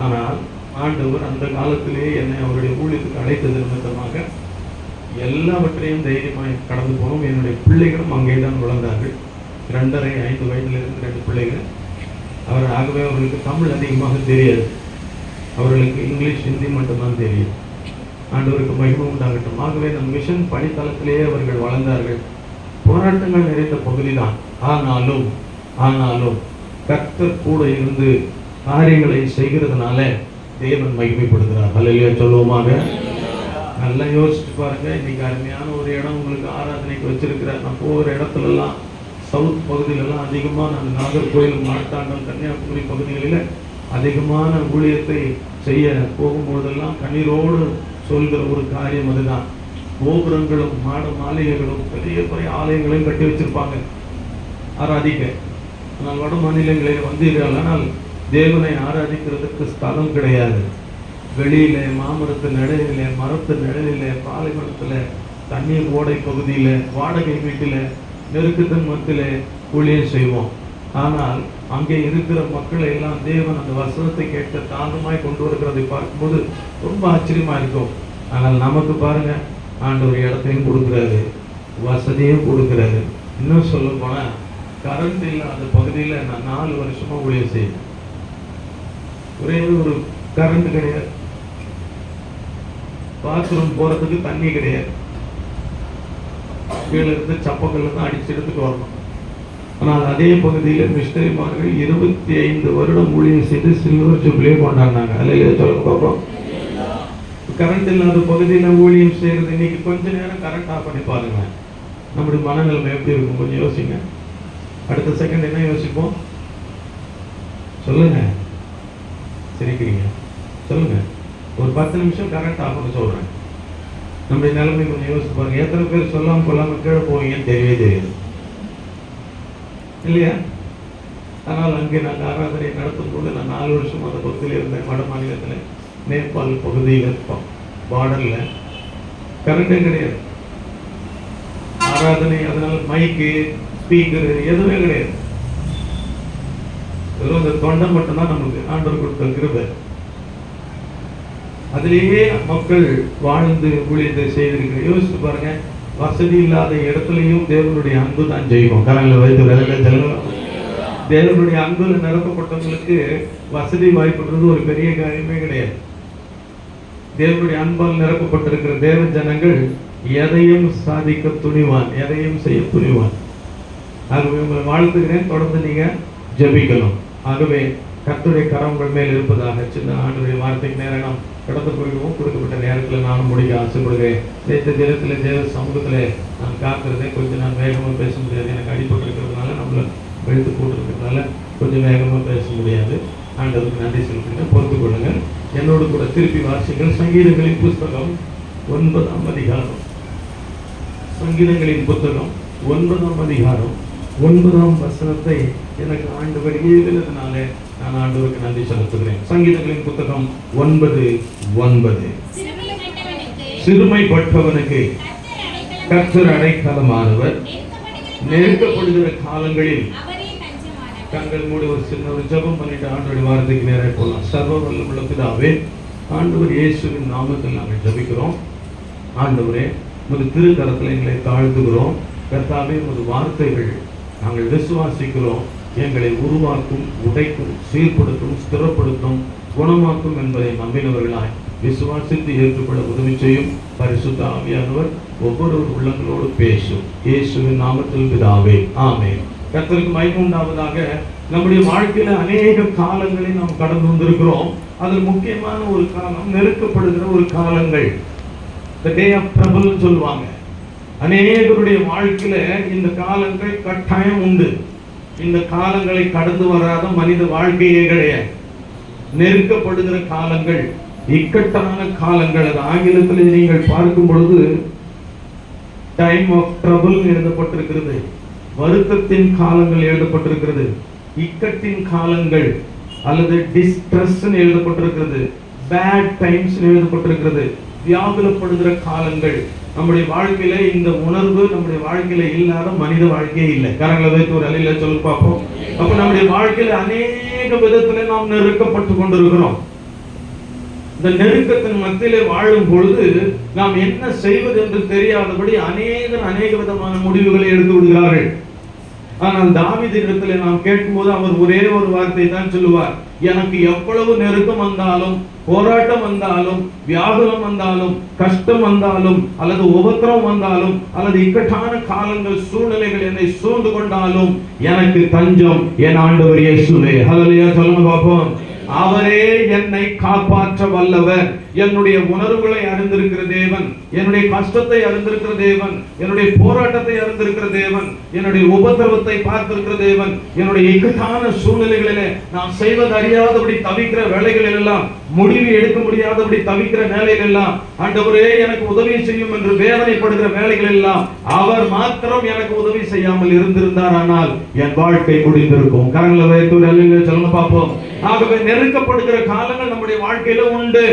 ஆனால் ஆண்டவர் அந்த காலத்திலேயே என்னை அவருடைய ஊழியத்துக்கு அழைத்தது நிமித்தமாக எல்லாவற்றையும் தைரியமாக கடந்து போனோம். என்னுடைய பிள்ளைகளும் அங்கே தான் வளர்ந்தார்கள். 2.5, 5 வயதிலிருந்து 2 பிள்ளைகள். ஆகவே அவர்களுக்கு தமிழ் அதிகமாக தெரியாது. அவர்களுக்கு இங்கிலீஷ், ஹிந்தி மட்டும்தான் தெரியும். ஆண்டவருக்கு மகிமை உண்டாகட்டும். ஆகவே நம் மிஷன் பணித்தளத்திலேயே அவர்கள் வளர்ந்தார்கள். போராட்டங்கள் நிறைந்த பகுதி தான். ஆனாலும் கர்த்தர் கூட இருந்து காரியங்களை செய்கிறதுனால தேவன் மகிமைப்படுகிறார். அல்லேலூயா சொல்லுவோமாக. நல்லா யோசிச்சு பாருங்க. இன்னைக்கு அருமையான ஒரு இடம் உங்களுக்கு ஆராதனைக்கு வச்சிருக்கிறார். நான் போகிற இடத்துலலாம், சவுத் பகுதியிலெல்லாம் அதிகமாக நான் நாகர்கோயில், மார்த்தாண்டம், கன்னியாகுமரி பகுதிகளில் அதிகமான ஊழியத்தை செய்ய போகும்போதெல்லாம் கண்ணீரோடு சொல்கிற ஒரு காரியம் அதுதான். கோபுரங்களும் மாளிகைகளும் பெரிய பெரிய ஆலயங்களையும் கட்டி வச்சிருப்பாங்க ஆராதிக்க. ஆனால் வட மாநிலங்களில் வந்தீர்கள், ஆனால் தேவனை ஆராதிக்கிறதுக்கு ஸ்தலம் கிடையாது. வெளியில, மாமரத்து நிழலில, மரத்து நிழலில, பாலைவனத்துல, தண்ணீர் ஓடை பகுதியில, வாடகை வீட்டில, நெருக்கத்தின் மத்தியில ஊழியம் செய்வோம். ஆனால் அங்கே இருக்கிற மக்களை எல்லாம் தேவன் அந்த வசனத்தை கேட்க தாழ்மாய் கொண்டு வருகிறதை பார்க்கும்போது ரொம்ப ஆச்சரியமா இருக்கும். ஆனால் நமக்கு பாருங்க, ஆண்டவர் இடத்தையும் கொடுக்குறாரு, வசதியும் கொடுக்குறாரு. இன்னும் சொல்ல போனா, கரண்ட் இல்லாத பகுதியில நான் 4 வருஷமா ஊழியம் செய்வேன். ஒரே ஒரு கரண்ட் கிடையாது, பாத்ரூம் போறதுக்கு தண்ணி கிடையாது, கீழே இருந்து சப்பக்கல்ல தான் அடிச்சு எடுத்துட்டு வரணும். ஆனால் அதே பகுதியில் மிஷனரிமார்கள் 25 வருடம் ஊழியம் செய்து சில்வர் ஜூப்ளியை கொண்டாடினாங்க. அல்லையா சொல்ல பார்ப்போம். கரண்ட் இல்லாத பகுதியில் ஊழியம் செய்யறது. இன்னைக்கு கொஞ்ச நேரம் கரண்ட் ஆஃப் பண்ணி பாருங்க, நம்முடைய மனநிலைமை எப்படி இருக்கும் கொஞ்சம் யோசிங்க. அடுத்த செகண்ட் என்ன யோசிப்போம்? சொல்லுங்க. சிரிக்கிறீங்க, சொல்லுங்க. ஒரு 10 நிமிஷம் கரண்ட் ஆஃப்னு சொல்றேன். நம்முடைய நிலைமை கொஞ்சம் யோசிச்சு பாருங்க. எத்தனை பேர் சொல்லாம கொள்ளாம கீழே போவீங்கன்னு தெரியவே தெரியாது இல்லையா? ஆனால் அங்கே நாங்கள் ஆராதனை நடத்தும் போது நான் 4 வருஷம் அந்த பகுதியில் இருந்தேன். வட மாநிலத்தில் நேபாள் பகுதியில் பார்டரில் கரண்டே கிடையாது. ஆராதனை அதனால மைக்கு ஸ்பீக்கரு எதுவுமே கிடையாது. வெறும் இந்த தொண்டை மட்டும்தான் நமக்கு ஆண்டவர் கொடுத்த கிருபை. அதிலேயே மக்கள் வாழ்ந்து ஊழியத்தை செய்திருக்கிற. யோசிச்சு பாருங்க, வசதி இல்லாத இடத்துலையும் தேவனுடைய அன்பு தான் ஜெயிக்கும். கரங்களை வைத்து தேவனுடைய அன்புல நிரப்பப்பட்டவங்களுக்கு வசதி வாய்ப்புன்றது ஒரு பெரிய காரியமே கிடையாது. தேவனுடைய அன்பால் நிரப்பப்பட்டிருக்கிற தேவ ஜனங்கள் எதையும் சாதிக்க துணிவான், எதையும் செய்ய துணிவான். ஆகவே உங்களை வாழ்த்துகிறேன். தொடர்ந்து நீங்க ஜெபிக்கணும். ஆகவே கர்த்தருடைய கரங்கள் மேல் இருப்பதாக. சின்ன ஆண்டுடைய வார்த்தைக்கு நேரம் நாம் கடந்து போயிடுவோம். கொடுக்கப்பட்ட நேரத்தில் நானும் முடிக்க ஆசைப்படுகிறேன். நேற்று தினத்தில் தேவ சமூகத்தில் நான் காக்கிறதே கொஞ்சம் நான் வேகமாக பேச முடியாது. எனக்கு அடிபட்டு இருக்கிறதுனால நம்மளை எழுத்து போட்டிருக்கிறதுனால கொஞ்சம் வேகமாக பேச முடியாது. ஆண்டவருக்கு நன்றி செலுத்துகிறேன். பொறுத்துக் கொள்ளுங்கள். என்னோடு கூட திருப்பி வாசிங்கள். சங்கீதங்களின் புஸ்தகம் 9ஆம் அதிகாரம். சங்கீதங்களின் புத்தகம் 9ஆம் அதிகாரம் 9ஆம் வசனத்தை எனக்கு ஆண்டவர் எழுதினதுனால நான் ஆண்டவருக்கு நன்றி செலுத்துகிறேன். சங்கீதங்களின் புத்தகம் 9:9. சிறுமைப்பட்டவனுக்கு கர்த்தர் அடைக்கலமானவர், நெருக்கப்படுகிற காலங்களில் கண்கள் மூடி ஒரு சின்ன ஒரு ஜெபம் பண்ணிட்டு ஆண்டவருடைய வார்த்தைக்கு நேராக போகலாம். சர்வ வல்லமுள்ள பிதாவே, ஆண்டவர் இயேசுவின் நாமத்தில் நாங்கள் ஜெபிக்கிறோம். ஆண்டவரே, உமது திருக்கரத்தில் எங்களை தாழ்த்துகிறோம். கர்த்தாவே, உமது வார்த்தைகள் நாங்கள் விசுவாசிக்கிறோம். எங்களை உருவாக்கும், உடைக்கும், சீர்படுத்தும், ஸ்திரப்படுத்தும், குணமாக்கும் என்பதை நம்பினவர்களாய் விசுவாசித்து ஏற்றுக்கொள்ள உதவி செய்யும். பரிசுத்த ஆவியானவர் ஒவ்வொரு உள்ளங்களோடு பேசும். இயேசுவின் நாமத்தில் பிதாவே, ஆமென். கர்த்தருக்கு மகிமை உண்டாவதாக. நம்முடைய வாழ்க்கையில அநேக காலங்களை நாம் கடந்து வந்திருக்கிறோம். அதில் முக்கியமான ஒரு காலம் நெருக்கப்படுகிற ஒரு காலங்கள். The day of trouble சொல்லுவாங்க. அநேகருடைய வாழ்க்கையில இந்த காலங்கள் கட்டாயம் உண்டு. இந்த காலங்களை கடந்து வராத மனித வாழ்க்கையே கிடையாது. நெருக்கப்படுகிற காலங்கள், இக்கட்டான காலங்கள். அது ஆங்கிலத்தில் நீங்கள் பார்க்கும் பொழுது டைம் ஆஃப் ட்ரபிள் எழுதப்பட்டிருக்கிறது. வருத்தத்தின் காலங்கள் எழுதப்பட்டிருக்கிறது. இக்கட்டின் காலங்கள் அல்லது டிஸ்ட்ரெஸ் எழுதப்பட்டிருக்கிறது. பேட் டைம்ஸ் எழுதப்பட்டிருக்கிறது. வியாகுலப்படுகிற காலங்கள். நம்முடைய வாழ்க்கையில இந்த உணர்வு நம்முடைய வாழ்க்கையில இல்லாத மனித வாழ்க்கையே இல்லை. கரங்களை வைத்து ஒரு அலையில சொல்லி பார்ப்போம். அப்ப நம்முடைய வாழ்க்கையில அநேக விதத்துல நாம் நெருக்கப்பட்டு கொண்டிருக்கிறோம். இந்த நெருக்கத்தின் மத்தியிலே வாழும் பொழுது நாம் என்ன செய்வது என்று தெரியாதபடி அநேக விதமான முடிவுகளை எடுத்து விடுகிறார்கள். ஆனால் தாவீதிடத்திலே நாம் கேட்கும்போது அவர் ஒரே ஒரு வார்த்தை தான் சொல்லுவார். எனக்கு எவ்வளவு நெருக்கம் வந்தாலும், போராட்டம் வந்தாலும், வியாகுலம் வந்தாலும், கஷ்டம் வந்தாலும், அல்லது உபத்திரம் வந்தாலும், அல்லது இக்கட்டான காலங்கள், சூழ்நிலைகள் என்னை சூழ்ந்து கொண்டாலும் எனக்கு தஞ்சம் என் ஆண்டவர் இயேசுவே. ஹல்லேலூயா சொல்லுங்க பாப்போம். அவரே என்னை காப்பாற்ற வல்லவர். என்னுடைய உணர்வுகளை அறிந்திருக்கிற தேவன், என்னுடைய கஷ்டத்தை அறிந்திருக்கிற தேவன், என்னுடைய போராட்டத்தை அறிந்திருக்கிற தேவன், என்னுடைய உபத்திரவத்தை பார்த்திருக்கிற தேவன், என்னுடைய இக்கட்டான சூழ்நிலைகளிலே நான் செய்வது அறியாதபடி தவிக்கிற வேலைகளில் எல்லாம், முடிவு எடுக்க முடியாதபடி தவிக்கிற வேலைகள் எல்லாம் ஆண்டவரே எனக்கு உதவி செய்யும் என்று வேதனைப்படுகிற வேலைகள் எல்லாம் அவர் மாத்திரம் எனக்கு உதவி செய்யாமல் இருந்திருந்தார், ஆனால் என் வாழ்க்கை முடிந்திருக்கும். கரங்களை வைத்து அல்லேலூயா சொல்லுங்க பாப்போம். ஆகவே நெருக்கப்படுகிற காலங்கள் நம்முடைய வாழ்க்கையில உண்டு.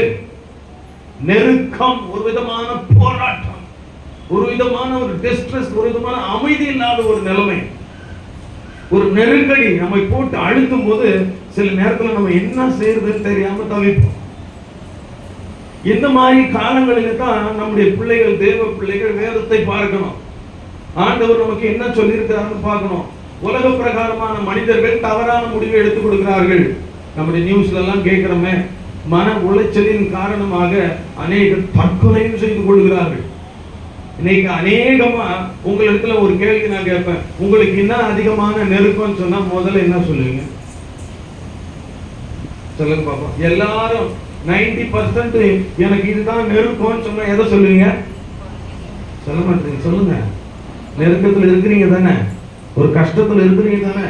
நெருக்கம் ஒரு விதமான போராட்டம், ஒரு விதமான ஒரு டிஸ்ட்ரெஸ், ஒரு விதமான அமைதி இல்லாத ஒரு நிலைமை, ஒரு நெருக்கடி நம்மை போட்டு அழுத்தும் போது சில நேரத்தில் நம்ம என்ன செய்யறதுன்னு தெரியாம தவிப்போம். இந்த மாதிரி காலங்களில தான் நம்முடைய பிள்ளைகள், தேவ பிள்ளைகள் வேதத்தை பார்க்கணும். ஆண்டவர் நமக்கு என்ன சொல்லியிருக்கிறான்னு பார்க்கணும். உலக பிரகாரமான மனிதர்கள் தவறான முடிவை எடுத்துக் கொடுக்கிறார்கள். நம்முடைய நியூஸ்ல எல்லாம் கேட்கிறோமே, மன உளைச்சலின் காரணமாக அநேக தற்கொலையும் செய்து கொள்கிறார்கள். இன்னைக்கு அநேகமா உங்களிடத்துல ஒரு கேள்வி நான் கேட்பேன், உங்களுக்கு என்ன அதிகமான நெருக்கம் சொன்னா முதல்ல என்ன சொல்லுவீங்க? சொல்லுங்க பாப்போம். எல்லாரும் 90% எனக்கு இதுதான் நெருக்கம்னு சொன்னா எதை சொல்லுவீங்க? சொல்ல மாட்டீங்க. சொல்லுங்க. நெருக்கத்துல இருக்கிறீங்க தானே, ஒரு கஷ்டத்துல இருக்கிறீங்க தானே,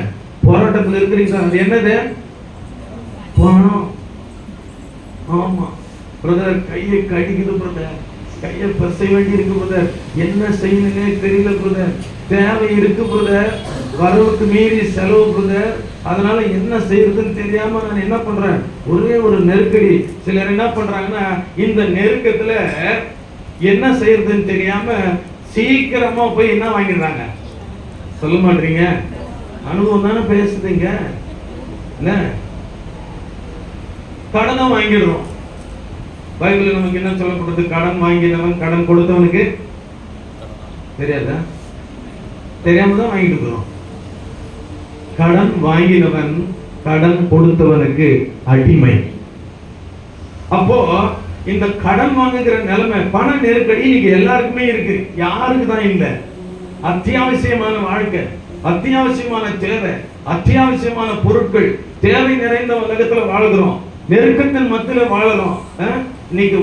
போராட்டத்துல இருக்கிறீங்க தானே. அது என்னது? பணம். ஆமா, பிரதர் கையை கடிக்குது பிரதர், கையை பசை வேண்டி இருக்கு பிரதர், என்ன செய்யணுன்னே தெரியல பிரதர், தேவை இருக்கு பிரதர், வரவுக்கு மீறி செலவு பிரதர், அதனால என்ன செய்யறதுன்னு தெரியாம நான் என்ன பண்றேன், ஒரே ஒரு நெருக்கடி. சிலர் என்ன பண்றாங்கன்னா இந்த நெருக்கத்துல என்ன செய்யறதுன்னு தெரியாம சீக்கிரமா போய் என்ன வாங்கிடுறாங்க, சொல்ல மாட்டீங்க, அனுபவம் தானே பேசுதுங்க, என்ன கடனை வாங்கிடுறோம். பைபிள் நமக்கு என்ன சொல்லப்படுது, கடன் வாங்கினவன் கடன் கொடுத்தவனுக்கு தெரியாதா, தெரியாம தான் வாங்கிட்டு இருக்கிறோம். கடன் வாங்கினவன் கடன் கொடுத்தவனுக்கு அடிமை. அப்போ இந்த கடன் வாங்குகிற நிலைமை, பண நெருக்கடி இன்னைக்கு எல்லாருக்குமே இருக்கு, யாருக்கு தான் இல்லை. அத்தியாவசியமான வாழ்க்கை, அத்தியாவசியமான தேவை, அத்தியாவசியமான பொருட்கள், தேவை நிறைந்த உலகத்துல வாழ்கிறோம், நெருக்கத்தின் மத்தியில வாழறோம். இன்னைக்கு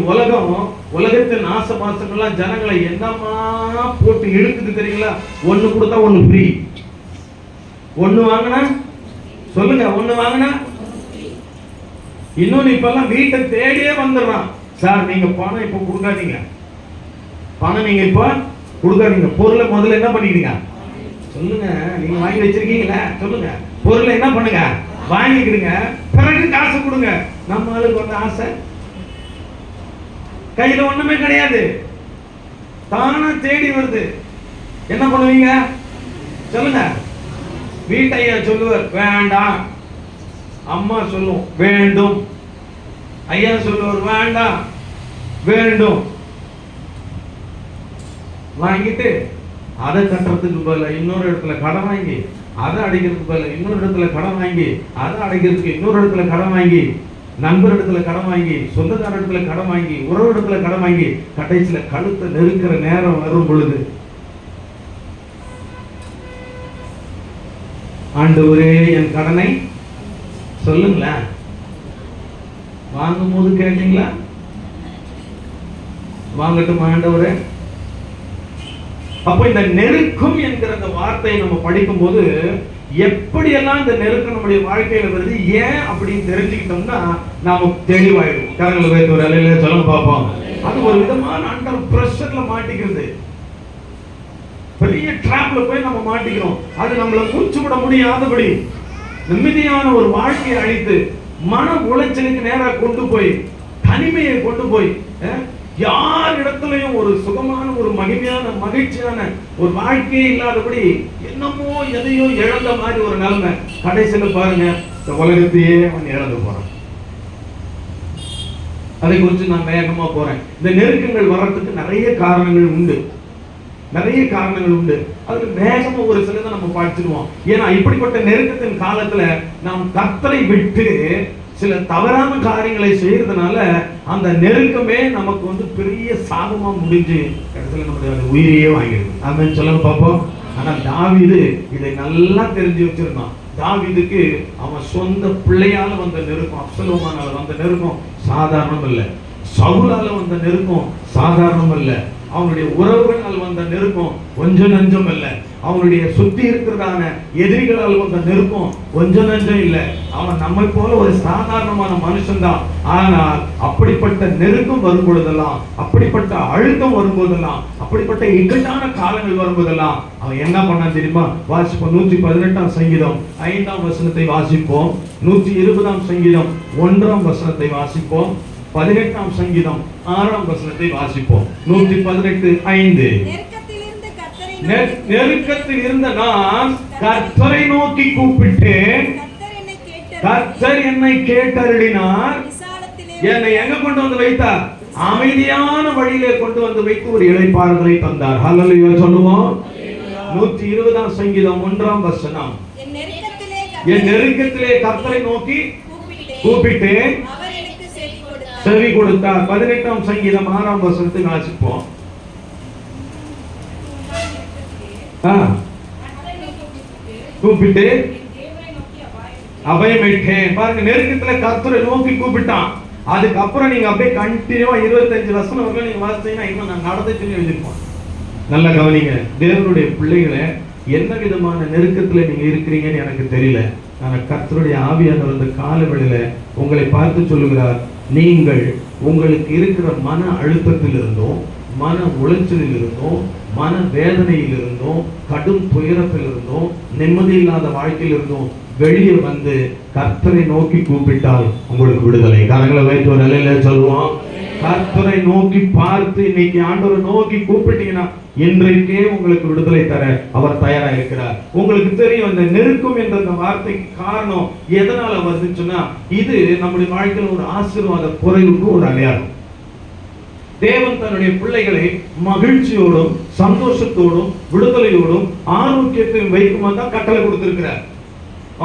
உலகத்தின் ஆசை பாசங்கள்லாம் ஜனங்களை என்னமா போட்டு இழுக்குது தெரியுங்களா? ஒண்ணு கொடுத்தா ஒண்ணு ஃப்ரீ, ஒண்ணு வாங்கினா சொல்லுங்க, ஒண்ணு வாங்கினா இன்னொன்னு. இப்ப எல்லாம் வீட்டை தேடியே வந்துடுறான். சார் நீங்க பணம் இப்ப கொடுக்காதீங்க, பணம் நீங்க இப்ப கொடுக்காதீங்க, பொருளை முதல்ல என்ன பண்ணிக்கிறீங்க சொல்லுங்க, நீங்க வாங்கி வச்சிருக்கீங்களா சொல்லுங்க, பொருளை என்ன பண்ணுங்க வாங்கிக்கிறீங்க, பிறகு காசு கொடுங்க. நம்ம ஆளுக்கு வந்து ஆசை, கையில ஒண்ணுமே கிடையாது, தானா தேடி வருது. என்ன பண்ணுவீங்க சொல்லுங்க? வீட்டையா சொல்லுவார் வேண்டாம், அம்மா சொல்லுவோம் வேண்டும், ஐயா சொல்லுவார் வேண்டாம் வேண்டும். வாங்கிட்டு அதை கட்டுறதுக்கு பதிலா இன்னொரு இடத்துல கடன் வாங்கி, அதை அடைக்கிறதுக்கு பதிலா இன்னொரு இடத்துல கடன் வாங்கி, அதை அடைக்கிறதுக்கு இன்னொரு இடத்துல கடன் வாங்கி, நண்பர் இடத்துல கடன் வாங்கி, சொந்தக்கார இடத்துல கடன் வாங்கி, உறவு இடத்துல கடன் வாங்கி, கடைசியில கழுத்தை நெருக்கிற நேரம் வரும் பொழுது ஆண்டவரே என் கடனை சொல்லுங்களேன். வாங்கும் போது கேட்டீங்களா? வாங்கட்டும் ஆண்டவரே. அப்போ இந்த நெருக்கம் என்கிற அந்த வார்த்தையை நம்ம படிக்கும் போது எப்படியெல்லாம் இந்த நெருக்கம் நம்முடைய வாழ்க்கையில வருது, ஏன் அப்படின்னு தெரிஞ்சுக்கிட்டோம்னா நாம தெளிவாயிடும். கரங்களை வைத்து ஒரு அலையில சொல்ல பார்ப்போம். அது ஒரு விதமான அண்டர் பிரஷர்ல மாட்டிக்கிறது, பெரிய டிராப்ல போய் நம்ம மாட்டிக்கிறோம். அது நம்மளை மூச்சு விட முடியாதபடி நிம்மதியான ஒரு வாழ்க்கையை அழித்து மன உளைச்சலுக்கு நேராக கொண்டு போய் தனிமையை கொண்டு போய் யார் இடத்துலையும் ஒரு சுகமான ஒரு மகிமையான மகிழ்ச்சியான ஒரு வாழ்க்கையே இல்லாதபடி என்னமோ எதையோ இழந்த மாதிரி ஒரு நிலைமை. கடைசியில பாருங்க இந்த உலகத்தையே அவன் இழந்து போறான். அதை குறித்து நான் வேகமா போறேன். இந்த நெருக்கங்கள் வர்றதுக்கு நிறைய காரணங்கள் உண்டு, நிறைய காரணங்கள் உண்டு. அதுக்கு வேகமா ஒரு சிலதை நம்ம படிச்சிருவோம். ஏன்னா இப்படிப்பட்ட நெருக்கத்தின் காலத்துல நாம் கர்த்தரை விட்டு சில தவறான காரியங்களை செய்யறதுனால அந்த நெருக்கமே நமக்கு வந்து பெரிய சாபமா முடிஞ்சு கடைசியில நம்மளுடைய உயிரையே வாங்கிடுது. ஆமென் சொல்லுங்க பாப்போம். ஆனா தாவீது இதை நல்லா தெரிஞ்சு வச்சிருந்தான். தாவீதுக்கு அவன் சொந்த பிள்ளையால வந்த நெருக்கம், அப்சலோமானால வந்த நெருக்கம் சாதாரணம் இல்லை, சவுலால வந்த நெருக்கம் சாதாரணம் இல்லை, அவனுடைய உறவுகளால் வந்த நெருக்கம் கொஞ்சம் நஞ்சம் இல்லை, அவனுடைய சுத்தி இருக்கிறதான எதிரிகளால் வந்த நெருக்கம் கொஞ்சம் நஞ்சம் இல்லை. அவன் நம்மை போல ஒரு சாதாரணமான மனுஷன்தான். ஆனால் அப்படிப்பட்ட நெருக்கம் வரும் பொழுதெல்லாம், அப்படிப்பட்ட அழுத்தம் வரும்போதெல்லாம், அப்படிப்பட்ட இக்கட்டான காலங்கள் வரும்போதெல்லாம் அவன் என்ன பண்ணான் தெரியுமா? வாசிப்போம். 118ஆம் சங்கீதம் 5ஆம் வசனத்தை வாசிப்போம். 120ஆம் சங்கீதம் 1ஆம் வசனத்தை வாசிப்போம். 18ஆம் சங்கீதம் 6ஆம் வசனத்தை வாசிப்போம். 118:5. நெருக்கத்தில் இருந்த நான் கர்த்தரை நோக்கி கூப்பிட்டேன், கர்த்தர் என்னை கேட்டருளினார். என்னை எங்க கொண்டு வந்து வைத்தார்? அமைதியான வழியிலே கொண்டு வந்து வைத்து ஒரு இளைப்பாறுதலை தந்தார். ஹல்லேலூயா சொல்லுவோம். 120ஆம் சங்கீதம் 1ஆம் வசனம். என் நெருக்கத்திலே கர்த்தரை நோக்கி கூப்பிட்டேன், செவி கொடுத்தார். 18ஆம் சங்கீதம் 6ஆம் வசனத்தை வாசிப்போம். கூப்பிட்டு அபயமிட்டேன். பாருங்க, நெருக்கத்துல கர்த்தரை நோக்கி கூப்பிட்டான். அதுக்கப்புறம் நீங்க அப்படியே கண்டினியூவா 25 வசனம் வரைக்கும் நீங்க வாசிச்சீங்கன்னா இன்னும் நான் நடந்துச்சுன்னு எழுதிருப்போம். நல்லா கவனிங்க தேவனுடைய பிள்ளைகளை, என்ன விதமான நெருக்கத்துல நீங்க இருக்கிறீங்கன்னு எனக்கு தெரியல. ஆனா கர்த்தருடைய ஆவியானவர் இந்த காலவெளியில உங்களை பார்த்து சொல்லுகிறார், நீங்கள் உங்களுக்கு இருக்கிற மன அழுத்தத்தில் இருந்தோம், மன உளைச்சலில் இருந்தோம், மன வேதனையில் இருந்தோம், கடும் துயரத்தில் இருந்தோம், நிம்மதி இல்லாத வாழ்க்கையில் இருந்தோம் வெளியே வந்து கர்த்தரை நோக்கி கூப்பிட்டால் உங்களுக்கு விடுதலை. கரங்களை வைத்து ஒரு நிலையில சொல்லுவோம். கர்த்தரை நோக்கி பார்த்து இன்னைக்கு ஆண்டவரை நோக்கி கூப்பிட்டீங்கன்னா இன்றைக்கே உங்களுக்கு விடுதலை தர அவர் தயாரா இருக்கிறார். உங்களுக்கு தெரியும், இந்த நெருக்கம் என்ற அந்த வார்த்தைக்கு காரணம் எதனால வந்துச்சுன்னா, இது நம்முடைய வாழ்க்கையில் ஒரு ஆசீர்வாத குறைவுக்கு ஒரு அடையாளம். தேவன் தன்னுடைய பிள்ளைகளை மகிழ்ச்சியோடும் சந்தோஷத்தோடும் விடுதலையோடும் ஆரோக்கியத்தையும் வைக்குமாறு தான் கட்டளை கொடுத்திருக்கிறார்.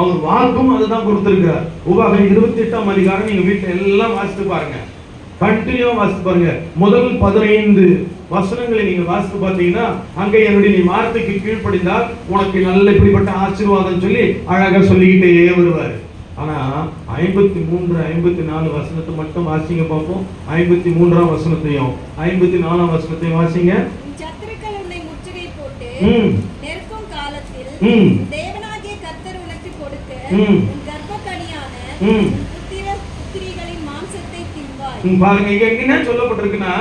அவர் வாக்கும் அதுதான் கொடுத்திருக்கிறார். உபாகமம் 28ஆம் அதிகாரம் நீங்க வீட்டுல எல்லாம் வாசித்து பாருங்க, கண்டினியூவா வாசித்து பாருங்க. முதல் 15 வசனங்களை நீங்க வாசித்து பார்த்தீங்கன்னா, அங்க என்னுடைய நீ வார்த்தைக்கு கீழ்ப்படிந்தால் உனக்கு நல்ல இப்படிப்பட்ட ஆசீர்வாதம் சொல்லி அழகா சொல்லிக்கிட்டே வருவாரு. ஆனா 53, 54 வசனத்தை மட்டும் வாசிங்க பார்ப்போம். 53ஆம் வசனத்தையும் 54ஆம் வசனத்தையும் வாசிங்க. சத்துருக்கள் உன்னை முற்றுகை போட்டு நெருக்கும் காலத்தில் தேவனாகிய கர்த்தர் உனக்கு கொடுத்த உன் கர்ப்பக்கனியான புத்திரிகளின் மாம்சத்தை தின்பாய். பாருங்க, இங்க என்ன சொல்லப்பட்டிருக்குன்னா,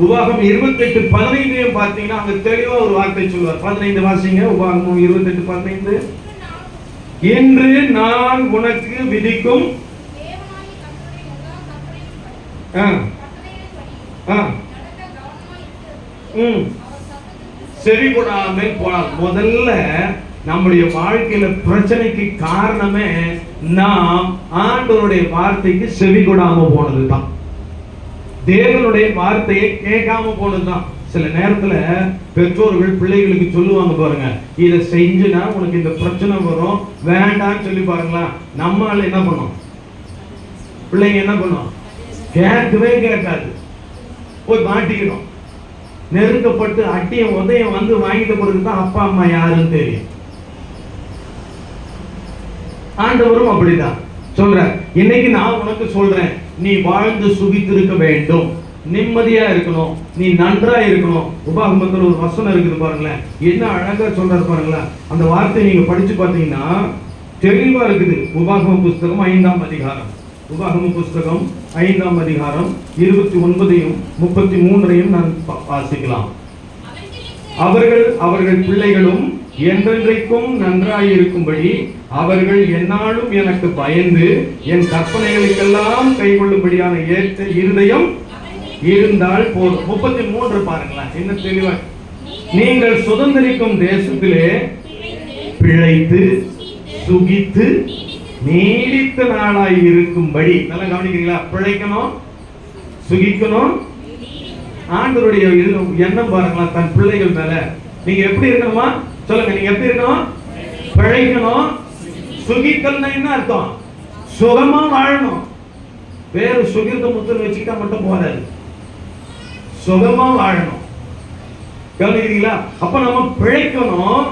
உபாகமம் 28:15 பார்த்தீங்கன்னா அங்க தெளிவா ஒரு வார்த்தை சொல்வார். 15 வாசிங்க. உபாகமம் 28:15. என்று நான் உனக்கு விதிக்கும் செவி கொடாமல் போனால். முதல்ல நம்முடைய வாழ்க்கையில பிரச்சனைக்கு காரணமே நாம் ஆண்டவருடைய வார்த்தைக்கு செவி கொடாம போனதுதான், தேவனுடைய வார்த்தையை கேட்காம போனதுதான். சில நேரத்துல பெற்றோர்கள் பிள்ளைகளுக்கு சொல்லுவாங்க பாருங்க, இதை செஞ்சுனா உனக்கு இந்த பிரச்சனை வரும், வேண்டான்னு சொல்லி பாருங்களா. நம்மளால என்ன பண்ணோம், பிள்ளைங்க என்ன பண்ணோம், கேட்கவே கேட்காது, போய் மாட்டிக்கணும். நெருக்கப்பட்டு அட்டிய உதயம் வந்து வாங்கிட்ட பிறகுதான் அப்பா அம்மா யாருன்னு தெரியும். ஆண்டவரும் அப்படிதான் சொல்றார். இன்னைக்கு நான் உனக்கு சொல்றேன், நீ வாழ்ந்து சுகித்திருக்க வேண்டும், நிம்மதியா இருக்கணும், நீ நன்றா இருக்கணும். உபாகமத்தில் ஒரு வசனம் இருக்குது பாருங்களேன், என்ன அழகா சொல்றாரு பாருங்களேன். அந்த வார்த்தையை நீங்க படிச்சு பார்த்தீங்கன்னா தெளிவா இருக்குது. உபாகமம் புஸ்தகம் 5ஆம் அதிகாரம், உபாகமம் புஸ்தகம் 5ஆம் அதிகாரம் 29ஐயும் 33ஐயும் நான் வாசிக்கலாம். அவர்கள் பிள்ளைகளும் என்றென்றைக்கும் நன்றாயிருக்கும்படி அவர்கள் என்னாலும் எனக்கு பயந்து என் கற்பனைகளுக்கெல்லாம் கைகொள்ளும்படியான ஏற்ற இருதயம் இருந்தால் போதும். 33 பாருங்களேன், என்ன தெளிவா. நீங்கள் சுதந்திரிக்கும் தேசத்திலே பிழைத்து சுகித்து நீடித்த நாளாய் இருக்கும்படி. நல்லா கவனிக்கிறீங்களா? பிழைக்கணும், சுகிக்கணும். ஆண்டவருடைய எண்ணம் பாருங்களா தன் பிள்ளைகள் மேல. நீங்க எப்படி இருக்கணுமா சொல்லுங்க, நீங்க எப்படி இருக்கணும்? பிழைக்கணும். சுகித்தல்னா என்ன அர்த்தம்? சுகமா வாழணும். வேற சுகிர்த முத்தல் வச்சுக்கிட்டா மட்டும் போறாது, சுகமா வாழணும். கவனிக்கிறீங்களா? அப்ப நம்ம பிழைக்கணும்,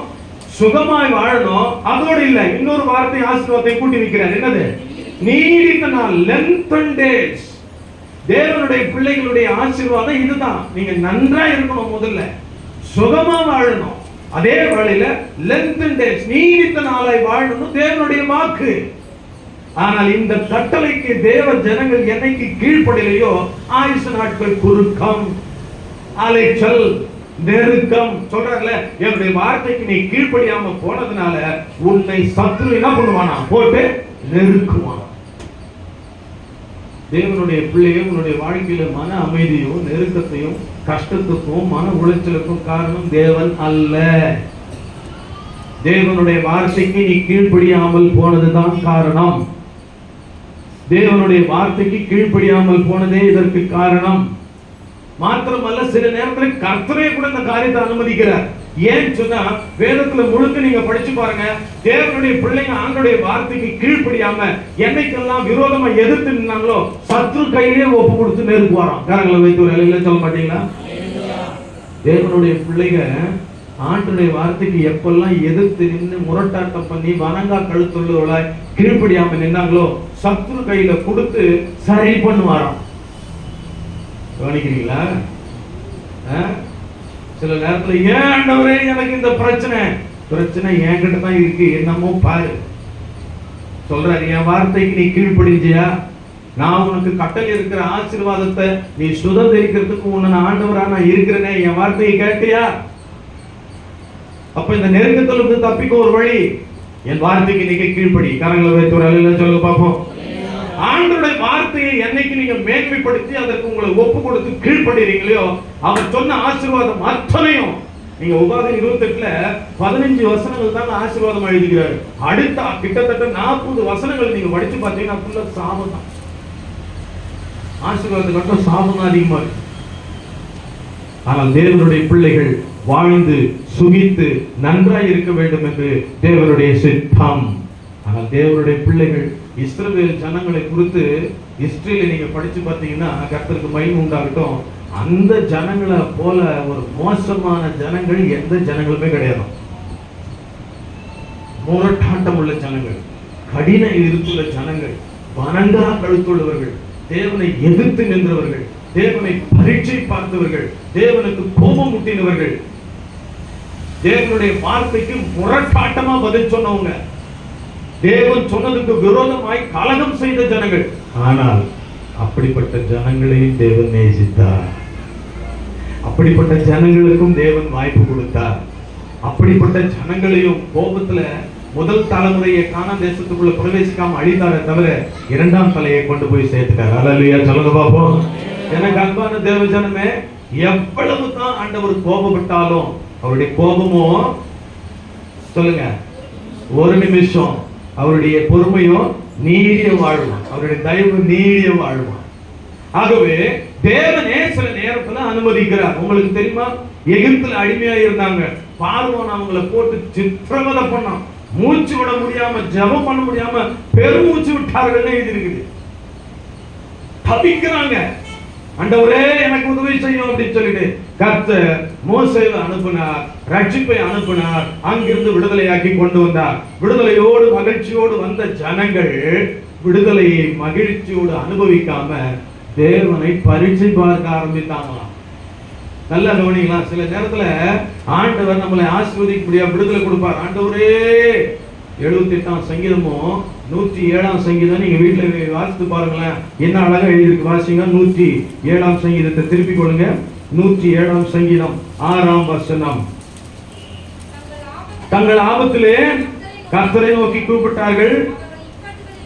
சுகமாய் வாழணும். அதோடு இல்ல, இன்னொரு வார்த்தை ஆசீர்வாதத்தை கூட்டி வைக்கிறார். என்னது? நீடித்த நாள், lengthened days. தேவனுடைய பிள்ளைகளுடைய ஆசீர்வாதம் இதுதான். நீங்க நன்றா இருக்கணும், முதல்ல சுகமா வாழணும், அதே வேளையில lengthened days, நீடித்த நாளாய் வாழணும் தேவனுடைய வாக்கு. ஆனால் இந்த கட்டளைக்கு தேவ ஜனங்கள் என்னைக்கு கீழ்ப்படலையோ ஆயுசு நாட்கள் குறுக்கம், அலைச்சல், நெருக்கம். சொல்றாங்கல்ல, என்னுடைய வார்த்தைக்கு நீ கீழ்ப்படியாம போனதுனால உன்னை சத்துரு என்ன பண்ணுவானா, போட்டு நெருக்குவான். தேவனுடைய பிள்ளையும் உன்னுடைய வாழ்க்கையில மன அமைதியும் நெருக்கத்தையும் கஷ்டத்துக்கும் மன உளைச்சலுக்கும் காரணம் தேவன் அல்ல. தேவனுடைய வார்த்தைக்கு நீ கீழ்ப்படியாமல் போனதுதான் காரணம். தேவனுடைய வார்த்தைக்கு கீழ்ப்படியாமல் போனதே இதற்கு காரணம். மாத்திரமல்ல, சில நேரத்தில் கர்த்தரே கூட இந்த காரியத்தை அனுமதிக்கிறார். ஏன் சொன்னா, வேதத்துல முழுக்க நீங்க படிச்சு பாருங்க, தேவனுடைய பிள்ளைங்க ஆண்டவருடைய வார்த்தைக்கு கீழ்ப்படியாம என்னைக்கெல்லாம் விரோதமா எதிர்த்து நின்னாங்களோ சத்ரு கையிலே ஒப்பு கொடுத்து நெருக்குவாராம். கரங்களை வைத்து ஒரு இலையில சொல்ல மாட்டீங்களா? தேவனுடைய பிள்ளைங்க ஆண்டவருடைய வார்த்தைக்கு எப்பெல்லாம் எதிர்த்து நின்று முரட்டாட்டம் பண்ணி வணங்கா கழுத்துள்ளவர்களாய் கீழ்ப்படியாம நின்னாங்களோ சத்ரு கையில கொடுத்து சரி பண்ணுவாராம். கவனிக்கிறீங்களா? சில நேரத்துல, ஏன் ஆண்டவரே எனக்கு இந்த பிரச்சனை என்கிட்ட தான் இருக்கு, என்னமோ பாரு சொல்றாரு. என் வார்த்தைக்கு நீ கீழ்ப்படிஞ்சியா? நான் உனக்கு கட்டளை இருக்கிற ஆசீர்வாதத்தை நீ சுதந்திரிக்கிறதுக்கு உன்னை ஆண்டவரா நான் இருக்கிறேனே, என் வார்த்தையை கேட்டியா? அப்ப இந்த நெருக்கத்திலிருந்து தப்பிக்க ஒரு வழி, என் வார்த்தைக்கு நீங்க கீழ்ப்படி. கரங்களை வைத்து ஒரு அல்லேலூயா சொல்லுங்க பாப்போம். ஆண்டவருடைய வார்த்தையை என்னைக்கு நீங்க மேன்மைப்படுத்தி அதற்கு உங்களை ஒப்பு கொடுத்து கீழ்ப்படுறீங்களோ, அவர் சொன்ன ஆசீர்வாதம் அத்தனையும் நீங்க உபாகமம் 28ல 15 வசனங்கள் தான் ஆசீர்வாதம் எழுதுகிறாரு. அடுத்த கிட்டத்தட்ட 40 வசனங்கள் நீங்க படிச்சு பார்த்தீங்கன்னா ஃபுல்லா சாபம் தான். ஆசீர்வாதத்தை மட்டும் சாபம் அதிகமா இருக்கு. ஆனால் தேவனுடைய பிள்ளைகள் வாழ்ந்து சுகித்து நன்றாய் இருக்க வேண்டும் என்று தேவனுடைய சித்தம். ஆனால் தேவனுடைய பிள்ளைகள் இஸ்ரவேல் ஜனங்களை குறித்து ஹிஸ்டரியில நீங்க படிச்சு பார்த்தீங்கன்னா, கர்த்தருக்கு மகிமை உண்டாகட்டும், அந்த ஜனங்களை போல ஒரு மோசமான ஜனங்கள் எந்த ஜனங்களுமே கிடையாது. முரட்டாட்டம் உள்ள ஜனங்கள், கடின இருப்புள்ள ஜனங்கள், வணங்கா கழுத்துள்ளவர்கள், தேவனை எதிர்த்து நின்றவர்கள், தேவனை பரீட்சை பார்த்தவர்கள், தேவனுக்கு கோபம் ஊட்டினவர்கள், தேவனுடைய வார்த்தைக்கு முரட்டாட்டமா பதில் சொன்னவங்க, தேவன் சொன்னதுக்கு விரோதமாய் கலகம் செய்த ஜனங்கள். ஆனால் அப்படிப்பட்ட ஜனங்களையும் தேவன் நேசித்தார். அப்படிப்பட்ட ஜனங்களுக்கும் தேவன் வாய்ப்பு கொடுத்தார். அப்படிப்பட்ட ஜனங்களையும் கோபத்துல முதல் தலைமுறையை கானான் தேசத்துக்குள்ள பிரவேசிக்காம அழித்தாரே தவிர இரண்டாம் தலையை கொண்டு போய் சேர்த்துட்டார். அல்லேலூயா சொல்லுங்க பாப்போம். எனக்கு அன்பான தேவ ஜனமே, எவ்வளவு தான் ஆண்டவர் கோபப்பட்டாலும் அவருடைய கோபமோ சொல்லுங்க ஒரு நிமிஷம், அவருடைய பொறுமையும் நீடிய வாழ்வான், அவருடைய தயவு நீடிய வாழ்வான். ஆகவே தேவனே சில நேரத்துல அனுமதிக்கிறார். உங்களுக்கு தெரியுமா, எகிப்துல அடிமையா இருந்தாங்க. பார்வோன் அவங்களை போட்டு சித்திரவதை பண்ணான். மூச்சு விட முடியாம, ஜெபம் பண்ண முடியாம பெருமூச்சு விட்டார்கள் இருக்குது. தவிக்கிறாங்க. ஆண்டவரே எனக்கு உதவி செய்யும் அப்படின்னு சொல்லிட்டு கர்த்தர் மோசேவை அனுப்பினார், ரட்சிப்பை அனுப்பினார், அங்கிருந்து விடுதலையாக்கி கொண்டு வந்தார். விடுதலையோடு மகிழ்ச்சியோடு வந்த ஜனங்கள் விடுதலையை மகிழ்ச்சியோடு அனுபவிக்காம தேவனை பரீட்சை பார்க்க ஆரம்பித்தாங்களாம். நல்லா கவனிக்கலாம். சில நேரத்துல ஆண்டவர் நம்மளை ஆசீர்வதிக்க முடியாது, விடுதலை கொடுப்பார். ஆண்டவரே 78ஆம் சங்கீதமும் 107ஆம் சங்கீதம் நீங்க வீட்டுல வாசித்து பாருங்களேன், என்ன அழகா எழுதியிருக்கு. வாசிங்க 107ஆம் சங்கீதத்தை திருப்பி கொள்ளுங்க. 107ஆம் சங்கீதம் 6ஆம் வசனம். தங்கள் ஆபத்திலே கர்த்தரை நோக்கி கூப்பிட்டார்கள்,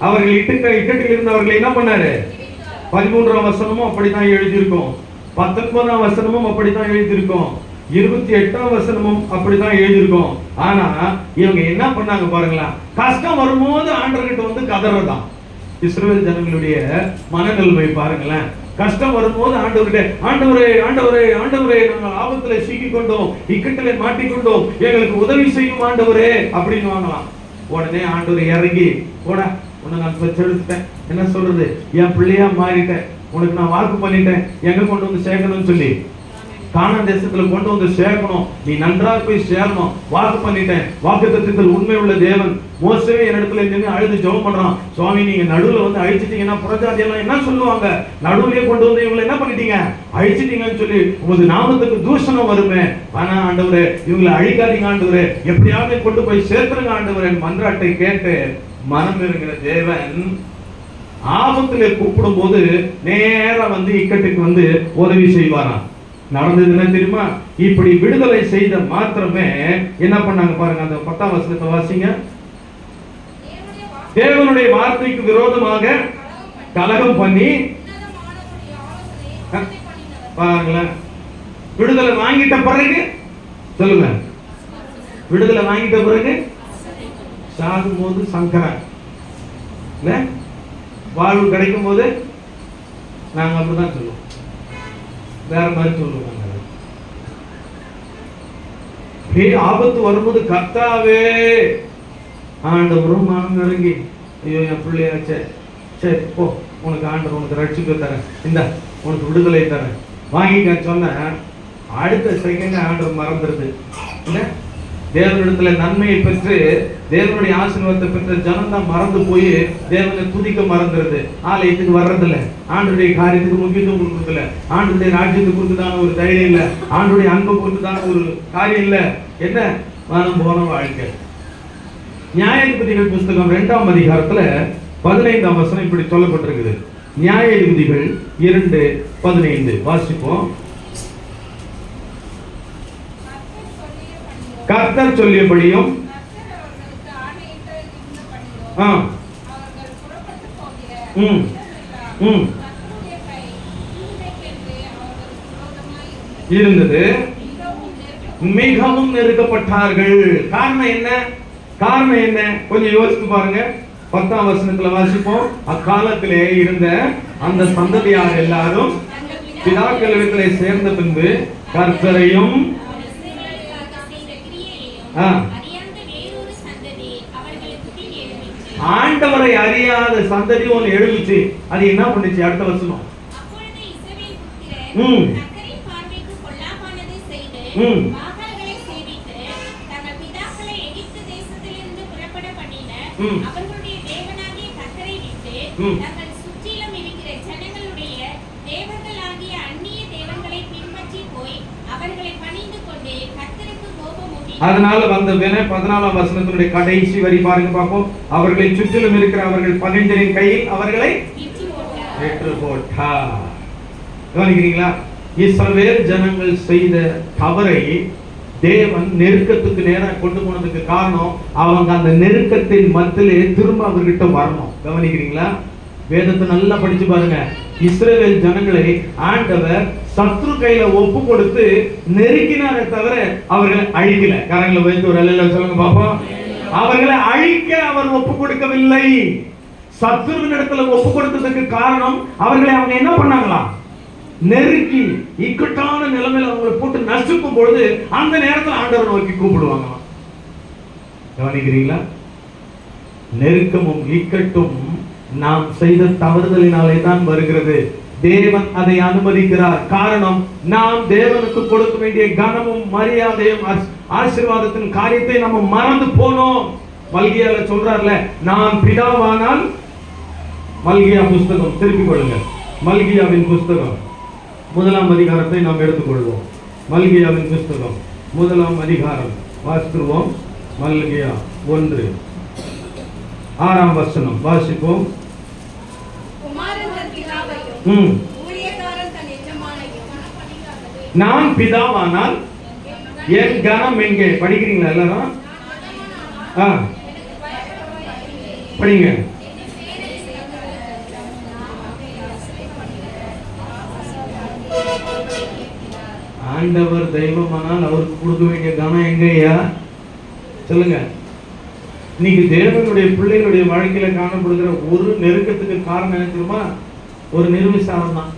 அவர்கள் இக்கட்டில் இருந்தவர்களை என்ன பண்ணாரு? 13ஆம் வசனமும் அப்படித்தான் எழுதியிருக்கும், 19ஆம் வசனமும் அப்படித்தான் எழுதியிருக்கும், 28ஆம் வசனமும் அப்படித்தான் எழுதியிருக்கும். ஆனா இவங்க என்ன பண்ணாங்க பாருங்களா, கஷ்டம் வரும்போது ஆண்டவர்கிட்ட வந்து கதறதான். இஸ்ரவேல் ஜனங்களுடைய மனநிலைமை பாருங்களேன். கஷ்டம் வரும்போது ஆண்டவர்கிட்ட, ஆண்டவரே ஆண்டவரே ஆண்டவரே நாங்கள் ஆபத்துல சிக்கிக் கொண்டோம், இக்கட்டிலே மாட்டிக்கொண்டோம், எங்களுக்கு உதவி செய்யும் ஆண்டவரே அப்படின்னு வாங்கலாம். உடனே ஆண்டவர் இறங்கி, போட உன்னை நான் பெற்றெடுத்துட்டேன், என்ன சொல்றது, என் பிள்ளையா மாறிட்டேன், உனக்கு நான் வாக்கு பண்ணிட்டேன், எங்க கொண்டு வந்து சேர்க்கணும்னு சொல்லி கானான் தேசத்துல கொண்டு வந்து சேர்க்கணும், நீ நன்றாக போய் சேரணும், வாக்கு பண்ணிட்டேன். வாக்குத்தத்தத்தில் உண்மை உள்ள தேவன். மோசே என்னிடத்துல நின்று அழுது ஜெபம் பண்றான், சுவாமி நீங்க நடுவுல வந்து அழிச்சிட்டீங்கன்னா புறஜாதி எல்லாம் என்ன சொல்லுவாங்க, நடுவுலயே கொண்டு வந்து இவங்களை என்ன பண்ணிட்டீங்க, அழிச்சிட்டீங்கன்னு சொல்லி உமது நாமத்துக்கு தூஷணம் வருமே. ஆனா ஆண்டவரே இவங்களை அழிக்காதீங்க ஆண்டவரே, எப்படியாவது கொண்டு போய் சேர்த்துருங்க ஆண்டவரே மன்றாட்டை கேட்டு மனம் இருக்கிற தேவன் ஆபத்திலே கூப்பிடும் போது நேரா வந்து இக்கட்டுக்கு வந்து உதவி செய்வாராம். நடந்தது என்ன தெரியுமா, இப்படி விடுதலை செய்த மாத்திரமே என்ன பண்ணாங்க பாருங்க, அந்த 10ஆம் வசனத்தை வாசிங்க. தேவனுடைய வார்த்தைக்கு விரோதமாக கலகம் பண்ணி பாருங்களேன். விடுதலை வாங்கிட்ட பிறகு சொல்லுங்க, விடுதலை வாங்கிட்ட பிறகு சாகும் போது சங்கரன், வாழ்வு கிடைக்கும் போது நாங்க அப்படிதான் சொல்லுவோம், வேற மாதிரி சொல்லுவாங்க. ஆபத்து வரும்போது கர்த்தாவே, ஆண்டவரும் மனம் நெருங்கி, ஐயோ என் பிள்ளையாச்சே, சரி போ, உனக்கு ஆண்டவர் உனக்கு ரட்சிப்பு தரேன், இந்த உனக்கு விடுதலை தரேன் வாங்கிக்க சொன்ன அடுத்த செகண்ட் ஆண்டவர் மறந்துருது. இல்லை, தேவனிடத்துல நன்மையை பெற்று தேவனுடைய ஆசீர்வாதத்தை பெற்ற ஜனம் தான் மறந்து போய் தேவனை துதிக்க மறந்துருது. ஆலயத்துக்கு வர்றதில்ல, ஆண்டுடைய காரியத்துக்கு முக்கியத்துவம் கொடுக்கறதில்ல, ஆண்டுடைய ராஜ்யத்துக்கு கொடுத்துதான ஒரு தைரியம் இல்லை, ஆண்டுடைய அன்பை கொடுத்துதான ஒரு காரியம் இல்லை. என்ன மனம் போன வாழ்க்கை. நியாயாதிபதிகள் புஸ்தகம் 2ஆம் அதிகாரத்துல 15ஆம் வசனம் இப்படி சொல்லப்பட்டிருக்குது. நியாயாதிபதிகள் 2:15 வாசிப்போம். கர்த்தர் சொல்லியபடியும் இருந்தது. மிகவும் நெருக்கப்பட்டார்கள். காரணம் என்ன? காரணம் என்ன? கொஞ்சம் யோசித்து பாருங்க. 10ஆம் வசனத்துல வாசிப்போம். அக்காலத்திலே இருந்த அந்த சந்ததியார் எல்லாரும் பிதாக்களிடத்திலே சேர்ந்த பின்பு கர்த்தரையும் ஆண்டவரை அறியாத சந்ததி ஒன்று எழுந்துச்சு. அது என்ன பண்ணுச்சு? அடுத்த வசனம். அதனால வந்த வினை 14ஆம் வசனத்தினுடைய கடைசி வரி பாருங்க பார்ப்போம். அவர்களை சுற்றிலும் இருக்கிற அவர்கள் பகைஞரின் கையில் அவர்களை வெற்று போட்டார். கவனிக்கிறீங்களா? இஸ்ரவேல் ஜனங்கள் செய்த தவறை தேவன் நெருக்கத்துக்கு நேரம் கொண்டு போனதுக்கு காரணம் அவங்க அந்த நெருக்கத்தின் மத்தியிலே திரும்ப அவர்கிட்ட வரணும். கவனிக்கிறீங்களா? வேதத்தை நல்லா படிச்சு பாருங்க. இஸ்ரவேல் ஜனங்களை ஆண்டவர் சத்ரு கையில ஒப்பு கொடுத்து நெருக்கினாரே தவிர அவர்களை அழிக்கல. கரங்களை வைத்து ஒரு அல்ல சொல்லுங்க பாப்போம். அவர்களை அழிக்க அவர் ஒப்பு கொடுக்கவில்லை. சத்ருவின் இடத்துல ஒப்பு கொடுத்ததுக்கு காரணம் அவர்களை அவங்க என்ன பண்ணாங்களா? நெருக்கி இக்கட்டான நிலைமையில அவங்களை போட்டு நசுக்கும் பொழுது அந்த நேரத்தில் ஆண்டவர் நோக்கி கூப்பிடுவாங்க. கவனிக்கிறீங்களா? நெருக்கமும் இக்கட்டும் நாம் செய்த தவறுதலினாலே தான் வருகிறது. தேவன் அதை அனுமதிக்கிறார். காரணம், நாம் தேவனுக்கு கொடுக்க வேண்டிய கனமும் மரியாதையும் ஆசீர்வாதத்தின் காரியத்தை நம்ம மறந்து போனோம். மல்கியால சொல்றார்ல, நான் பிதாவானால். மல்கியா புஸ்தகம் திருப்பிக் கொள்ளுங்க. மல்கியாவின் புஸ்தகம் 1ஆம் அதிகாரத்தை நாம் எடுத்துக்கொள்வோம். மல்கியாவின் புஸ்தகம் 1ஆம் அதிகாரம் வாசிக்கிறோம். மல்கியா 1:6 வசனம் வாசிப்போம். நான் பிதாவானால் என் கனம் எங்கே? படிக்கிறீங்களா எல்லாரும்? படிங்க. ஆண்டவர் தெய்வமானால் அவருக்கு கொடுக்க வேண்டிய கனம் எங்கயா? சொல்லுங்க. இன்னைக்கு தேவனுடைய பிள்ளைகளுடைய வாழ்க்கையில காணப்படுகிற ஒரு நெருக்கத்துக்கு காரணம் என்ன தெரியுமா? ஒரு நிர்விசாரம் தான்.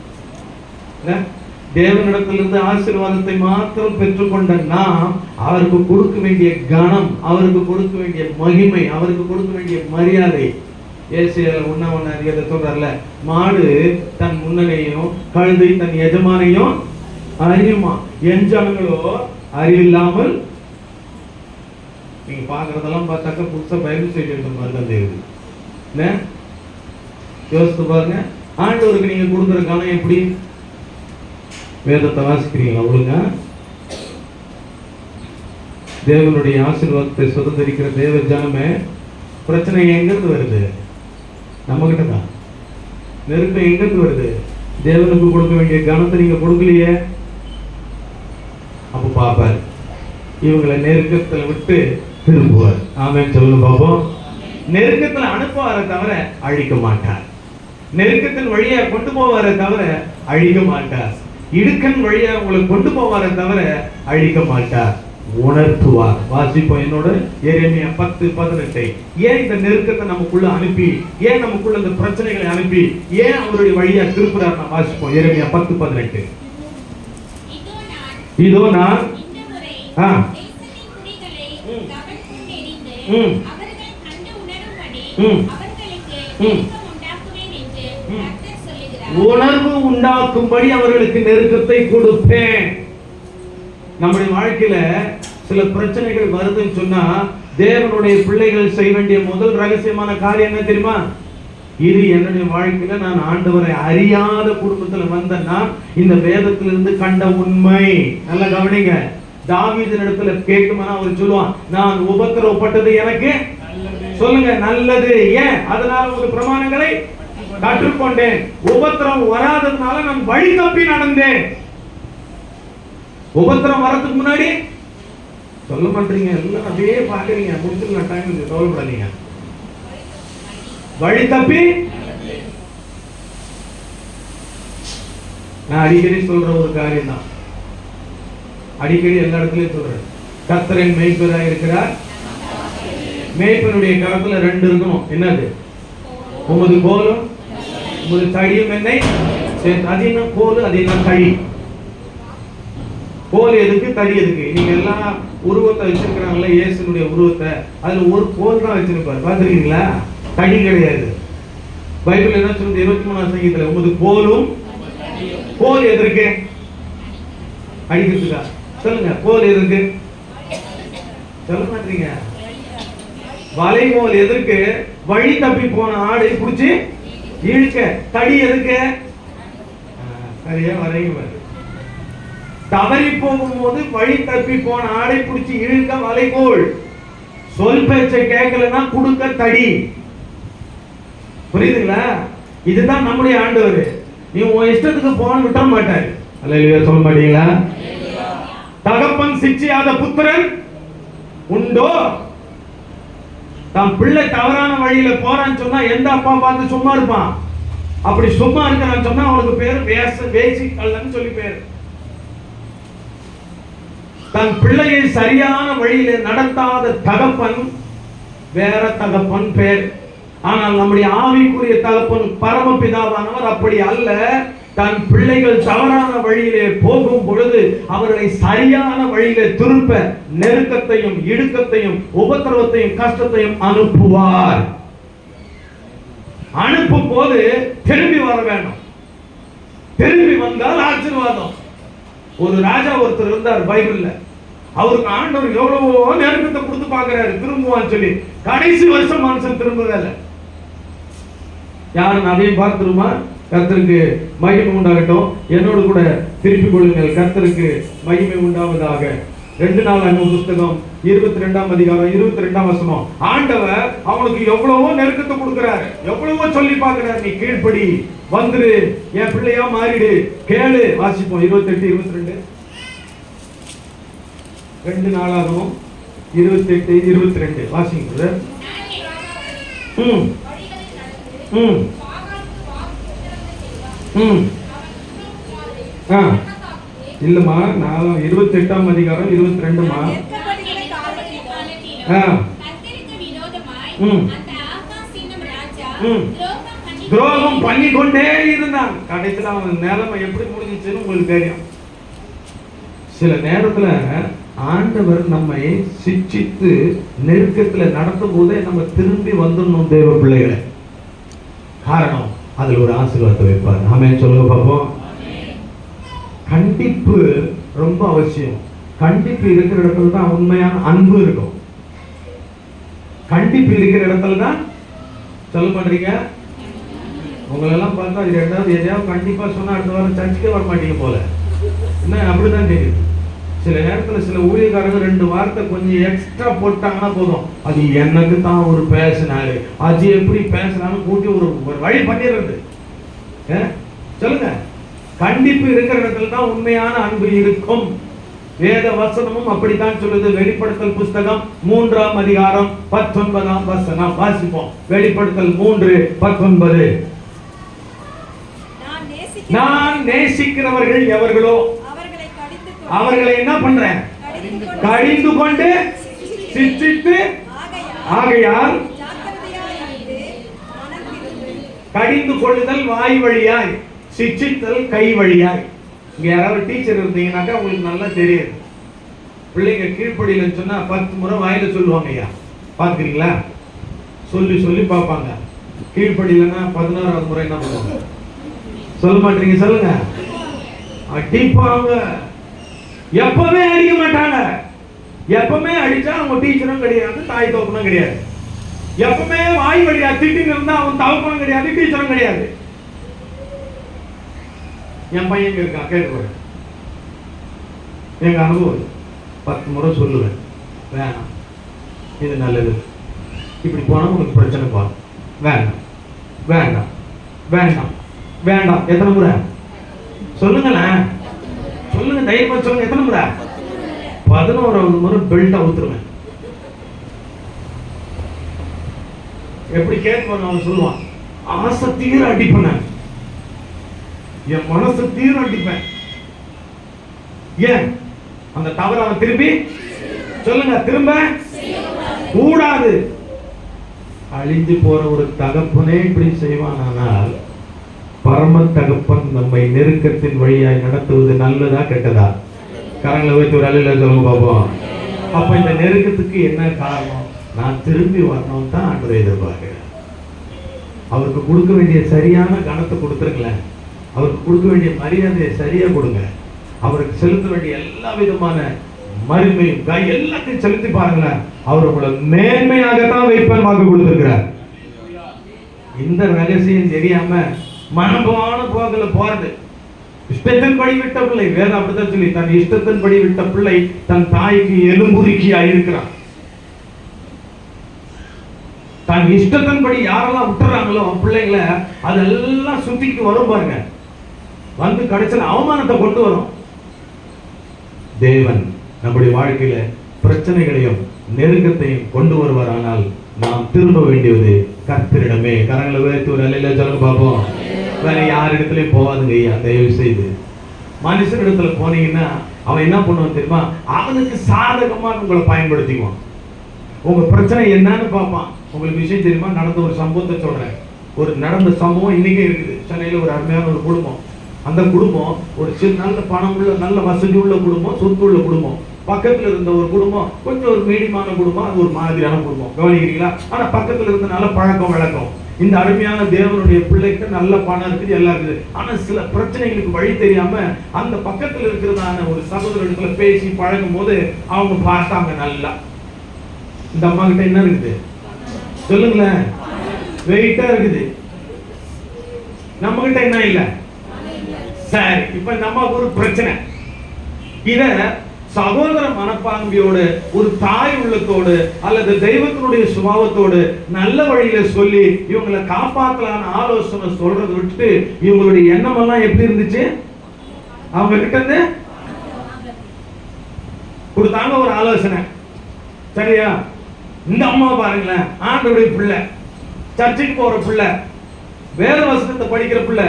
தேவனிடத்திலிருந்து ஆசீர்வாதத்தை மாத்திரம் பெற்றுக்கொண்ட நாம் அவருக்கு கொடுக்க வேண்டிய கனம், அவருக்கு கொடுக்க வேண்டிய மகிமை, அவருக்கு கொடுக்க வேண்டிய மரியாதை. ஏசாயா 1:1 சொல்றார்ல, மாடு தன் முன்னனையும் கழுதை தன் எஜமானையும் அறியுமா, என் ஜனங்களோ அறிவில்லாமல். நீங்க பாக்குறதெல்லாம் பார்த்தாக்க புதுசா பைபிள் ஸ்டடி எடுத்த மாதிரி தான் தெரியுது. யோசித்து பாருங்க. ஆண்டவருக்கு நீங்க கொடுக்குற கனம் எப்படி? வேதத்தை வாசிக்கிறீங்களா ஒழுங்கா? தேவனுடைய ஆசீர்வாதத்தை சுதந்திரிக்கிற தேவ ஜனமே, பிரச்சனை எங்கிருந்து வருது? நம்ம கிட்ட தான். நெருக்கம் எங்கிருந்து வருது? தேவனுக்கு கொடுக்க வேண்டிய கனத்தை நீங்க கொடுக்கலையே. அப்ப பாப்பார், இவங்களை நெருக்கத்தில் விட்டு திரும்புவார். ஆமென் சொல்லுங்க பாப்போம். நெருக்கத்தில் அனுப்புவாரை தவிர அழிக்க மாட்டார். நெருக்கத்தின் வழியா கொண்டு போவாரை தவிர அழிக்க மாட்டார். இடுக்கன் வழியா உங்களை கொண்டு போவாரை தவிர அழிக்க மாட்டார், உணர்த்துவார். வாசிப்போம் என்னோட எரேமியா 10:18. ஏன் இந்த நெருக்கத்தை நமக்குள்ள அனுப்பி, ஏன் நமக்குள்ள இந்த பிரச்சனைகளை அனுப்பி, ஏன் அவருடைய வழியா திருப்புறார்? நான் வாசிப்போம் எரேமியா 10:18. இதோ நான் உணர்வு உண்டாக்கும்படி அவர்களுக்கு நெருக்கத்தை கொடுப்பேன். நம்முடைய வாழ்க்கையில சில பிரச்சனைகள் வருதுன்னு சொன்னா தேவனுடைய பிள்ளைகள் செய்ய வேண்டிய முதல் ரகசியமான காரியம் என்ன தெரியுமா? இது என்னுடைய வாழ்க்கையில நான் ஆண்டவரை அறியாத குடும்பத்துல வந்தேன்னா இந்த வேதத்திலிருந்து கண்ட உண்மை. நல்லா கவனிங்க. தாவீதின் இடத்துல கேட்குமானா அவர் சொல்லுவான், நான் உபத்திரவப்பட்டது எனக்கு சொல்லுங்க நல்லது. ஏன்? அதனால உங்க பிரமாணங்களை கற்றுக்கொண்டேன். உபத்திரம் வராததுனால நான் வழி தப்பி நடந்தேன். உபத்திரம் வரதுக்கு முன்னாடி சொல்ல மாட்டீங்க, எல்லாம் அப்படியே பாக்குறீங்க. முடிச்சுக்கலாம், டைம் கவலைப்படாதீங்க. வழி தப்பி நான் அடிக்கடி சொல்ற ஒரு காரியம் தான், அடிக்கடி எல்லா இடத்துலயும் சொல்றேன். கர்த்தரின் மேய்ப்பராக இருக்கிறார். மேய்ப்பனுடைய கரத்துல 2 இருக்கணும். என்னது? உமது கோலும் உமது தடியும் என்னை சேர்த்து. அது என்ன கோல், அது என்ன தடி? கோல் எதுக்கு, தடி எதுக்கு? நீங்க எல்லாம் உருவத்தை வச்சிருக்கிறாங்கல்ல, இயேசுனுடைய உருவத்தை, அதுல ஒரு கோல் தான் வச்சிருப்பாரு, பாத்துருக்கீங்களா? தடி கிடையாது. பைபிள் என்ன சொல்லுது? 23ஆம் சங்கீதத்துல உமது கோலும். கோல் எதற்கு? அடிக்கிறதுக்கா? சொல்லுங்க, கோல் எதற்கு? சொல்ல மாட்டீங்க. வலைகோல் எதற்கு? வழி தப்பி போன ஆடை புடிச்சு இழுக்க. தடி எதுக்கு? சரியா வரையும். தவறி போகும்போது வழி தப்பி போன ஆடை புடிச்சு இழுக்க வலைகோல். சொல் பேச்சை கேட்கலன்னா குடுக்க தடி. புரியுதுங்களா? இதுதான் நம்முடைய ஆண்டவர். நீ உன் இஷ்டத்துக்கு போன விட்ட மாட்டாரு. அல்லேலூயா சொல்ல மாட்டீங்களா? தகப்பன் சிட்சியாத புத்திரன் உண்டோ? தன் பிள்ளை தவறான வழியில போறான்னு சொன்னா எந்த அப்பா பார்த்து சும்மா இருப்பான்? அப்படி சும்மா இருக்கிறான்னு சொன்னா அவனுக்கு பேரு வேசி கள்ளன்னு சொல்லி பேரு. தன் பிள்ளையை சரியான வழியில நடத்தாத தகப்பன் வேற தகப்பன் பேர். ஆனால் நம்முடைய ஆவிக்குரிய தகப்பன் பரமபிதாவானவர் அப்படி அல்ல. தன் பிள்ளைகள் தவறான வழியிலே போகும் பொழுது அவர்களை சரியான வழியிலே திருப்ப நெருக்கத்தையும் இடுக்கத்தையும் உபத்திரவத்தையும் கஷ்டத்தையும் அனுப்புவார். அனுப்பும் போது திரும்பி வர வேண்டும். திரும்பி வந்தால் ஆசீர்வாதம். ஒரு ராஜா ஒருத்தர் இருந்தார் பைபிள்ல. அவருக்கு ஆண்டவர் எவ்வளவோ நெருக்கத்தை கொடுத்து பாக்குறாரு, திரும்புவான்னு சொல்லி. கடைசி வருஷம் மனுஷன் திரும்புதல்ல. யாரும் அதையும் பார்த்துருமா? கர்த்தருக்கு மகிமை உண்டாகட்டும். என்னோடு கூட திருப்பிக் கொள்ளுங்கள். கர்த்தருக்கு மகிமை உண்டாவதாக. 2 நாளாகமம் புத்தகம் 22ஆம் அதிகாரம் 22ஆம் வசனம். ஆண்டவர் அவனுக்கு எவ்வளவோ நெருக்கத்தை கொடுக்கிறார், எவ்வளவோ சொல்லி பார்க்கிறார். நீ கீழ்ப்படி, வந்துரு, என் பிள்ளையா மாறிடு, கேளு. வாசிப்போம் 28 22. 2 நாளாகமம் 28 22 வாசிங்க. இல்லம்மா, நான் 28ஆம் அதிகாரம் 22மா. துரோகம் பண்ணி கொண்டே இருந்தான். கடைசியில் அவன் நிலைமை எப்படி முடிஞ்சிச்சுன்னு உங்களுக்கு தெரியும். சில நேரத்துல ஆண்டவர் நம்மை சிட்சித்து நெருக்கத்துல நடத்தும் போதே நம்ம திரும்பி வந்துடணும் தேவ பிள்ளைகளை. காரணம், அதுல ஒரு ஆசீர்வாதத்தை வைப்பார். ஆமென் சொல்லுங்க பாப்போம். கண்டிப்பு ரொம்ப அவசியம். கண்டிப்பு இருக்கிற இடத்துல தான் உண்மையான அன்பு இருக்கும். கண்டிப்பு இருக்கிற இடத்துல தான் சொல்ல மாட்டீங்க. உங்களெல்லாம் பார்த்தா இது எதையாவது கண்டிப்பா சொன்னா அடுத்த வாரம் சர்ச்சுக்கே வர மாட்டீங்க போல. என்ன அப்படிதான் தெரியுது. சில நேரத்துல சில ஊழியக்காரங்க 2 வார்த்தை கொஞ்சம் எக்ஸ்ட்ரா போட்டாங்கன்னா போதும், அது எனக்கு தான் ஒரு பேசினாரு, அது எப்படி பேசினாலும் கூட்டி ஒரு வழி பண்ணிடுறது. சொல்லுங்க, கண்டிப்பு இருக்கிற இடத்துல தான் உண்மையான அன்பு இருக்கும். வேத வசனமும் அப்படித்தான் சொல்லுது. வெளிப்படுத்தல் புஸ்தகம் 3ஆம் அதிகாரம் 19ஆம் வசனம் வாசிப்போம். வெளிப்படுத்தல் 3:19. நான் நேசிக்கிறவர்கள் எவர்களோ அவர்களை என்ன பண்றேன்? கடிந்து கொண்டு சிட்சித்து. ஆகையால் கடிந்து கொள்ளுதல் வாய் வழியாய், சிட்சித்தல் கை வழியாய். இங்க யாராவது டீச்சர் இருந்தீங்கன்னாக்கா உங்களுக்கு நல்லா தெரியுது. பிள்ளைங்க கீழ்ப்படியிலன்னு சொன்னா 10 முறை வாயில சொல்லுவாங்க. ஐயா பாத்துக்கிறீங்களா? சொல்லி சொல்லி பார்ப்பாங்க. கீழ்ப்படியிலன்னா 16வது முறை என்ன பண்ணுவாங்க? சொல்ல மாட்டீங்க. சொல்லுங்க. அடிப்பாங்க. எப்பவுமே அடிக்க மாட்டாங்க. எப்பவுமே அடிச்சா அவங்க டீச்சரும் கிடையாது, தாய் தகப்பனும் கிடையாது. எப்பவுமே வாய் வழியா திட்டின்னு இருந்தா அவன் தகப்பனும் கிடையாது, டீச்சரும் கிடையாது. என் பையன் இருக்கான், கேட்குறேன். எங்க அனுபவம் 10 முறை சொல்லுவேன், வேணாம், இது நல்லது, இப்படி போனா உனக்கு பிரச்சனை பாரு, வேண்டாம் வேண்டாம் வேண்டாம் வேண்டாம். எத்தனை முறை சொல்லுங்களேன், சொல்லுங்க, தைரியமா சொல்லுங்க, எத்தனை முறை? 11வது முறை பெல்ட் அவுத்துருவேன். எப்படி கேட்பான், அவன் சொல்லுவான், ஆசை தீர அடிப்பேன், என் மனசு தீர அடிப்பேன். ஏன் அந்த தவறு அவன் திரும்பி சொல்லுங்க, திரும்ப கூடாது. அழிந்து போற ஒரு தகப்பனே இப்படி செய்வானால் பரம தகப்பன் நம்மை நெருக்கத்தின் வழியாய் நடத்துவது நல்லதா கெட்டதா? கரங்களை வைத்து ஒரு அழில சொல்லுங்க பாப்போம். அப்ப இந்த நெருக்கத்துக்கு என்ன காரணம்? நான் திரும்பி வரணும் தான் ஆண்டவரை எதிர்பார்க்கிறேன். அவருக்கு கொடுக்க வேண்டிய சரியான கணத்தை கொடுத்துருங்களேன், அவருக்கு கொடுக்க வேண்டிய மரியாதையை சரியா கொடுங்க, அவருக்கு செலுத்த வேண்டிய எல்லா விதமான மரிமையும் எல்லாத்தையும் செலுத்தி பாருங்களேன். அவர் உங்களை மேன்மையாகத்தான் வைப்பேன் வாக்கு கொடுத்திருக்கிறார். இந்த ரகசியம் தெரியாம மனமான போகல போறது. இஷ்டத்தின் படி விட்ட பிள்ளை, வேதம் அப்படித்தான் சொல்லி, தன் இஷ்டத்தின் படி விட்ட பிள்ளை தன் தாய்க்கு எலும்புருக்கியா இருக்கிறான். தன் இஷ்டத்தின்படி யாரெல்லாம் விட்டுறாங்களோ பிள்ளைங்களை அதெல்லாம் சுத்திக்கு வரும் பாருங்க, வந்து கடைசியில் அவமானத்தை கொண்டு வரும். தேவன் நம்முடைய வாழ்க்கையில பிரச்சனைகளையும் நெருக்கத்தையும் கொண்டு வருவார். ஆனால் நாம் திரும்ப வேண்டியது கர்த்தரிடமே. கரங்களை உயர்த்தி ஒரு அலையில சொல்லுங்க பார்ப்போம். வேற யார் இடத்துலயும் போவாதுங்க ஐயா, தயவு செய்து. மனுஷன் இடத்துல போனீங்கன்னா அவன் என்ன பண்ணுவான் தெரியுமா? அவனுக்கு சாதகமா உங்களை பயன்படுத்திக்குவான். உங்க பிரச்சனை என்னன்னு பார்ப்பான். உங்களுக்கு விஷயம் தெரியுமா? நடந்த ஒரு சம்பவத்தை சொல்றேன். ஒரு நடந்த சம்பவம் இன்னைக்கே இருக்குது. சென்னையில ஒரு அருமையான ஒரு குடும்பம். அந்த குடும்பம் ஒரு சின்ன நல்ல பணம் உள்ள நல்ல வசதி உள்ள குடும்பம், சொத்து உள்ள குடும்பம். பக்கத்துல இருந்த ஒரு குடும்பம் கொஞ்சம் ஒரு மீடியமான குடும்பம், அது ஒரு மாதிரியான குடும்பம். கவனிக்கிறீங்களா? ஆனா பக்கத்துல இருந்த நல்ல பழக்கம் வழக்கம். இந்த அருமையான தேவனுடைய பிள்ளைக்கு நல்ல பணம் இருக்குது, எல்லாம் இருக்குது. ஆனா சில பிரச்சனைகளுக்கு வழி தெரியாம அந்த பக்கத்துல இருக்கிறதான ஒரு சகோதரத்துல பேசி பழகும் போது அவங்க பார்த்தாங்க நல்லா, இந்த அம்மா கிட்ட என்ன இருக்குது சொல்லுங்களேன், வெயிட்டா இருக்குது, நம்ம கிட்ட என்ன இல்ல. சரி, இப்ப இந்த அம்மாவுக்கு ஒரு பிரச்சனை. இத சகோதர மனப்பான்மையோடு ஒரு தாய் உள்ளத்தோடு அல்லது தெய்வத்தினுடைய சுபாவத்தோடு நல்ல வழியில சொல்லி இவங்களை காப்பாற்றலான ஆலோசனை சொல்றதை விட்டு இவங்களுடைய எண்ணம் எல்லாம் எப்படி இருந்துச்சு? அவங்க கிட்ட இருந்து கொடுத்தாங்க ஒரு ஆலோசனை. சரியா? இந்த அம்மா பாருங்களேன், ஆண்டவருடைய பிள்ளை, சர்ச்சுக்கு போற பிள்ளை, வேத வசனத்தை படிக்கிற பிள்ளை.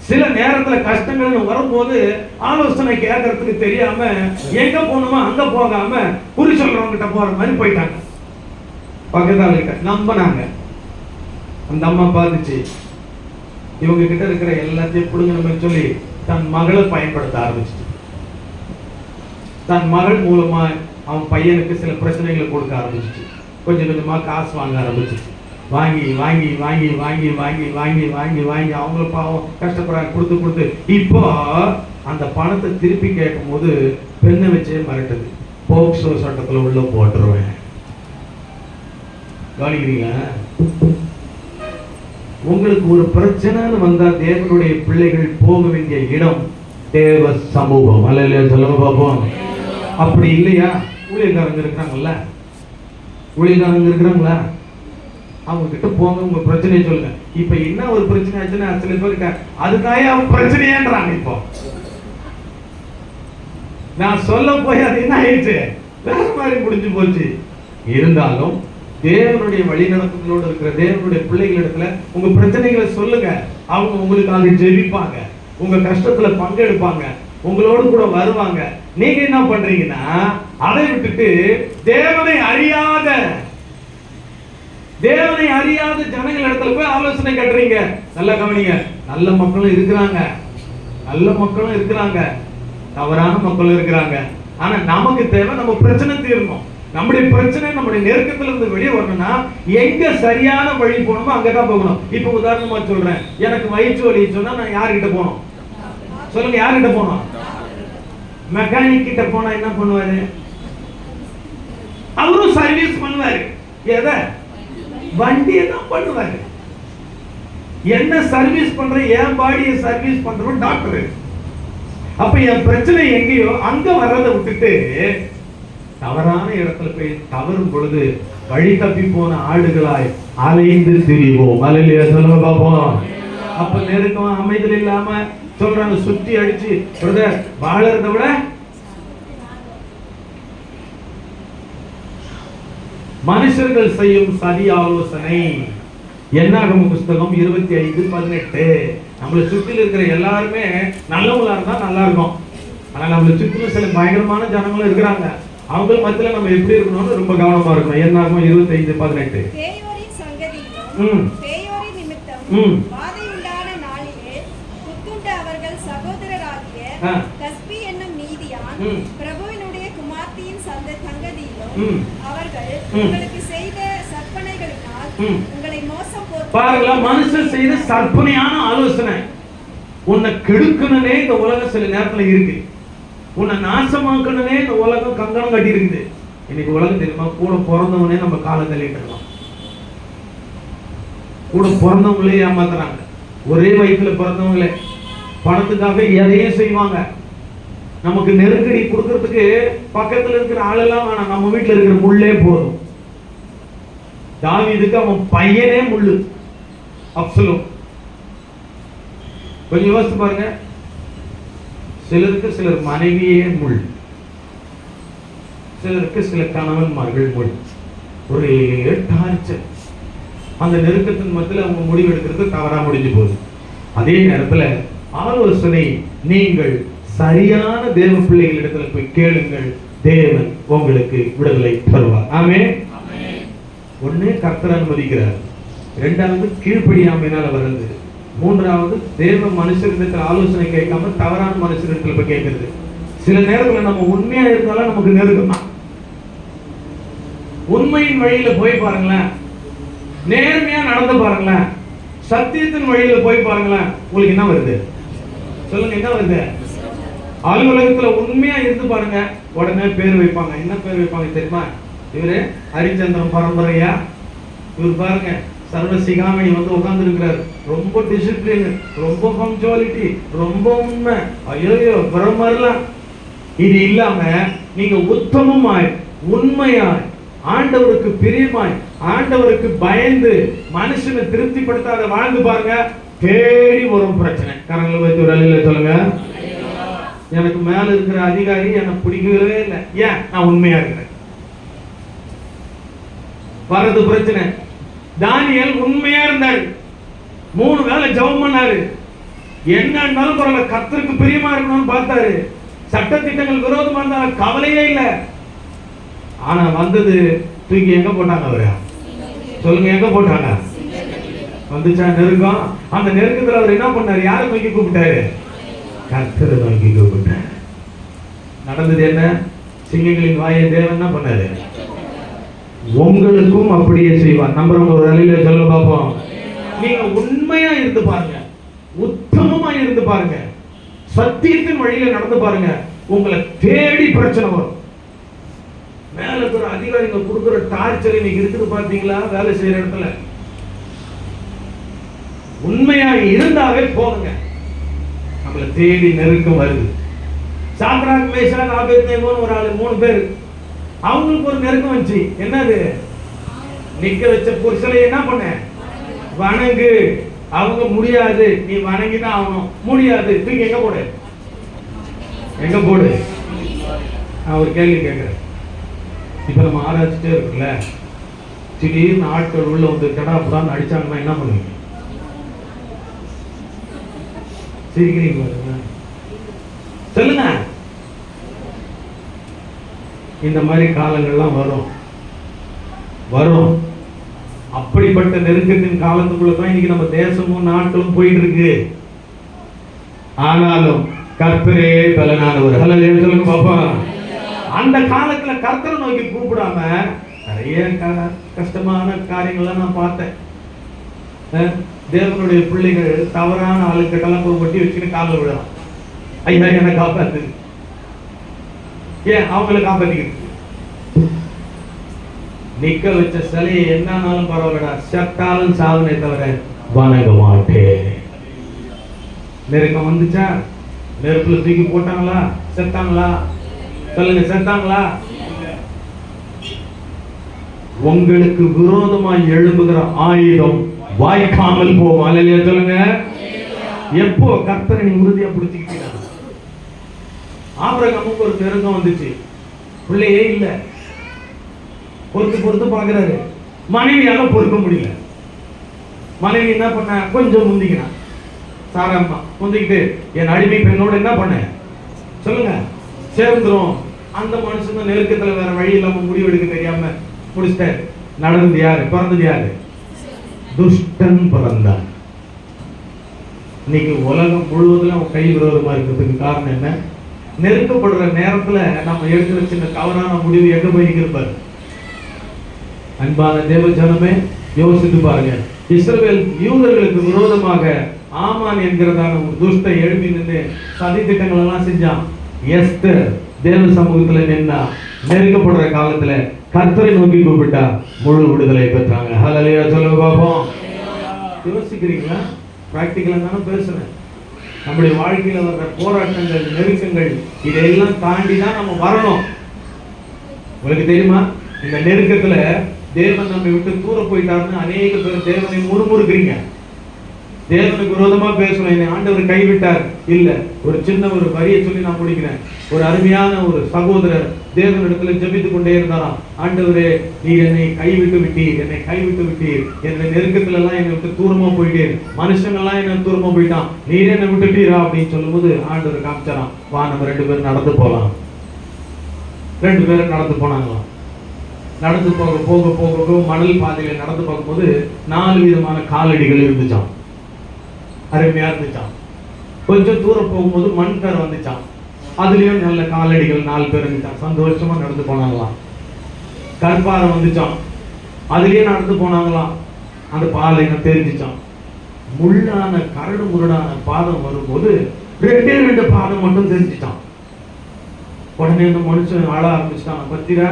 சில நேரத்துல கஷ்டங்கள் வரும்போது ஆலோசனை கேட்கறதுக்கு தெரியாம எங்க போகணுமோ அங்க போகாம குறி சொல்றவங்க கிட்ட போற மாதிரி போயிட்டாங்க. பக்கத்தால கிட்ட நம்பினாங்க. அந்த அம்மா பார்த்துச்சு, இவங்க கிட்ட இருக்கிற எல்லாத்தையும் புடுங்கணும்னு சொல்லி தன் மகளை பயன்படுத்த ஆரம்பிச்சு. தன் மகள் மூலமா அவன் பையனுக்கு சில பிரச்சனைகளை கொடுக்க ஆரம்பிச்சு. கொஞ்சம் கொஞ்சமா காசு வாங்க ஆரம்பிச்சு. வாங்கி வாங்கி வாங்கி வாங்கி வாங்கி வாங்கி வாங்கி வாங்கி அவங்கள பாவம் கஷ்டப்படுறாங்க, கொடுத்து கொடுத்து இப்போ அந்த பணத்தை திருப்பி கேட்கும் போது பெண்ணை வச்சே மிரட்டுது. போக்சோ சட்டத்துல உள்ள போட்டுருவேன். கவனிக்கிறீங்களா? உங்களுக்கு ஒரு பிரச்சனைன்னு வந்தா தேவனுடைய பிள்ளைகள் போக வேண்டிய இடம் தேவ சமூகம். அல்ல சொல்லுங்க பாப்போம். அப்படி இல்லையா? ஊழியக்காரங்க இருக்கிறாங்கல்ல, ஊழியக்காரங்க இருக்கிறாங்களா, அவங்க கிட்ட போங்க, உங்க பிரச்சனையை சொல்லுங்க. இப்ப என்ன ஒரு பிரச்சனை ஆச்சுன்னா சில பேருக்கு அதுக்காக அவன் பிரச்சனையேன்றாங்க. இப்போ நான் சொல்ல போய் அது என்ன ஆயிடுச்சு, வேற மாதிரி முடிஞ்சு போச்சு. இருந்தாலும் தேவனுடைய வழிநடத்துகளோடு இருக்கிற தேவனுடைய பிள்ளைகளிடத்துல உங்க பிரச்சனைகளை சொல்லுங்க. அவங்க உங்களுக்காக ஜெபிப்பாங்க, உங்க கஷ்டத்துல பங்கெடுப்பாங்க, உங்களோடு கூட வருவாங்க. நீங்க என்ன பண்றீங்கன்னா அதை விட்டுட்டு தேவனை அறியாத ஜனங்கள் இடத்துல போய் ஆலோசனை கேட்றீங்க. நல்லா கவனிங்க. நல்ல மக்களும் இருக்கிறாங்க, நல்ல மக்களும் இருக்கிறாங்க, தவறான மக்களும் இருக்கிறாங்க. ஆனா நமக்கு தேவை நம்ம பிரச்சனை தீரணும். நம்முடைய பிரச்சனை நம்முடைய நெருக்கத்துல இருந்து வெளியே வரணும்னா எங்க சரியான வழி போகணுமோ அங்கதான் போகணும். இப்ப உதாரணமா சொல்றேன், எனக்கு வயிற்று வலி சொன்னா நான் யார்கிட்ட போகணும் சொல்லுங்க? யார்கிட்ட போகணும்? மெக்கானிக் கிட்ட போனா என்ன பண்ணுவாரு? அவரும் சர்வீஸ் பண்ணுவாரு. எதை? வண்டியை தான் பண்ணுவாரு. என்ன சர்வீஸ் பண்ற? என் பாடியை சர்வீஸ் பண்றவன் டாக்டர். அப்ப என் பிரச்சனை எங்கேயோ அங்க வர்றதை விட்டுட்டு தவறான இடத்துல போய் தவறும் பொழுது வழி தப்பி போன ஆடுகளாய் அலைந்து திரிவோம். அலையில சொல்லுங்க பாப்போம். அப்ப நெருக்கம் அமைதல் இல்லாம சொல்றாங்க, சுத்தி அடிச்சு பிரதர் வாழறத விட மனுஷர்கள் செய்யும் சதி ஆலோசனை. என்னாகம புஸ்தகம் 25:18. நம்மளை சுற்றில இருக்கிற எல்லாருமே நல்லவங்களா இருந்தா நல்லா இருக்கும். ஆனா நம்மளை சுற்றில சில பயங்கரமான ஜனங்களும் இருக்கிறாங்க. அவங்க மத்தியில நம்ம எப்படி இருக்கணும்னு ரொம்ப கவனமா இருக்கணும். என்னாகும் 25:18. பேயோரின் சங்கதியிலும் பேயோரின் நிமித்தம் வாதை உண்டான நாளிலே புத்துண்ட அவர்கள் சகோதரராகிய கஸ்பி என்னும் நீதியான் பிரபுவினுடைய குமார்த்தியின் சங்கதியிலும் அவர்கள் உங்களுக்கு செய்த சற்பனைகளினால் உங்களை மோசம் போட்டு பாருங்களா, மனுஷன் செய்த சற்பனையான ஆலோசனை. உன்னை கெடுக்கணும்னே இந்த உலகம் சில நேரத்துல இருக்கு. உன்னை நாசமாக்கணும்னே இந்த உலகம் கங்கணம் கட்டி இருக்குது. இன்னைக்கு உலகம் தெரியுமா, கூட பிறந்தவனே நம்ம காலம் தள்ளிட்டுலாம். கூட பிறந்தவங்களே ஏமாத்துறாங்க. ஒரே வயிற்றுல பிறந்தவங்களே பணத்துக்காக எதையும் செய்வாங்க. நமக்கு நெருக்கடி கொடுக்கறதுக்கு பக்கத்துல இருக்கிற ஆளெல்லாம் வேணாம், நம்ம வீட்டுல இருக்கிற முள்ளே போதும். தாவீதுக்கு அவன் பையனே முள்ளு, அப்சலோம். கொஞ்சம் யோசிச்சு பாருங்க. சிலருக்கு சிலர் மனைவியே முள், சிலருக்கு சில கணவன்மார்கள் முள். ஒரே டார்ச்சர். அந்த நெருக்கத்தின் மத்தியில் அவங்க முடிவெடுக்கிறது தவறா முடிஞ்சு போகுது. அதே நேரத்தில் ஆலோசனை, நீங்கள் சரியான தேவ பிள்ளைகளிடத்துல போய் கேளுங்கள், தேவன் உங்களுக்கு விடுதலை தருவார். ஆமென். ஒண்ணு கர்த்தர் அனுமதிக்கிறார், இரண்டாவது கீழ்ப்படியாமையினால வருது, மூன்றாவது தேவ மனுஷரிடத்தில் ஆலோசனை கேட்காம தவறான மனுஷரிடத்தில் போய் கேட்கிறது. சில நேரத்தில் நம்ம உண்மையா இருந்தாலும் நமக்கு நெருக்கம் தான். உண்மையின் வழியில போய் பாருங்களேன், நேர்மையா நடந்து பாருங்களேன், சத்தியத்தின் வழியில போய் பாருங்களேன், உங்களுக்கு என்ன வருது சொல்லுங்க? என்ன வருது? அலுவலகத்துல உண்மையா இருந்து பாருங்க, உடனே பேர் வைப்பாங்க. என்ன பேர் வைப்பாங்க தெரியுமா? இவரு ஹரிச்சந்திரன் பரம்பரையா, இவர் பாருங்க சர்வ சிகாமணி வந்து உட்கார்ந்து இருக்கிறார். ரொம்ப டிசிப்ளின், ரொம்ப பங்க்சுவாலிட்டி, ரொம்ப உண்மை. ஐயோ பிரம்மர்லாம். இது இல்லாம நீங்க உத்தமமாய் உண்மையாய் ஆண்டவருக்கு பிரியமாய் ஆண்டவருக்கு பயந்து மனுஷனை திருப்திப்படுத்தாத வாழ்ந்து பாருங்க, தேடி வரும் பிரச்சனை. கரங்களை வச்சு ஒரு அலையில சொல்லுங்க, எனக்கு மேல இருக்கிற அதிகாரி எனக்கு பிடிக்கவே இல்லை, ஏன்? நான் உண்மையா இருக்கிறேன். வரது பிரச்சனை. தானியேல் உண்மையா இருந்தார், 3 வேளை ஜெபம் பண்ணாரு. என்ன இருந்தாலும் பரவாயில்ல, கர்த்தருக்கு பிரியமா இருக்கணும்னு பார்த்தாரு. சட்டத்திட்டங்கள் விரோதமா இருந்தாலும் கவலையே இல்லை. ஆனா வந்தது தூக்கி எங்க போட்டாங்க? அவரு சொல்லுங்க, எங்க போட்டாங்க? வந்துச்சா நெருக்கம். அந்த நெருக்கத்துல அவர் என்ன பண்ணாரு? யாரை நோக்கி கூப்பிட்டாரு? கர்த்தரை நோக்கி கூப்பிட்டாரு. நடந்தது என்ன? சிங்கங்களின் வாயை தேவன் என்ன பண்ணாரு? உங்களுக்கும் அப்படியே செய்வார். நம்புறவங்க ஒரு அலையில சொல்ல பார்ப்போம். நீங்க உண்மையா இருந்து பாருங்க, உத்தமமா இருந்து பாருங்க, சத்தியத்தின் வழியில நடந்து பாருங்க, உங்களை தேடி பிரச்சனை வரும். மேல இருக்கிற அதிகாரிங்க கொடுக்குற டார்ச்சர் இன்னைக்கு இருக்குது பாத்தீங்களா? வேலை செய்யற இடத்துல உண்மையா இருந்தாவே போதுங்க, நம்மளை தேடி நெருக்கம் வருது. சாத்ராக் மேஷாக் ஆபேத்நேகோன்னு ஒரு ஆளு, 3 பேர், அவங்களுக்கு ஒரு நெருக்கம் வந்துச்சு. என்னது? நிக்க வச்ச புருஷனை என்ன பண்ண? வணங்கு. அவங்க முடியாது, நீ வணங்கிதான் ஆகணும். முடியாது, தூக்கி எங்க போடு? எங்க போடு? நான் ஒரு கேள்வி கேட்கிறேன். இப்ப நம்ம ஆராய்ச்சிட்டே இருக்குல்ல, திடீர்னு ஆட்கள் உள்ள வந்து கடாப்புடான்னு அடிச்சாங்கன்னா என்ன பண்ணுவீங்க? சிரிக்கிறீங்க சொல்லுங்க. இந்த மாதிரி காலங்கள்லாம் வரும் வரும். அப்படிப்பட்ட நெருக்கத்தின் காலத்துக்குள்ளதான் இன்னைக்கு நம்ம தேசமும் நாட்களும் போயிட்டு இருக்கு. ஆனாலும் கர்த்தரே பலனானவர். சொல்லுங்க பாப்பா. அந்த காலத்துல கர்த்தரை நோக்கி கூப்பிடாம நிறைய கஷ்டமான காரியங்கள்லாம் நான் பார்த்தேன். தேவனுடைய பிள்ளைகள் தவறான ஆளுக்கு கலப்பு கொட்டி வச்சுன்னு காலில் விடலாம். ஐயா என்ன காப்பாத்து, ஏன் அவங்களை காப்பாத்திக்கிட்டு நிக்க வச்ச சிலையை என்னாலும் பரவாயில்லடா, செத்தாலும் சாவனே தவிர வணங்க மாட்டேன். நெருக்கம் வந்துச்சா? நெருப்புல தூக்கி போட்டாங்களா? செத்தாங்களா? சொல்லுங்க, செத்தாங்களா? உங்களுக்கு விரோதமாய் எழும்புகிற ஆயுதம் வாய்க்காமல் போகும். அல்லேலூயா சொல்லுங்க. எப்போ கர்த்தரை நீ உறுதியா பிடிச்சிக்கிட்டீங்க. ஆபிரகாமுக்கு ஒரு நெருக்கம் வந்துச்சு, பிள்ளையே இல்ல, பொறுத்து பாக்குறாரு, மனைவியால பொறுக்க முடியல. மனைவி என்ன பண்ண, கொஞ்சம் முந்திக்கினான். சாராம்மா முந்திக்கிட்டு, என் அடிமை பெண்ணோட என்ன பண்ண சொல்லுங்க, சேர்ந்துரும். அந்த மனுஷன் நெருக்கத்துல வேற வழி இல்லாம முடிவெடுக்க தெரியாம முடிச்சிட்டாரு. நடந்தது யாரு, பிறந்தது யாரு? துஷ்டன் பிறந்தான். இன்னைக்கு உலகம் முழுவதும் அவன் கை விரோதமா இருக்கிறதுக்கு காரணம் என்ன? நெருக்கப்படுற நேரத்துல நம்ம எடுக்கிற சின்ன தவறான முடிவு எங்க போய் நிற்கிறாரு. அன்பான தேவ ஜனமே, யோசித்து பாருங்க. இஸ்ரவேல் யூதர்களுக்கு விரோதமாக ஆமான் என்கிறதான ஒரு துஷ்ட எழுப்பி நின்று சதி திட்டங்கள் எல்லாம் செஞ்சான். எஸ்தர் தேவ சமூகத்துல நின்னா, நெருக்கப்படுற காலத்துல கர்த்தரை நோக்கி கூப்பிட்டா முழு விடுதலை பெற்றாங்க. ஹல்லேலூயா சொல்லுங்க பாப்போம். யோசிக்கிறீங்களா? பிராக்டிகலா தானே பேசுறேன். நம்முடைய வாழ்க்கையில வர்ற போராட்டங்கள், நெருக்கங்கள், இதையெல்லாம் தாண்டி தான் நம்ம வரணும். உங்களுக்கு தெரியுமா, இந்த நெருக்கத்துல தேவன் நம்மை விட்டு தூர போயிட்டாருன்னு அநேக பேர் தேவனை முறுமுறுக்கிறீங்க. தேவனுக்கு விரோதமா பேசணும், என்னை ஆண்டவர் கைவிட்டார். இல்ல, ஒரு சின்ன ஒரு வரியை சொல்லி நான் முடிக்கிறேன். ஒரு அருமையான ஒரு சகோதரர் தேவனிடத்துல ஜெபித்துக் கொண்டே இருந்தாராம். ஆண்டவரே, நீர் என்னை கைவிட்டு விட்டீர், என்னை கைவிட்டு விட்டீர், என்னை நெருக்கத்துல எல்லாம் என்னை விட்டு தூரமா போயிட்டீர், மனுஷங்கள்லாம் என்ன தூரமா போயிட்டான், நீர் என்னை விட்டுட்டீரா அப்படின்னு சொல்லும் போது ஆண்டவர் காமிச்சாராம், வா நம்ம 2 பேரும் நடந்து போலாம். 2 பேரும் நடந்து போனாங்களாம். நடந்து போக போக போக மணல் பாதையில நடந்து போகும்போது 4 விதமான காலடிகள் இருந்துச்சான். அருமையா இருந்துச்சான். கொஞ்சம் தூரம் போகும்போது மண் கரை வந்துச்சான், அதுலயும் நல்ல காலடிகள் 4 பேர் இருந்துச்சான். சந்தோஷமா நடந்து போனாங்களாம். கற்பாறை வந்துச்சான், அதுலயே நடந்து போனாங்களாம். அந்த பாதை தெரிஞ்சிச்சான். முள்ளான கரடு முரடான பாதம் வரும்போது 2 பாதம் மட்டும் தெரிஞ்சிச்சான். உடனே அந்த மனுஷன் ஆள ஆரம்பிச்சிட்டான், பத்திரா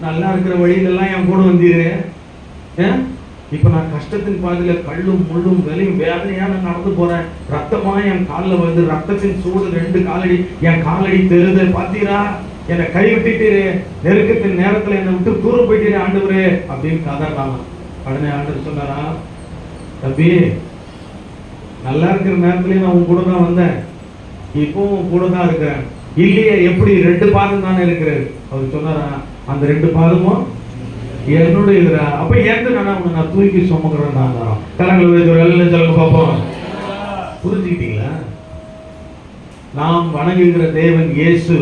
நல்லா இருக்கிற வழியிலெல்லாம் என் கூட வந்தீரு, இப்ப நான் கஷ்டத்தின் பாதையில கல்லும் முள்ளும் விலையும் வேதனையா நான் நடந்து போறேன், ரத்தமா என் காலில் வந்து ரத்தத்தின் சூடு 2 காலடி என் காலடி தெருது, பாத்தீரா என்னை கைவிட்டுட்டீரு, நெருக்கத்தின் நேரத்துல என்னை விட்டு தூரம் போயிட்டீரு ஆண்டவரே அப்படின்னு கதறான். உடனே ஆண்டவர் சொன்னாரா, தம்பி நல்லா இருக்கிற நேரத்துலயும் நான் உன் கூட தான் வந்தேன், இப்போ உன் கூட தான் இருக்கிறேன். இல்லையே, எப்படி 2 பாதம் தானே இருக்கிறாரு. அவர் சொன்னாரா, அந்த 2 பாதமும் என்னுடைய இதுரா, அப்ப ஏன் நான் தூக்கி சுமக்கிறேன். கரங்களை சொல்லுங்க பாப்போம். புரிஞ்சுக்கிட்டீங்களா? நாம் வணங்குகிற தேவன் இயேசு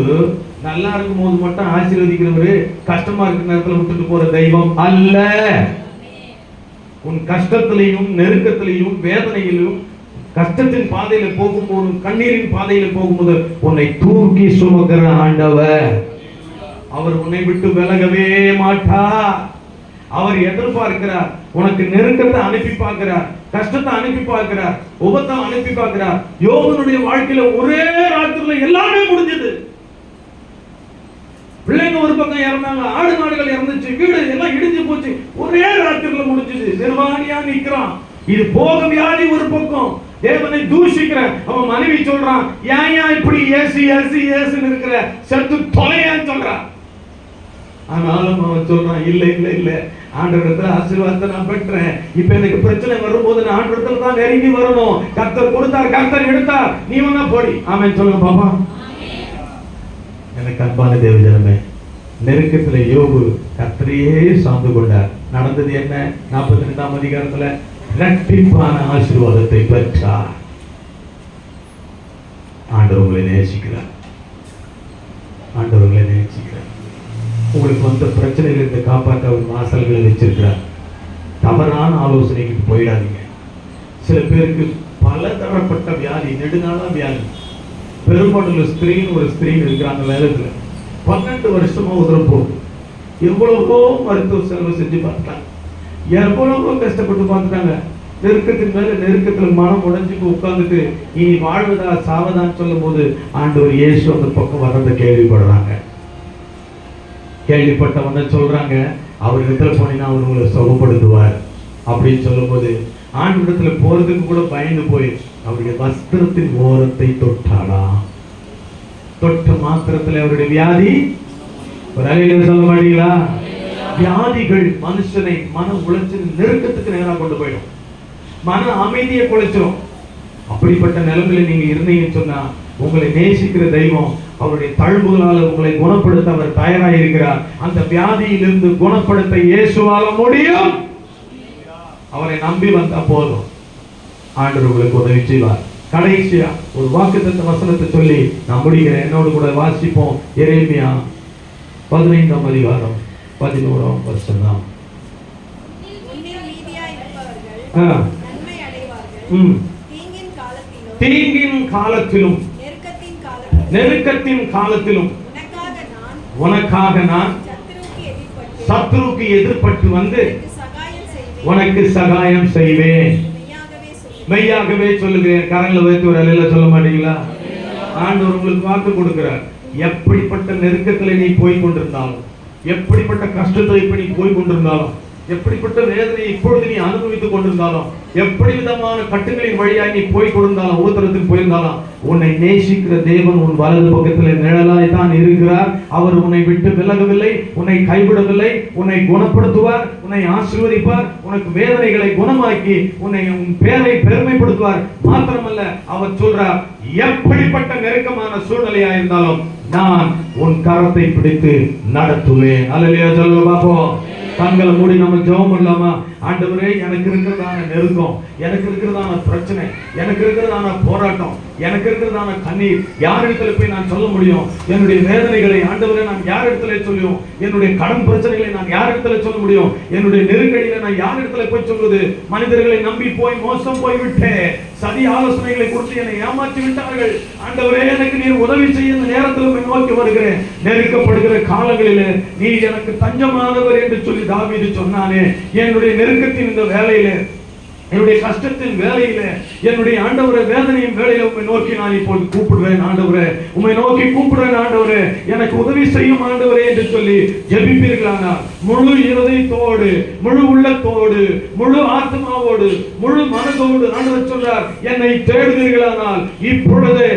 நல்லா இருக்கும் போது மட்டும் ஆசீர்வதிக்கிறவரு, கஷ்டமா இருக்கிற நேரத்துல விட்டுட்டு போற தெய்வம் அல்ல. உன் கஷ்டத்திலையும் நெருக்கத்திலையும் வேதனையிலும் கஷ்டத்தின் பாதையில போகும்போதும் கண்ணீரின் பாதையில போகும்போது உன்னை தூக்கி சுமக்கிற ஆண்டவர். அவர் உன்னை விட்டு விலகவே மாட்டார். அவர் எதிர்பார்க்கிறார், உனக்கு நெருக்கத்தை அனுப்பி பார்க்கிறார், கஷ்டத்தை அனுப்பி பார்க்கிறார், உபத்தை அனுப்பி பார்க்கிறார். யோபனுடைய வாழ்க்கையில ஒரே ராத்திரில எல்லாமே முடிஞ்சது. பிள்ளைங்க ஒரு பக்கம் இறந்தாங்க, ஆடு மாடுகள் இறந்துச்சு, வீடு எல்லாம் இடிஞ்சு போச்சு, ஒரே ராத்திரில முடிஞ்சது. நிர்வாணியா நிக்கிறான். இது போக வியாதி ஒரு பக்கம், தேவனை தூஷிக்கிற அவன் மனைவி சொல்றான், ஏன் இப்படி ஏசு ஏசு ஏசுன்னு இருக்கிற, செத்து தொலையான்னு சொல்றான். ஆனாலும் அவன் சொல்றான், இல்ல இல்ல இல்ல, ஆண்டவரிடத்துல ஆசீர்வாதத்தை நான் பெற்றேன். இப்ப எனக்கு பிரச்சனை வரும்போது நான் ஆண்டவரிடத்துல தான் நெருங்கி வரணும். கர்த்தர் கொடுத்தார், கர்த்தர் எடுத்தார், நீ வேணா போடி. ஆமென் சொல்லுங்க பாப்பா. எனக்கு அன்பான தேவ ஜனமே, நெருக்கத்துல யோபு கர்த்தரையே சார்ந்து கொண்டார். நடந்தது என்ன? 42ஆம் அதிகாரத்துல இரட்டிப்பான ஆசீர்வாதத்தை பெற்றார். ஆண்டவர் உங்களை நேசிக்கிறார். ஆண்டவர் உங்களை நேசிக்கிறார். உங்களுக்கு வந்த பிரச்சனைகளிலிருந்து காப்பாற்ற அவர் வாசல்களை வச்சிருக்கிறார். தவறான ஆலோசனைக்கு போயிடாதீங்க. சில பேருக்கு பல தரப்பட்ட வியாதி, நெடுநாளா வியாதி. பெரும்பாலும் ஸ்திரீன்னு ஒரு ஸ்திரீ இருக்கிறாங்க வேலைத்துல, 12 வருஷமா உதரம் போகுது. எவ்வளவோ மருத்துவ செலவு செஞ்சு பார்த்துட்டாங்க, எவ்வளவோ கஷ்டப்பட்டு பார்த்துட்டாங்க. நெருக்கத்தின் மேல நெருக்கத்துல மனம் உடைஞ்சுட்டு உட்கார்ந்துட்டு இனி வாழ்வதா சாவதான்னு சொல்லும் போது ஆண்டவர் இயேசு அந்த பக்கம் வர்றதை கேள்விப்படுறாங்க. கேள்விப்பட்டவன சொல்றாங்க, அவர் இடத்துல போனீங்கன்னா அவர் உங்களை சுகப்படுத்துவார் அப்படின்னு சொல்லும் போது ஆண்டவரிடத்துல போறதுக்கு கூட பயந்து போய் அவருடைய வஸ்திரத்தின் ஓரத்தை தொட்டாளா. தொட்ட மாத்திரத்துல அவருடைய வியாதி, ஒரு அலையில சொல்ல மாட்டீங்களா? வியாதிகள் மனுஷனை மன உளைச்சல் நெருக்கத்துக்கு நேராக கொண்டு போயிடும். மன அமைதியை குலைச்சிடும். அப்படிப்பட்ட நிலைமையில நீங்க இருந்தீங்கன்னு சொன்னா உங்களை நேசிக்கிற தெய்வம் அவருடைய தழும்புகளால் உங்களை குணப்படுத்த அவர் தயாராக இருக்கிறார். அந்த வியாதியிலிருந்து குணப்படுத்த இயேசுவால முடியும். அவரை நம்பி வந்தா போதும், ஆண்டவர் உங்களுக்கு உதவி செய்வார். கடைசியா ஒரு வாக்குத்தத்த வசனத்தை சொல்லி நான் முடிக்கிறேன். என்னோடு கூட வாசிப்போம். எரேமியா 15ஆம் அதிகாரம் 11ஆம் வசனம். தீங்கின் காலத்திலும் நெருக்கத்தின் காலத்திலும் உனக்காக நான் சத்துருக்கு எதிர்பட்டு வந்து உனக்கு சகாயம் செய்வேன். மெய்யாகவே சொல்லுகிறேன். கரங்களை வைத்து ஒரு அலையில சொல்ல மாட்டீங்களா? ஆண்டவர் உங்களுக்கு வாக்கு கொடுக்கிறார். எப்படிப்பட்ட நெருக்கத்தில் நீ போய் கொண்டிருந்தாலும், எப்படிப்பட்ட கஷ்டத்தை இப்ப நீ போய் கொண்டிருந்தாலும், எப்படிப்பட்ட வேதனையை இப்பொழுது நீ அனுபவித்துக் கொண்டிருந்தாலும், எப்படி விதமான கட்டுகளின் வழியாக நீ போய் கொண்டிருந்தாலும், உபத்திரத்துக்கு போயிருந்தாலும், உன்னை நேசிக்கிற தேவன் உன் வலது பக்கத்தில் நிழலாய் தான் இருக்கிறார். அவர் உன்னை விட்டு விலகவில்லை, உன்னை கைவிடவில்லை. உன்னை குணப்படுத்துவார், உன்னை ஆசீர்வதிப்பார், உனக்கு வேதனைகளை குணமாக்கி உன்னை உன் பேரை பெருமைப்படுத்துவார். மாத்திரமல்ல, அவர் சொல்றார், எப்படிப்பட்ட நெருக்கமான சூழ்நிலையா இருந்தாலும் நான் உன் கரத்தை பிடித்து நடத்துவேன். அல்லேலூயா சொல்லுங்க பாப்போம். கண்களை மூடி நம்ம ஜெபம் பண்ணலாமா? ஆண்டவரே, எனக்கு இருக்கிறதான நெருக்கம், எனக்கு இருக்கிறதான பிரச்சனை, எனக்கு இருக்கிறதான போராட்டம், எனக்கு இருக்கிறதான கண்ணீர் யார் இடத்துல போய் நான் சொல்ல முடியும்? என்னுடைய வேதனைகளை ஆண்டவரே நான் யார் இடத்துல சொல்லுவோம்? என்னுடைய கடன் பிரச்சனைகளை நான் யார் இடத்துல சொல்ல முடியும்? என்னுடைய நெருக்கடிகளை நான் யார் இடத்துல போய் சொல்வது? மனிதர்களை நம்பி போய் மோசம் போய் விட்டேன். சதி ஆலோசனைகளை கொடுத்து என்னை ஏமாற்றி விட்டார்கள். ஆண்டவரே, எனக்கு நீர் உதவி செய்ய இந்த நேரத்தில் நோக்கி வருகிறேன். நெருக்கப்படுகிற காலங்களிலே நீ எனக்கு தஞ்சமானவர் என்று சொல்லி தாவீது சொன்னானே. என்னுடைய நெருக்கத்தின் இந்த வேலையில, என்னுடைய கஷ்டத்தின் வேலையில, என்னுடைய ஆண்டவரே வேதனையின் வேலையில உம்மை நோக்கி நான் இப்போது கூப்பிடுவேன். ஆண்டவரே, உம்மை நோக்கி கூப்பிடுவேன். ஆண்டவரே, எனக்கு உதவி செய்யும் ஆண்டவரே என்று சொல்லி ஜெபிப்பீர்களானால், முழு இருதயத்தோடு, முழு உள்ளத்தோடு, முழு ஆத்மாவோடு, முழு மனதோடு ஆண்டவர் சொல்றார், என்னை தேடுவீர்களானால் இப்பொழுதே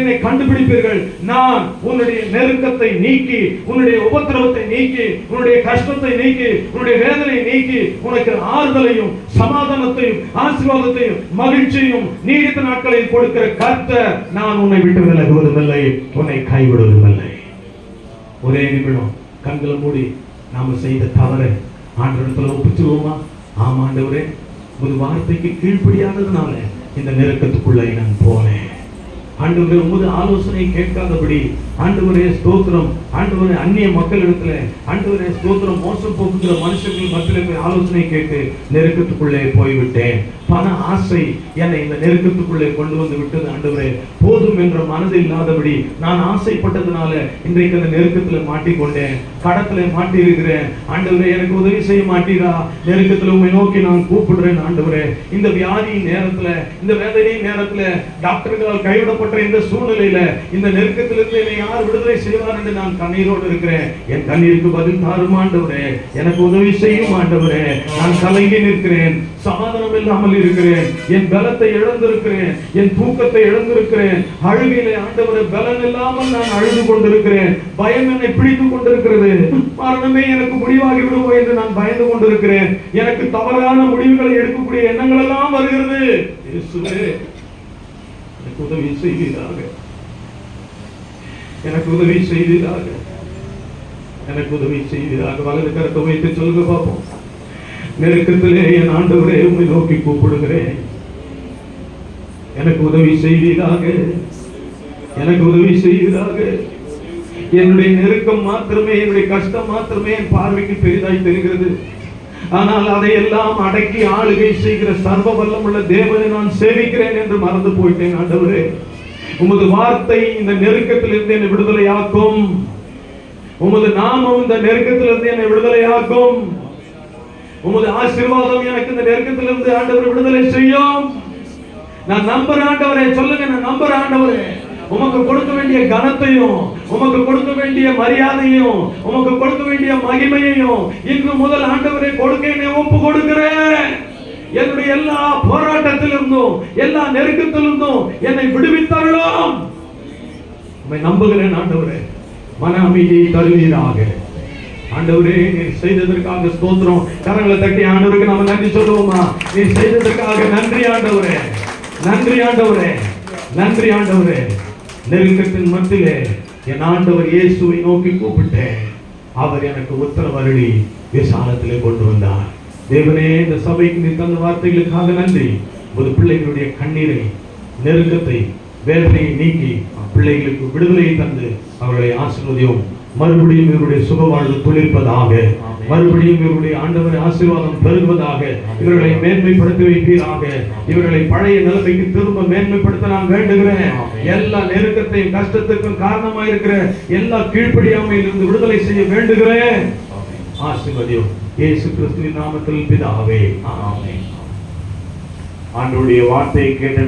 என்னை கண்டுபிடிப்பீர்கள். நான் உன்னுடைய நெருக்கத்தை நீக்கி, உன்னுடைய உபத்திரவத்தை நீக்கி, உன்னுடைய கஷ்டத்தை நீக்கி, உன்னுடைய வேதனை நீக்கி, உனக்கு ஆறுதலையும் சமாதானத்தையும் ஆசீர்வாதத்தையும் மகிழ்ச்சியும் நீடித்த நாட்களை கொடுக்கிற கர்த்தர், நான் உன்னை விட்டு விலகுவதுமில்லை, உன்னை கைவிடுவதுமில்லை. ஒரே நிமிடம் கண்களை மூடி நாம செய்த தவறை ஆண்டவரிடத்துல ஒப்புச்சுவோமா? ஆமா ஆண்டவரே, ஒரு வார்த்தைக்கு கீழ்ப்படியாததுனால இந்த நெருக்கத்துக்குள்ளே நான் போனேன். ஆண்டவரே, உமது ஆலோசனை கேட்காதபடி ஆண்டவரே ஸ்தோத்திரம். ஆண்டவரே, அந்நிய மக்களிடத்துல ஆண்டவரே ஸ்தோத்திரம், மோசம் போக்குகிற மனுஷர்கள் மத்தியிலே ஆலோசனை கேட்டு நெருக்கத்துக்குள்ளே போய்விட்டேன். பண ஆசை என்னை இந்த நெருக்கத்துக்குள்ளே கொண்டு வந்து விட்டது. ஆண்டவரே, போதும் என்ற மனது இல்லாதபடி நான் ஆசைப்பட்டதுனால இன்றைக்கு அந்த நெருக்கத்தில் மாட்டிக்கொண்டேன், கடத்துல மாட்டி இருக்கிறேன். ஆண்டவரே, எனக்கு உதவி செய்ய மாட்டீரா? நெருக்கத்தில் உண்மை நோக்கி நான் கூப்பிடுறேன். ஆண்டவரே, இந்த வியாதியின் நேரத்துல, இந்த வேதனையின் நேரத்துல, டாக்டர்களால் கைவிடப்பட்ட இந்த சூழ்நிலையில, இந்த நெருக்கத்திலிருந்து என்னை யார் விடுதலை செய்வார் என்று நான் கண்ணீரோடு இருக்கிறேன். என் கண்ணீருக்கு பதில் தாரும் ஆண்டவரே, எனக்கு உதவி செய்யும் ஆண்டவரே. நான் கலங்கி நிற்கிறேன், சமாதானம் இல்லாமல் இருக்கிறேன், என் பலத்தை இழந்திருக்கிறேன், என் தூக்கத்தை இழந்திருக்கிறேன். அழுகையிலே ஆண்டவரே பலன் இல்லாமல் நான் அழுது கொண்டிருக்கிறேன். பயம் என்னை பிடித்துக் கொண்டிருக்கிறது. மரணமே எனக்கு முடிவாகி விடுமோ என்று நான் பயந்து கொண்டிருக்கிறேன். எனக்கு தவறான முடிவுகளை எடுக்கக்கூடிய எண்ணங்கள் எல்லாம் வருகிறது. இயேசுவே, எனக்கு உதவி செய்வீராக, எனக்கு உதவி செய்வீராக, எனக்கு உதவி செய்வீராக. வலது கரத்தை வைத்து சொல்லுங்க பார்ப்போம். நெருக்கத்திலே என் ஆண்டவரே உம்மை நோக்கி கூப்பிடுகிறேன். எனக்கு உதவி செய்வீராக, எனக்கு உதவி செய்வீராக. என்னுடைய நெருக்கம் மாத்திரமே, என்னுடைய கஷ்டம் மாத்திரமே என் பார்வைக்கு பெரிதாய் தெரிகிறது. ஆனால் அதையெல்லாம் அடக்கி ஆளுகை செய்கிற சர்வ வல்லமுள்ள தேவனை நான் சேவிக்கிறேன் என்று மறந்து போயிட்டேன். ஆண்டவரே, உமது வார்த்தை இந்த நெருக்கத்திலிருந்து என்னை விடுதலையாக்கும். உமது நாமம் இந்த நெருக்கத்திலிருந்து என்னை விடுதலையாக்கும். உமது ஆசீர்வாதம் எனக்கு இந்த நெருக்கத்திலிருந்து ஆண்டவர் விடுதலை செய்யும். நான் நம்புறேன் ஆண்டவரே. சொல்லுங்க, நான் நம்புறேன் ஆண்டவரே. உமக்கு கொடுக்க வேண்டிய கனத்தையும், உமக்கு கொடுக்க வேண்டிய மரியாதையும், உமக்கு கொடுக்க வேண்டிய மகிமையையும் இன்று முதல் ஆண்டவரே கொடுக்க என்னை ஒப்பு கொடுக்கிறேன். என்னுடைய எல்லா போராட்டத்திலிருந்தும், எல்லா நெருக்கத்திலிருந்தும் என்னை விடுவித்தருளும். உம்மை நம்புகிறேன் ஆண்டவரே. மன அமைதியை தருவீராக. ஆண்டவரே, நீர் செய்ததற்காக ஸ்தோத்திரம். கரங்களை தட்டி ஆண்டவருக்கு நாம நன்றி சொல்லுவோமா? நீர் செய்ததற்காக நன்றி ஆண்டவரே. நன்றி ஆண்டவரே, நன்றி ஆண்டவரே. நெருக்கத்தின் மத்தியிலே என் ஆண்டவர் இயேசுவை நோக்கி கூப்பிட்டேன். அவர் எனக்கு உத்தரவருளி விசாலத்திலே கொண்டு வந்தார். தேவனே, இந்த சபைக்கு நீ தந்த வார்த்தைகளுக்காக நன்றி. ஒரு பிள்ளைகளுடைய கண்ணீரை, நெருக்கத்தை, வேதனையை நீக்கி பிள்ளைகளுக்கு விடுதலையை தந்து அவர்களை ஆசீர்வதியும். மறுபடியும் இவருடைய சுகவாழ்வு துளிர்ப்பதாக, மறுபடியும் இவருடைய ஆண்டவரை ஆசீர்வாதம் பெருகுவதாக, இவர்களை மேன்மைப்படுத்தி வைப்பீராக. இவர்களை பழைய நிலைமைக்கு திரும்ப மேன்மைப்படுத்த நான் வேண்டுகிறேன். எல்லா நெருக்கத்தையும் கஷ்டத்துக்கும் காரணமாயிருக்கிற எல்லா கீழ்ப்படியாமையிலிருந்து விடுதலை செய்ய வேண்டுகிறேன். ஆசீர்வதியும் இயேசு கிறிஸ்துவின் நாமத்தில் பிதாவே, ஆமென். ஆண்டவருடைய வார்த்தையை கேட்டு